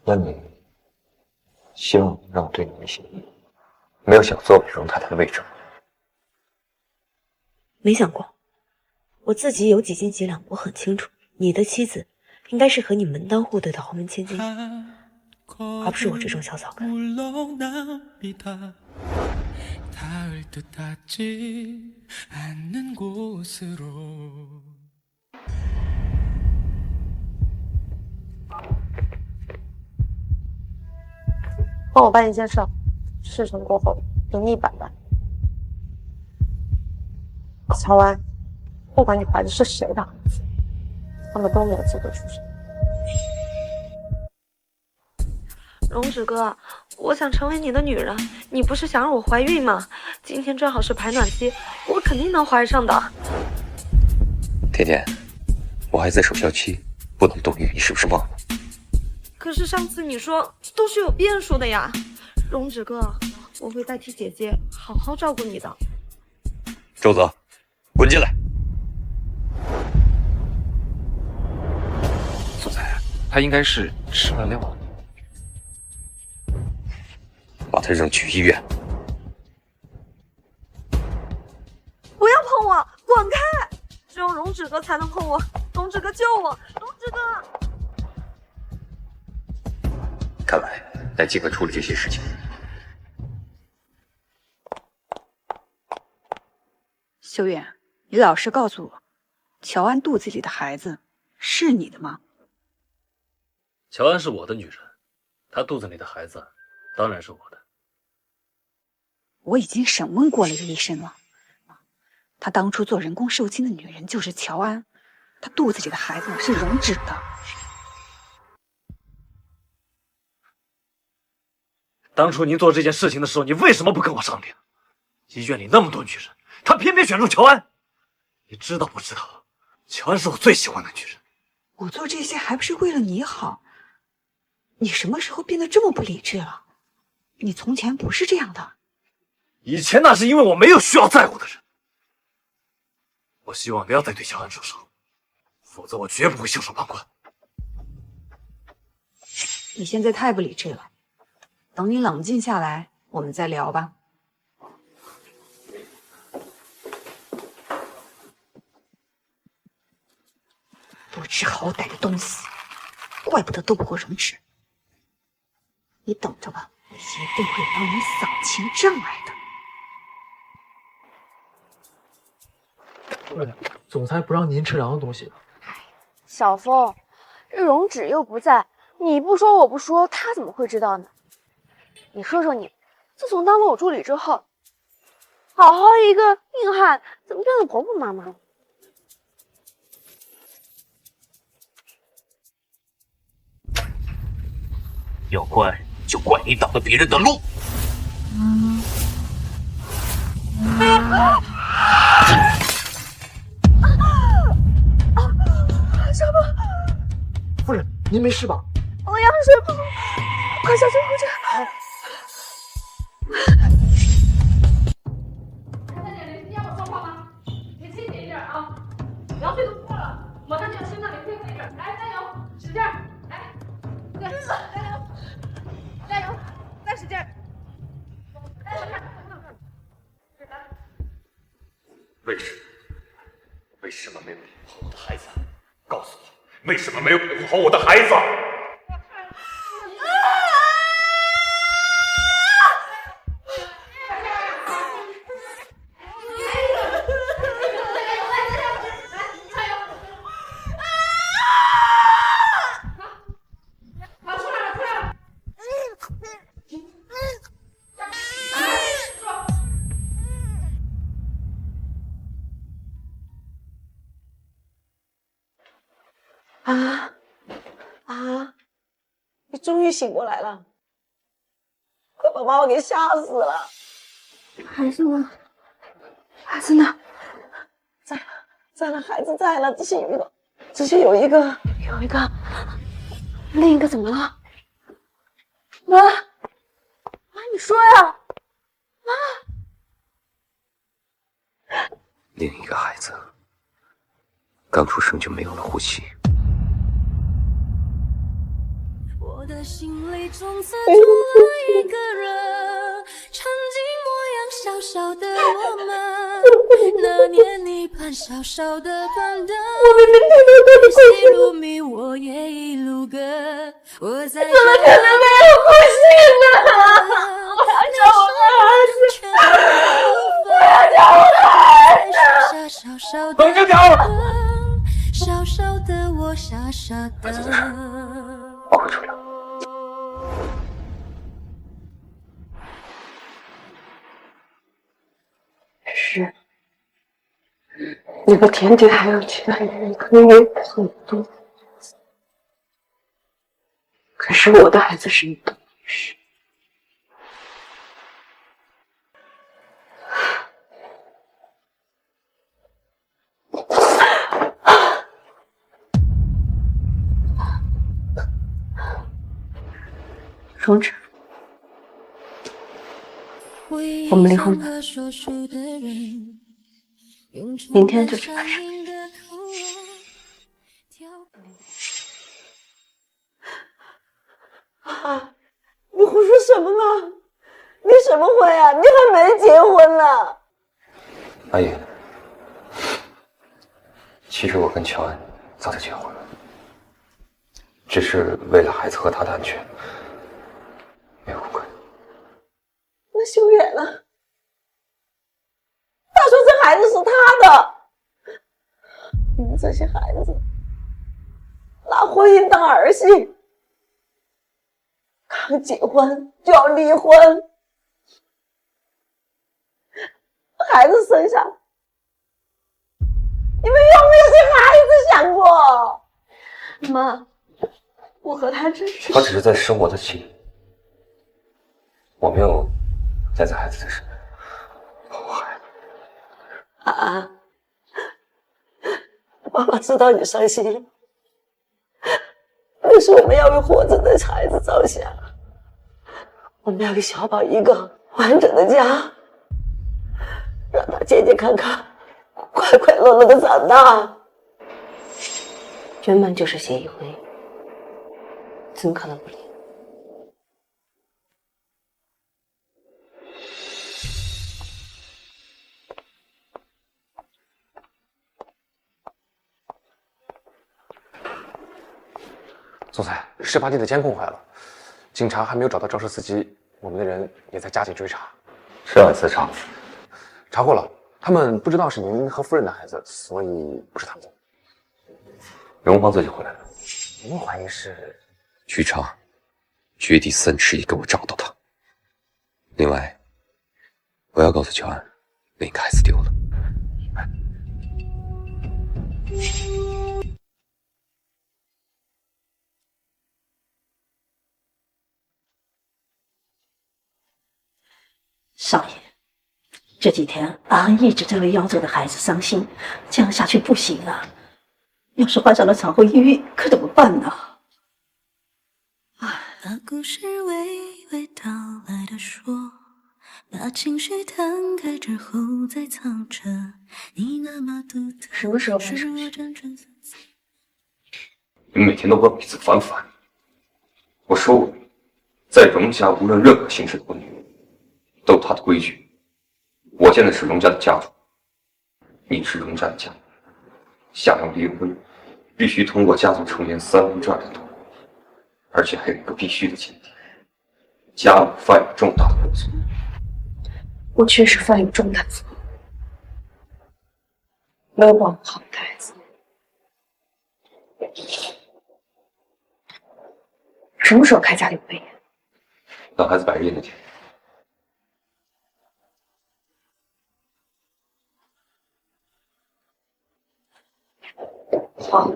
那你希望让我对你一心一意，没有想坐稳荣太太的位置吗？没想过，我自己有几斤几两，我很清楚。你的妻子应该是和你门当户对的豪门千金，而不是我这种小草根。 帮我办一件事，事成过后盈利百万。乔安，不管你怀的是谁的孩子，他们都没有资格出生。荣止哥，我想成为你的女人，你不是想让我怀孕吗？今天正好是排卵期，我肯定能怀上的。甜甜，我还在守孝期，不能动孕，你是不是忘了？ 可是上次你说都是有变数的呀，荣止哥，我会代替姐姐好好照顾你的。周泽，滚进来！总裁，他应该是吃了料了，把他扔去医院。不要碰我，滚开！只有荣止哥才能碰我，荣止哥救我，荣止哥！ 看来得尽快处理这些事情。修远，你老实告诉我，乔安肚子里的孩子是你的吗？乔安是我的女人，她肚子里的孩子当然是我的。我已经审问过了医生了，她当初做人工受精的女人就是乔安，她肚子里的孩子是荣止的。 当初您做这件事情的时候，你为什么不跟我商量？医院里那么多女人，他偏偏选中乔安，你知道不知道？乔安是我最喜欢的女人。我做这些还不是为了你好？你什么时候变得这么不理智了？你从前不是这样的。以前那是因为我没有需要在乎的人。我希望不要再对乔安出手，否则我绝不会袖手旁观。你现在太不理智了，等你冷静下来，我们再聊吧。不知好歹的东西，怪不得斗不过容止。你等着吧，我一定会帮你扫清障碍的。总裁不让您吃凉的东西。小风，这容止又不在，你不说我不说，他怎么会知道呢？你说说你，自从当了我助理之后，好好一个硬汉，怎么变得婆婆妈妈了？要怪就怪你挡了别人的路。小风，夫人，您没事吧？我羊水泡，快小心护着。看见林听我说话吗？别清醒一点啊！羊水都破了，马上就要心脏里恢复一点，来，加油，使劲儿，来，对，加油，加油，再使劲儿。为什么没有保护好我的孩子？告诉我，为什么没有保护好我的孩子？你终于醒过来了，快把妈妈给吓死了！孩子呢？孩子呢？在了，孩子在了，只是有一个，另一个怎么了？妈，你说呀，妈。另一个孩子刚出生就没有了呼吸。我的心里总藏住了一个人，曾经模样小小的我们，那年你攀小小的板凳，你一路迷我也一路跟，我在这里没有呼吸了，我要找我的孩子，我要找我的孩子，等着点，小小的我傻傻的。我会处理。是，那个甜甜还有其他人可以很多，可是我的孩子是你的事。容止，我们离婚吧，明天就这个事。啊！你胡说什么呢？离什么婚呀？你还没结婚呢。阿姨，其实我跟乔安早就结婚了，只是为了孩子和他的安全，没有公开。那修远呢？他说这孩子是他的，你们这些孩子拿婚姻当儿戏，刚结婚就要离婚，孩子生下，你们有没有替孩子想过？妈，我和他真是……他只是在生我的气，我没有待在孩子的身边保护孩子。啊，妈妈知道你伤心了，可是我们要为活着的孩子着想，我们要给小宝一个完整的家，让他健健康康、快快乐乐的长大。原本就是协议婚姻，怎么可能不离？总裁，事发地的监控坏了，警察还没有找到肇事司机，我们的人也在加紧追查。是晚自查，查过了，他们不知道是您和夫人的孩子，所以不是他们的。荣芳自己回来了。您怀疑是？去查，绝地3尺也给我找到他。另外，我要告诉乔安，另一个孩子丢了。少爷，这几天俺一直在为夭折的孩子伤心，这样下去不行啊！要是患上了产后抑郁，可怎么办呢？把故事娓娓道来的说，把情绪摊开之后再藏着，你那么独特。什么时候发生？你们每天都问我一次烦不烦？我说过，在荣家无论任何形式的婚姻，都有他的规矩。我现在是荣家的家主，你是荣家的家，想要离婚，必须通过家族成员2/3的同意，而且还有一个必须的前提：家里犯有重大的过错。我确实犯有重大错误，没有保护好孩子。什么时候开家里会议？等孩子百日宴那天。好。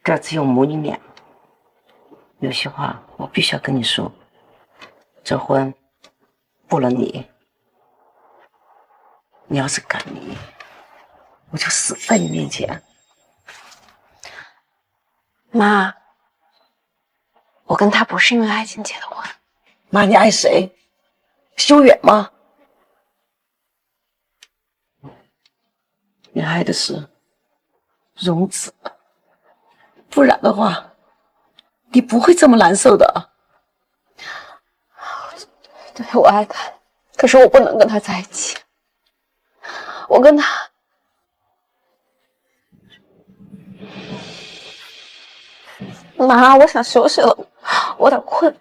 这只有母女俩，有些话我必须要跟你说。这婚不能离，你要是敢离，我就死在你面前。妈，我跟他不是因为爱情结的婚。妈，你爱谁？修远吗？你爱的是荣子，不然的话，你不会这么难受的。对，我爱他，可是我不能跟他在一起。我跟他，妈，我想休息了，我有点困。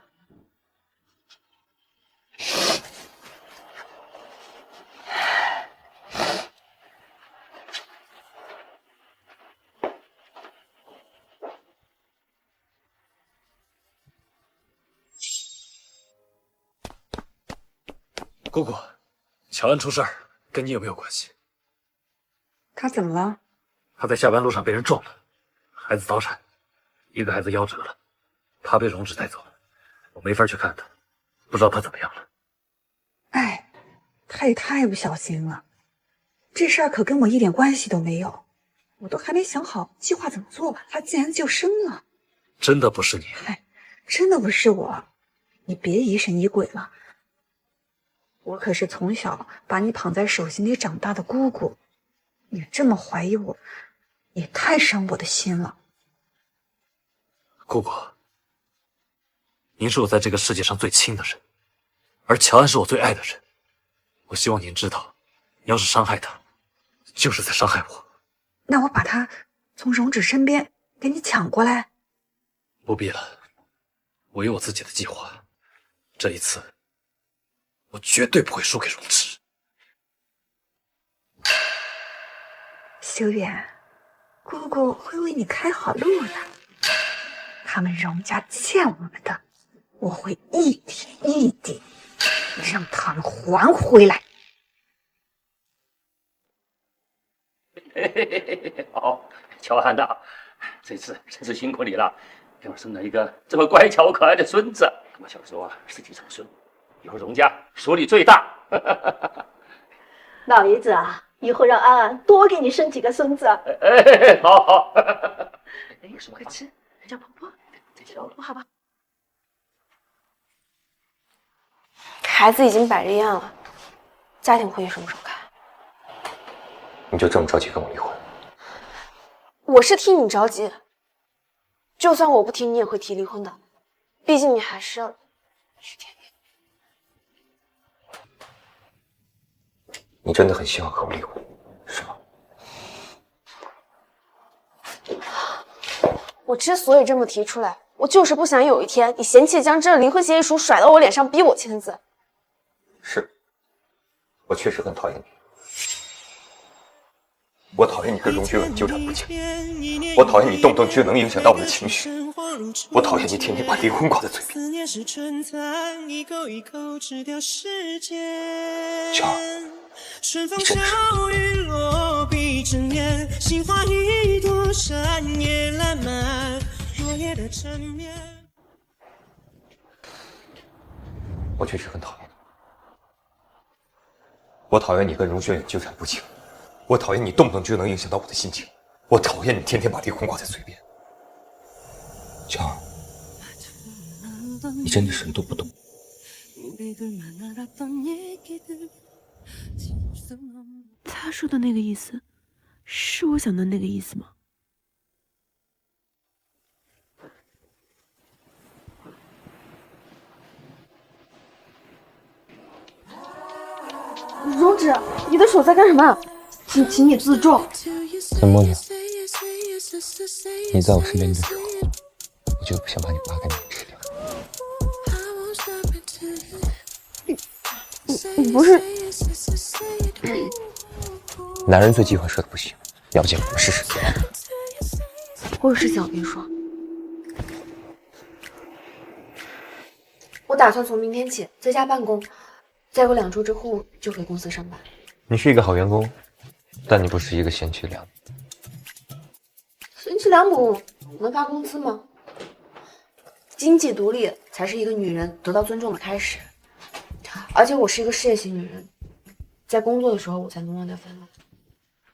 姑姑，乔安出事儿，跟你有没有关系？他怎么了？他在下班路上被人撞了，孩子早产，一个孩子夭折了，他被荣止带走了，我没法去看他，不知道他怎么样了。哎，他也太不小心了，这事儿可跟我一点关系都没有，我都还没想好计划怎么做吧，他竟然就生了。真的不是你？哎，真的不是我，你别疑神疑鬼了。我可是从小把你捧在手心里长大的姑姑，你这么怀疑我，也太伤我的心了。姑姑，您是我在这个世界上最亲的人，而乔安是我最爱的人。我希望您知道，要是伤害他，就是在伤害我。那我把他从荣止身边给你抢过来。不必了，我有我自己的计划。这一次，我绝对不会输给荣止。修远，姑姑会为你开好路的。他们荣家欠我们的，我会一点一点让他们还回来。好，乔安呐，这次真是辛苦你了，给我生了一个这么乖巧可爱的孙子。我小时候啊，是继承孙，以后荣家属你最大。老爷子啊，以后让安安多给你生几个孙子。好好。有什么快吃，人家婆婆在小路，好吧？孩子已经摆着宴了，家庭会议什么时候开？你就这么着急跟我离婚？我是替你着急，就算我不提，你也会提离婚的，毕竟你还是要去天天。你真的很希望和我离婚，是吗？我之所以这么提出来，我就是不想有一天你嫌弃将这离婚协议书甩到我脸上，逼我签字。是，我确实很讨厌你。我讨厌你跟荣俊文纠缠不清，我讨厌你动不动就能影响到我的情绪，我讨厌你天天把离婚挂在嘴边。乔儿，你真的是我确实很讨厌你，我讨厌你跟荣轩远纠缠不清，我讨厌你动不动就能影响到我的心情，我讨厌你天天把离婚挂在嘴边。乔儿，你真的什么都不懂。他说的那个意思，是我想的那个意思吗？荣止，你的手在干什么？请你自重。在摸你，你在我身边的时候，我就不想把你扒干净吃掉。你不是？男人最忌讳说的不行，要不见我们试试。我有事情要跟你说。我打算从明天起在家办公，再过2周之后就回公司上班。你是一个好员工，但你不是一个贤妻良母。贤妻良母能发工资吗？经济独立才是一个女人得到尊重的开始。而且我是一个事业型女人，在工作的时候我才能忘掉烦恼。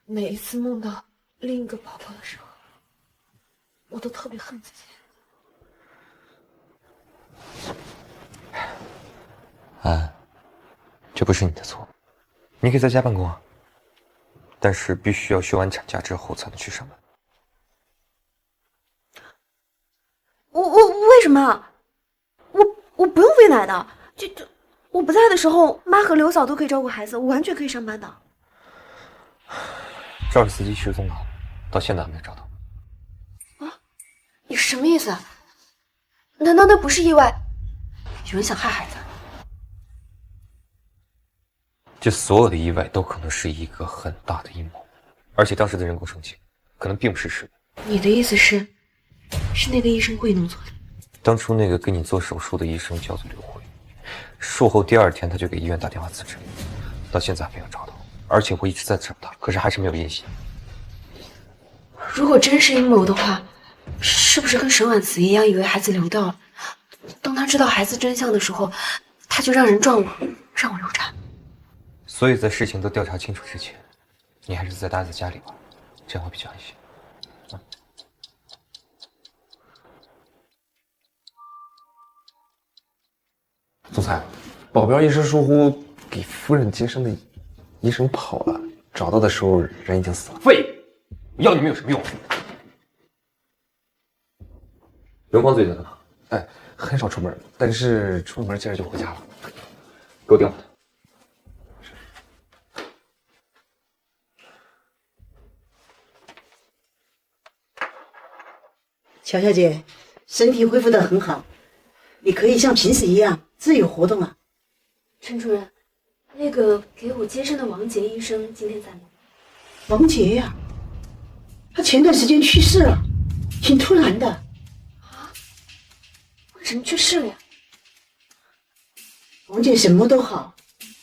每一次梦到另一个宝宝的时候，我都特别恨自己。安，这不是你的错，你可以在家办公啊，但是必须要休完产假之后才能去上班。我为什么？我不用喂奶的，就我不在的时候，妈和刘嫂都可以照顾孩子，我完全可以上班的。肇事司机失踪了，到现在还没有找到。啊，你什么意思？难道那不是意外？有人想害孩子？这所有的意外都可能是一个很大的阴谋，而且当时的人工生殖可能并不是失误。你的意思是那个医生故意弄错的？当初那个给你做手术的医生叫做刘慧，术后第2天他就给医院打电话辞职，到现在还没有找到，而且我一直在找他，可是还是没有音信。如果真是阴谋的话，是不是跟沈婉慈一样，以为孩子流掉了？当他知道孩子真相的时候，他就让人撞我，让我流产。所以在事情都调查清楚之前，你还是再待在家里吧，这样会比较安心。总裁，保镖一时疏忽给夫人接生的医生跑了，找到的时候人已经死了。废！要你们有什么用？荣光最近在哪？哎，很少出门，但是出了门接着就回家了。给我电话。乔小姐，身体恢复得很好，你可以像平时一样自由活动了。陈主任，那个给我接生的王杰医生今天在吗？王杰呀，他前段时间去世了，挺突然的。什么去世了呀？王姐什么都好，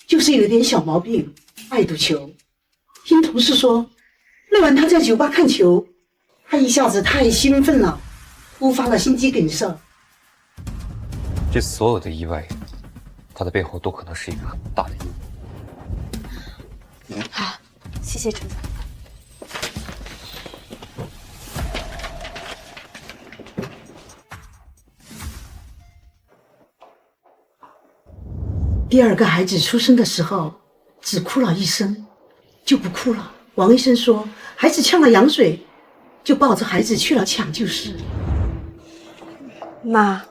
就是有点小毛病，爱赌球。听同事说，那晚她在酒吧看球，她一下子太兴奋了，突发了心肌梗塞。这所有的意外，它的背后都可能是一个很大的阴谋。好，谢谢陈总。第二个孩子出生的时候，只哭了一声，就不哭了。王医生说，孩子呛了羊水，就抱着孩子去了抢救室。妈，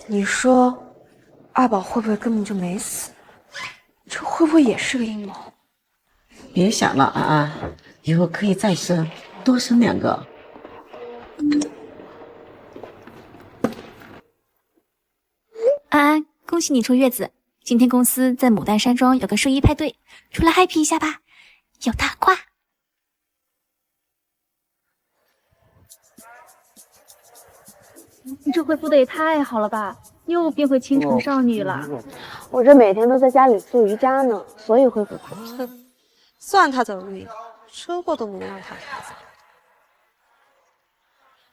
你说二宝会不会根本就没死？这会不会也是个阴谋？别想了啊，以后可以再生，多生2个。安安，恭喜你出月子！今天公司在牡丹山庄有个寿衣派对，出来 happy 一下吧，有大褂。你这恢复的也太好了吧，又变回清纯少女了。我这每天都在家里做瑜伽呢，所以恢复快。算他走运，车祸都能让他孩子。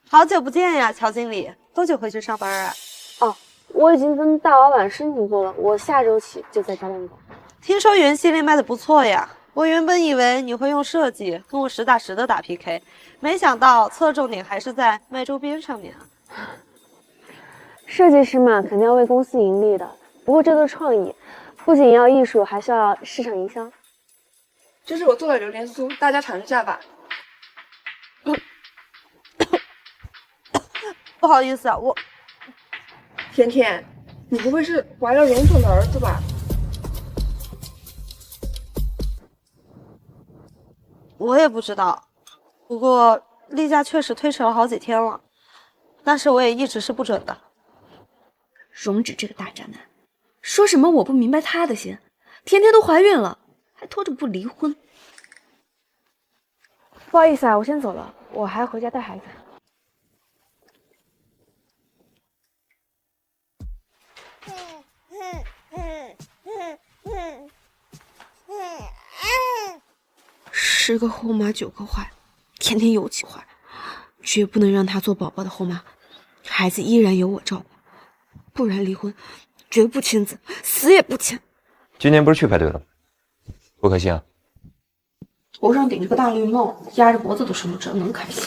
好久不见呀，乔经理，多久回去上班啊？哦，我已经跟大老板申请过了，我下周起就在家办公。听说原系列卖的不错呀，我原本以为你会用设计跟我实打实的打 PK， 没想到侧重点还是在卖周边上面啊。设计师嘛，肯定要为公司盈利的。不过这都是创意，不仅要艺术，还需要市场营销。这是我做的榴莲酥，大家尝一下吧。不好意思啊，甜甜，你不会是怀了荣总的儿子吧？我也不知道，不过例假确实推迟了好几天了，但是我也一直是不准的。荣止这个大渣男，说什么我不明白他的心，甜甜都怀孕了，还拖着不离婚。不好意思啊，我先走了，我还要回家带孩子。10个后妈9个坏，甜甜尤其坏，绝不能让她做宝宝的后妈，孩子依然由我照顾，不然离婚，绝不签字，死也不签。今年不是去派对了吗？不开心啊？头上顶着个大绿帽，压着脖子都睡不着，能开心？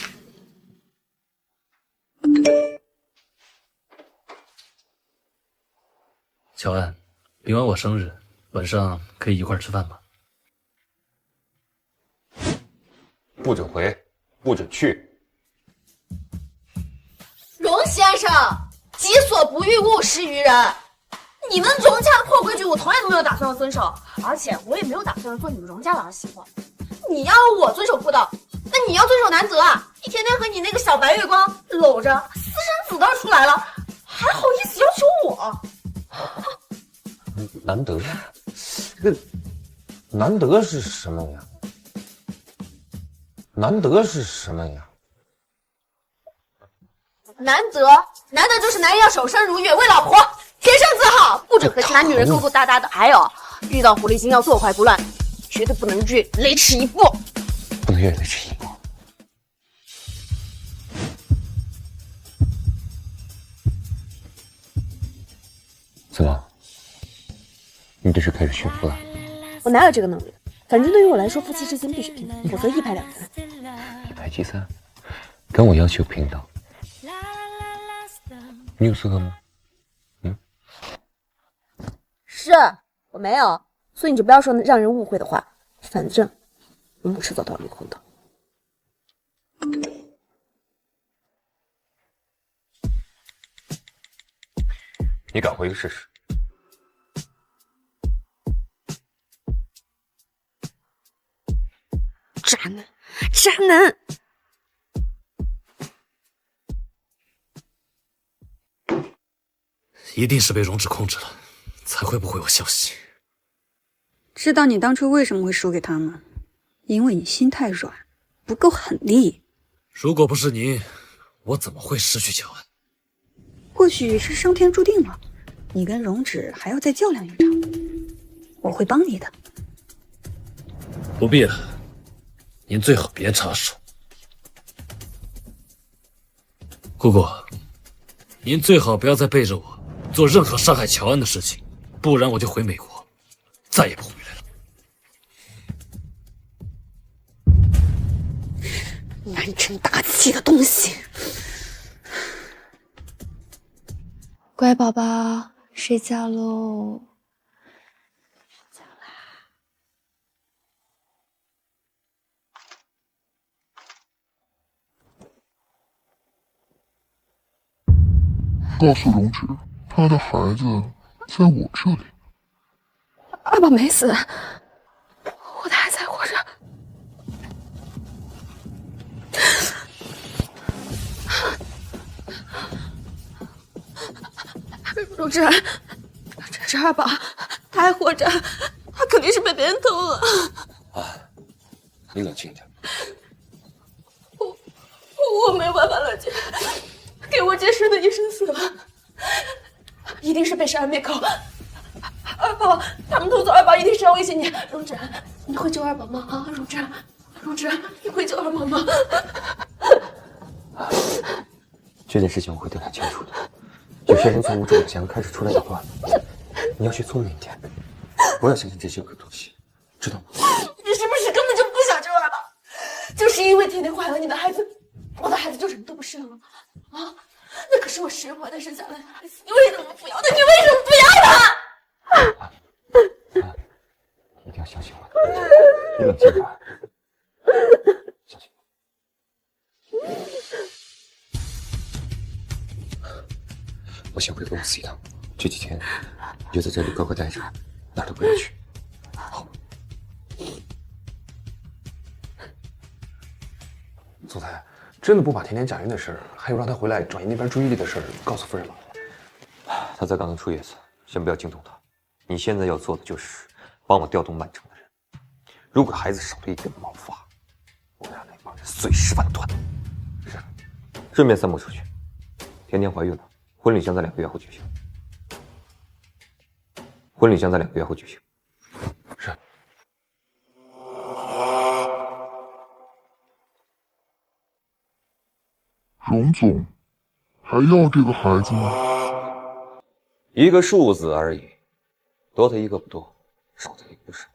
乔安，明晚我生日，晚上可以一块吃饭吗？不准回，不准去。荣先生，己所不欲，勿施于人。你们荣家的破规矩，我从来都没有打算要遵守，而且我也没有打算做你们荣家的儿媳妇。你要我遵守妇道，那你要遵守男则啊！一天天和你那个小白月光搂着，私生子都出来了，还好意思要求我？难得，这个难得是什么呀？难得是什么呀？难得就是男人要守身如玉，为老婆洁身自好，不准和其他女人勾勾搭搭的。还有，遇到狐狸精要坐怀不乱，绝对不能越雷池一步。不能越雷池一步。怎么？你这是开始驯服了？我哪有这个能力？反正对于我来说，夫妻之间必须平等，否则一拍两散。一拍即散，跟我要求平等。你有资格吗？是我没有，所以你就不要说让人误会的话。反正我们迟早都要离婚的。你敢回去试试？渣男，渣男！一定是被荣止控制了，才会不回我消息。知道你当初为什么会输给他吗？因为你心太软，不够狠厉。如果不是您，我怎么会失去乔安？或许是上天注定了，你跟荣止还要再较量一场。我会帮你的。不必了，您最好别插手。姑姑，您最好不要再背着我做任何伤害乔安的事情，不然我就回美国，再也不回来了。难成大器的东西！乖宝宝，睡觉喽。告诉荣止，他的孩子在我这里。二宝没死，我的孩子还活着。荣止，这是二宝，他还活着，他肯定是被别人偷了。你冷静点。我没有办法冷静。给我接生的医生死了，一定是被杀人灭口。二宝，他们偷走二宝，一定是要威胁你。荣止，你会救二宝吗？啊，荣止，你会救二宝吗？这件事情我会调查清楚的。有些人从无中想要开始出来捣乱，你要学聪明一点，不要相信这些恶东西，知道吗？你是不是根本就不想救二宝？就是因为甜甜怀了你的孩子，我的孩子就什么都不是了吗？啊，那可是我实怀的生下来的孩子，你为什么不要他？你为什么不要他？一定要相信我，你冷静点，相信我。我先回公司一趟，这几天你就在这里乖乖待着，哪儿都不要去。好。总裁。真的不把甜甜假孕的事儿，还有让她回来转移那边注意力的事儿告诉夫人吗？她才刚刚出月子，先不要惊动她。你现在要做的就是帮我调动满城的人。如果孩子少了一根毛发，我让那帮人碎尸万段。是，顺便散播出去。甜甜怀孕了，婚礼将在2个月后举行。是。荣总，还要这个孩子吗？一个数字而已，多他一个不多，少他一个不少。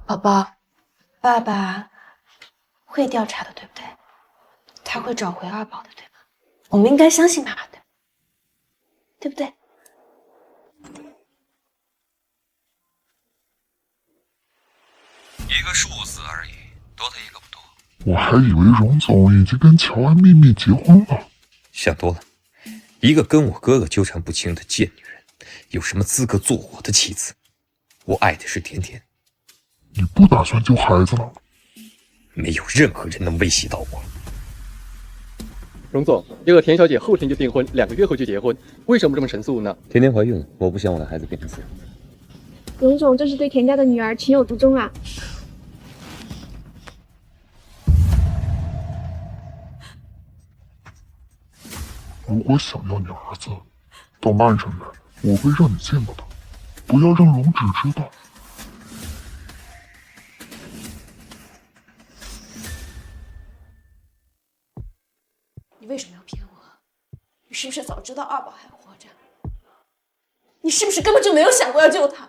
宝宝，爸爸会调查的，对不对？他会找回二宝的，对吗？我们应该相信爸爸的，对不对？一个数字而已，多他一个不多。我还以为荣总已经跟乔安秘密结婚了。想多了，一个跟我哥哥纠缠不清的贱女人，有什么资格做我的妻子？我爱的是甜甜。你不打算救孩子了？没有任何人能威胁到我。荣总，这个田小姐后天就订婚，2个月后就结婚，为什么这么神速呢？甜甜怀孕了，我不想我的孩子变成死人。荣总这是对田家的女儿情有独钟啊！如果想要你儿子，到曼城来，我会让你见到他，不要让荣止知道。你为什么要骗我？你是不是早知道二宝还活着？你是不是根本就没有想过要救他？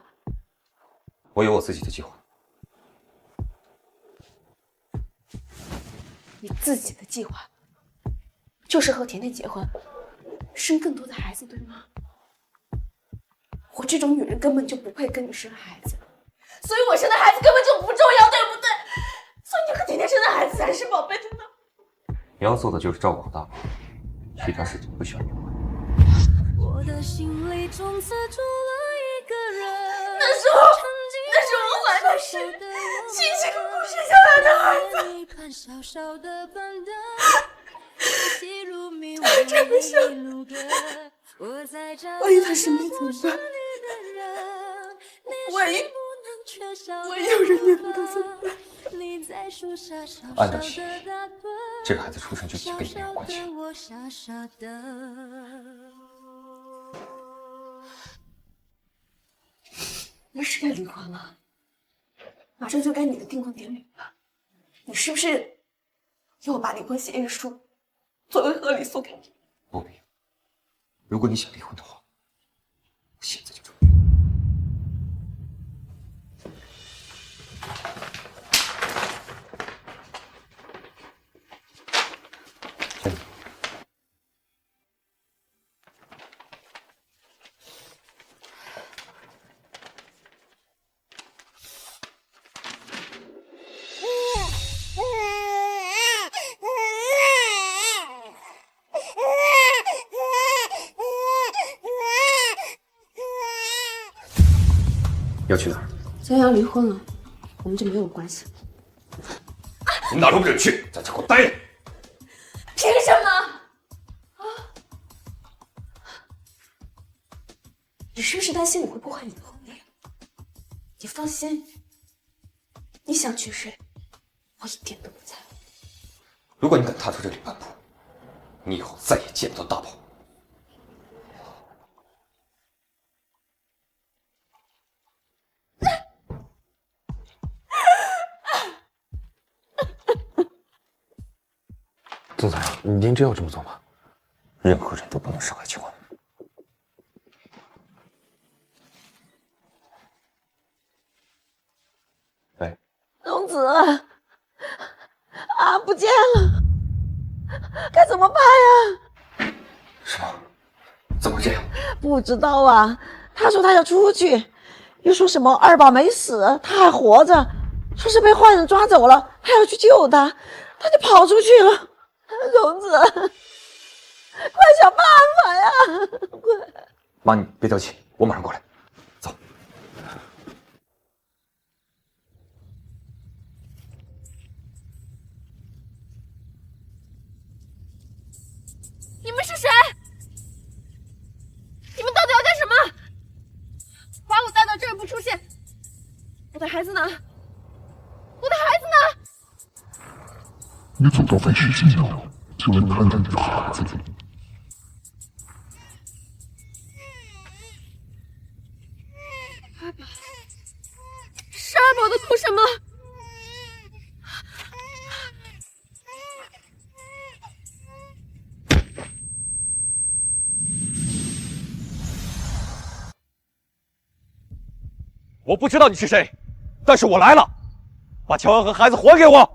我有我自己的计划。你自己的计划就是和甜甜结婚，生更多的孩子，对吗？我这种女人根本就不配跟你生孩子，所以我生的孩子根本就不重要，对不对？所以你和甜甜生的孩子才是宝贝，对吗？你要做的就是照顾好大宝，其他事情不需要你管。我的心里从此住了一个人。那是我怀的是辛辛苦苦生下来的孩子。他这么小，万一他生病怎么办？万一有人念他怎么办？按照协议，这个孩子出生就已经跟你没有关系了。那是该离婚了，马上就该你的订婚典礼了。你是不是要我把离婚协议书作为贺礼送给你？不必。如果你想离婚的话，我现在就出去。要去哪儿？既然要离婚了，我们就没有关系了。你哪都不准去，在这给我待着！凭什么？你是不是担心我会破坏你的婚礼？你放心，你想娶谁，我一点都不在乎。如果你敢踏出这里半步，你以后再也见不到大宝。总裁，您真要这么做吗？任何人都不能伤害乔安。喂，荣子，啊，不见了，该怎么办呀？什么？怎么会这样？不知道啊，他说他要出去，又说什么二宝没死，他还活着，说是被坏人抓走了，他要去救他，他就跑出去了。荣子，快想办法呀！快！妈，你别着急，我马上过来。走。你们是谁？你们到底要干什么？把我带到这儿不出现，我的孩子呢？我的孩子呢？你走到废墟尽头，就能看见你的孩子。二宝，是二宝的图什么？我不知道你是谁，但是我来了，把乔安和孩子还给我。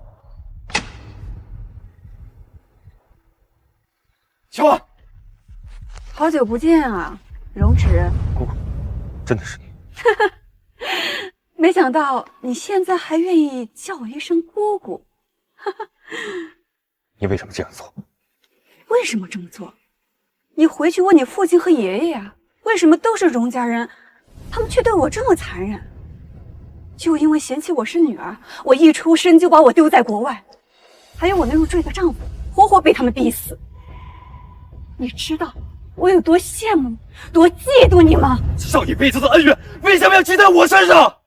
乔安，好久不见啊，荣止。姑姑，真的是你。没想到你现在还愿意叫我一声姑姑。你为什么这样做？为什么这么做？你回去问你父亲和爷爷呀，为什么都是荣家人，他们却对我这么残忍？就因为嫌弃我是女儿，我一出生就把我丢在国外，还有我那入赘的丈夫，活活被他们逼死。你知道我有多羡慕、多嫉妒你吗？上一辈子的恩怨，为什么要记在我身上？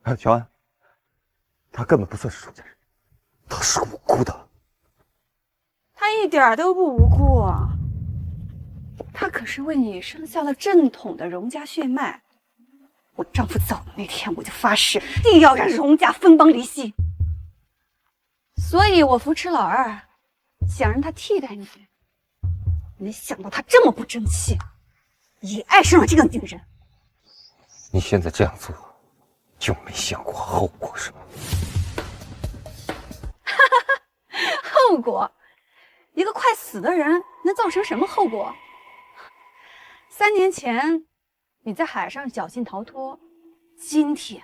还有乔安，他根本不算是荣家人，他是无辜的。他一点都不无辜啊！他可是为你生下了正统的荣家血脉。我丈夫走的那天，我就发誓定要让荣家分崩离析。所以我扶持老二，想让他替代你。没想到他这么不争气，也爱上了这个女人。你现在这样做，就没想过后果是吗？后果？一个快死的人能造成什么后果？3年前你在海上侥幸逃脱，今天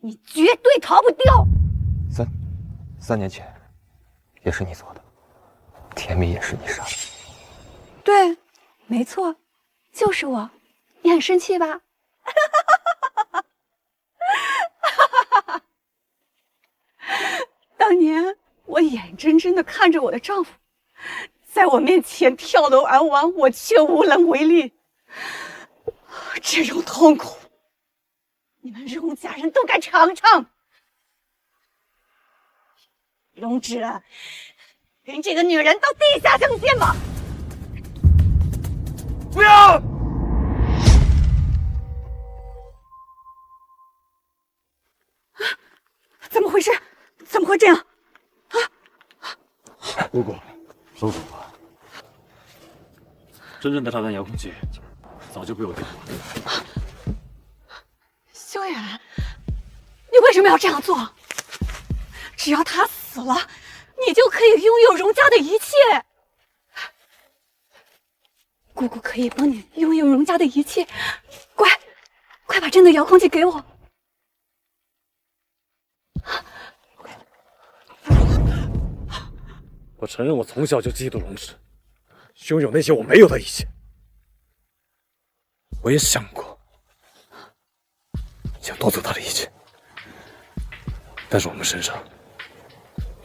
你绝对逃不掉。3年前，也是你做的，甜蜜也是你杀的。对，没错，就是我。你很生气吧？当年我眼睁睁地看着我的丈夫在我面前跳楼而亡，我却无能为力。这种痛苦，你们荣家人都该尝尝。荣芷，跟这个女人到地下相见吧！不要！怎么回事？怎么会这样？姑姑，收手吧。真正的炸弹遥控器早就被我丢了。萧远，你为什么要这样做？只要他死了，你就可以拥有荣家的一切。姑姑可以帮你拥有荣家的一切。乖，快把真的遥控器给我。我承认，我从小就嫉妒荣芷，拥有那些我没有的一切。我也想过想夺走他的一切，但是我们身上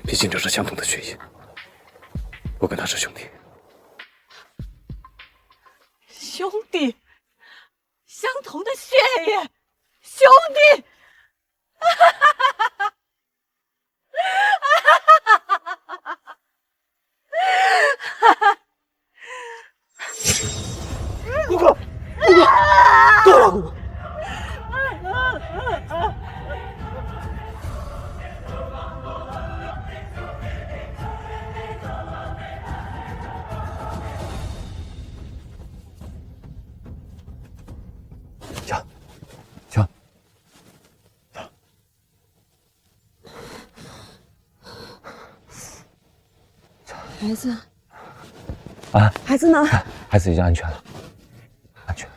毕竟流着相同的血液，我跟他是兄弟。兄弟，相同的血液，兄弟。姑姑，姑姑，够了，姑姑。强，孩子，啊，孩子呢？孩子已经安全了，安全。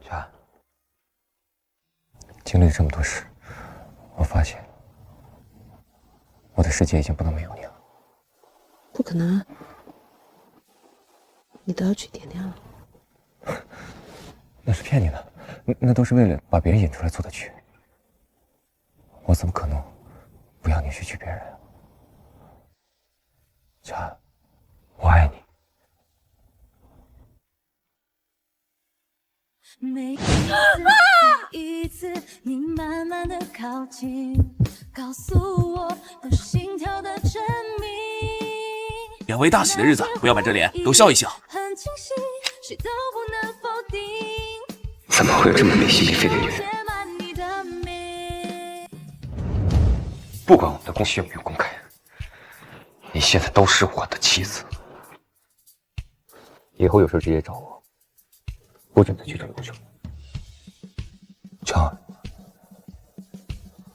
家，经历了这么多事，我发现我的世界已经不能没有你了。不可能啊！你都要娶甜甜了。那是骗你的，那都是为了把别人引出来做的局。我怎么可能不要你去娶别人啊？家，我爱你。每一次你慢慢的靠近，告诉我我心跳的真谜。两位大喜的日子，不要板着脸，都笑一笑。很清晰，谁都不能否定。怎么会有这么没心没肺的女人？不管我们的关系有没有公开，你现在都是我的妻子。以后有事直接找我，不准再去找刘秋。乔儿，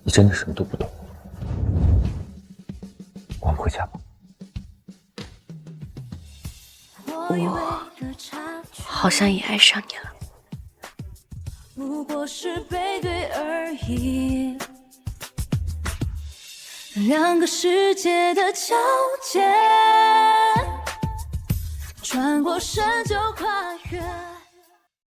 你真的什么都不懂。我们回家吧。我好像也爱上你了。不过是背对而已，两个世界的交界，穿过山就跨越。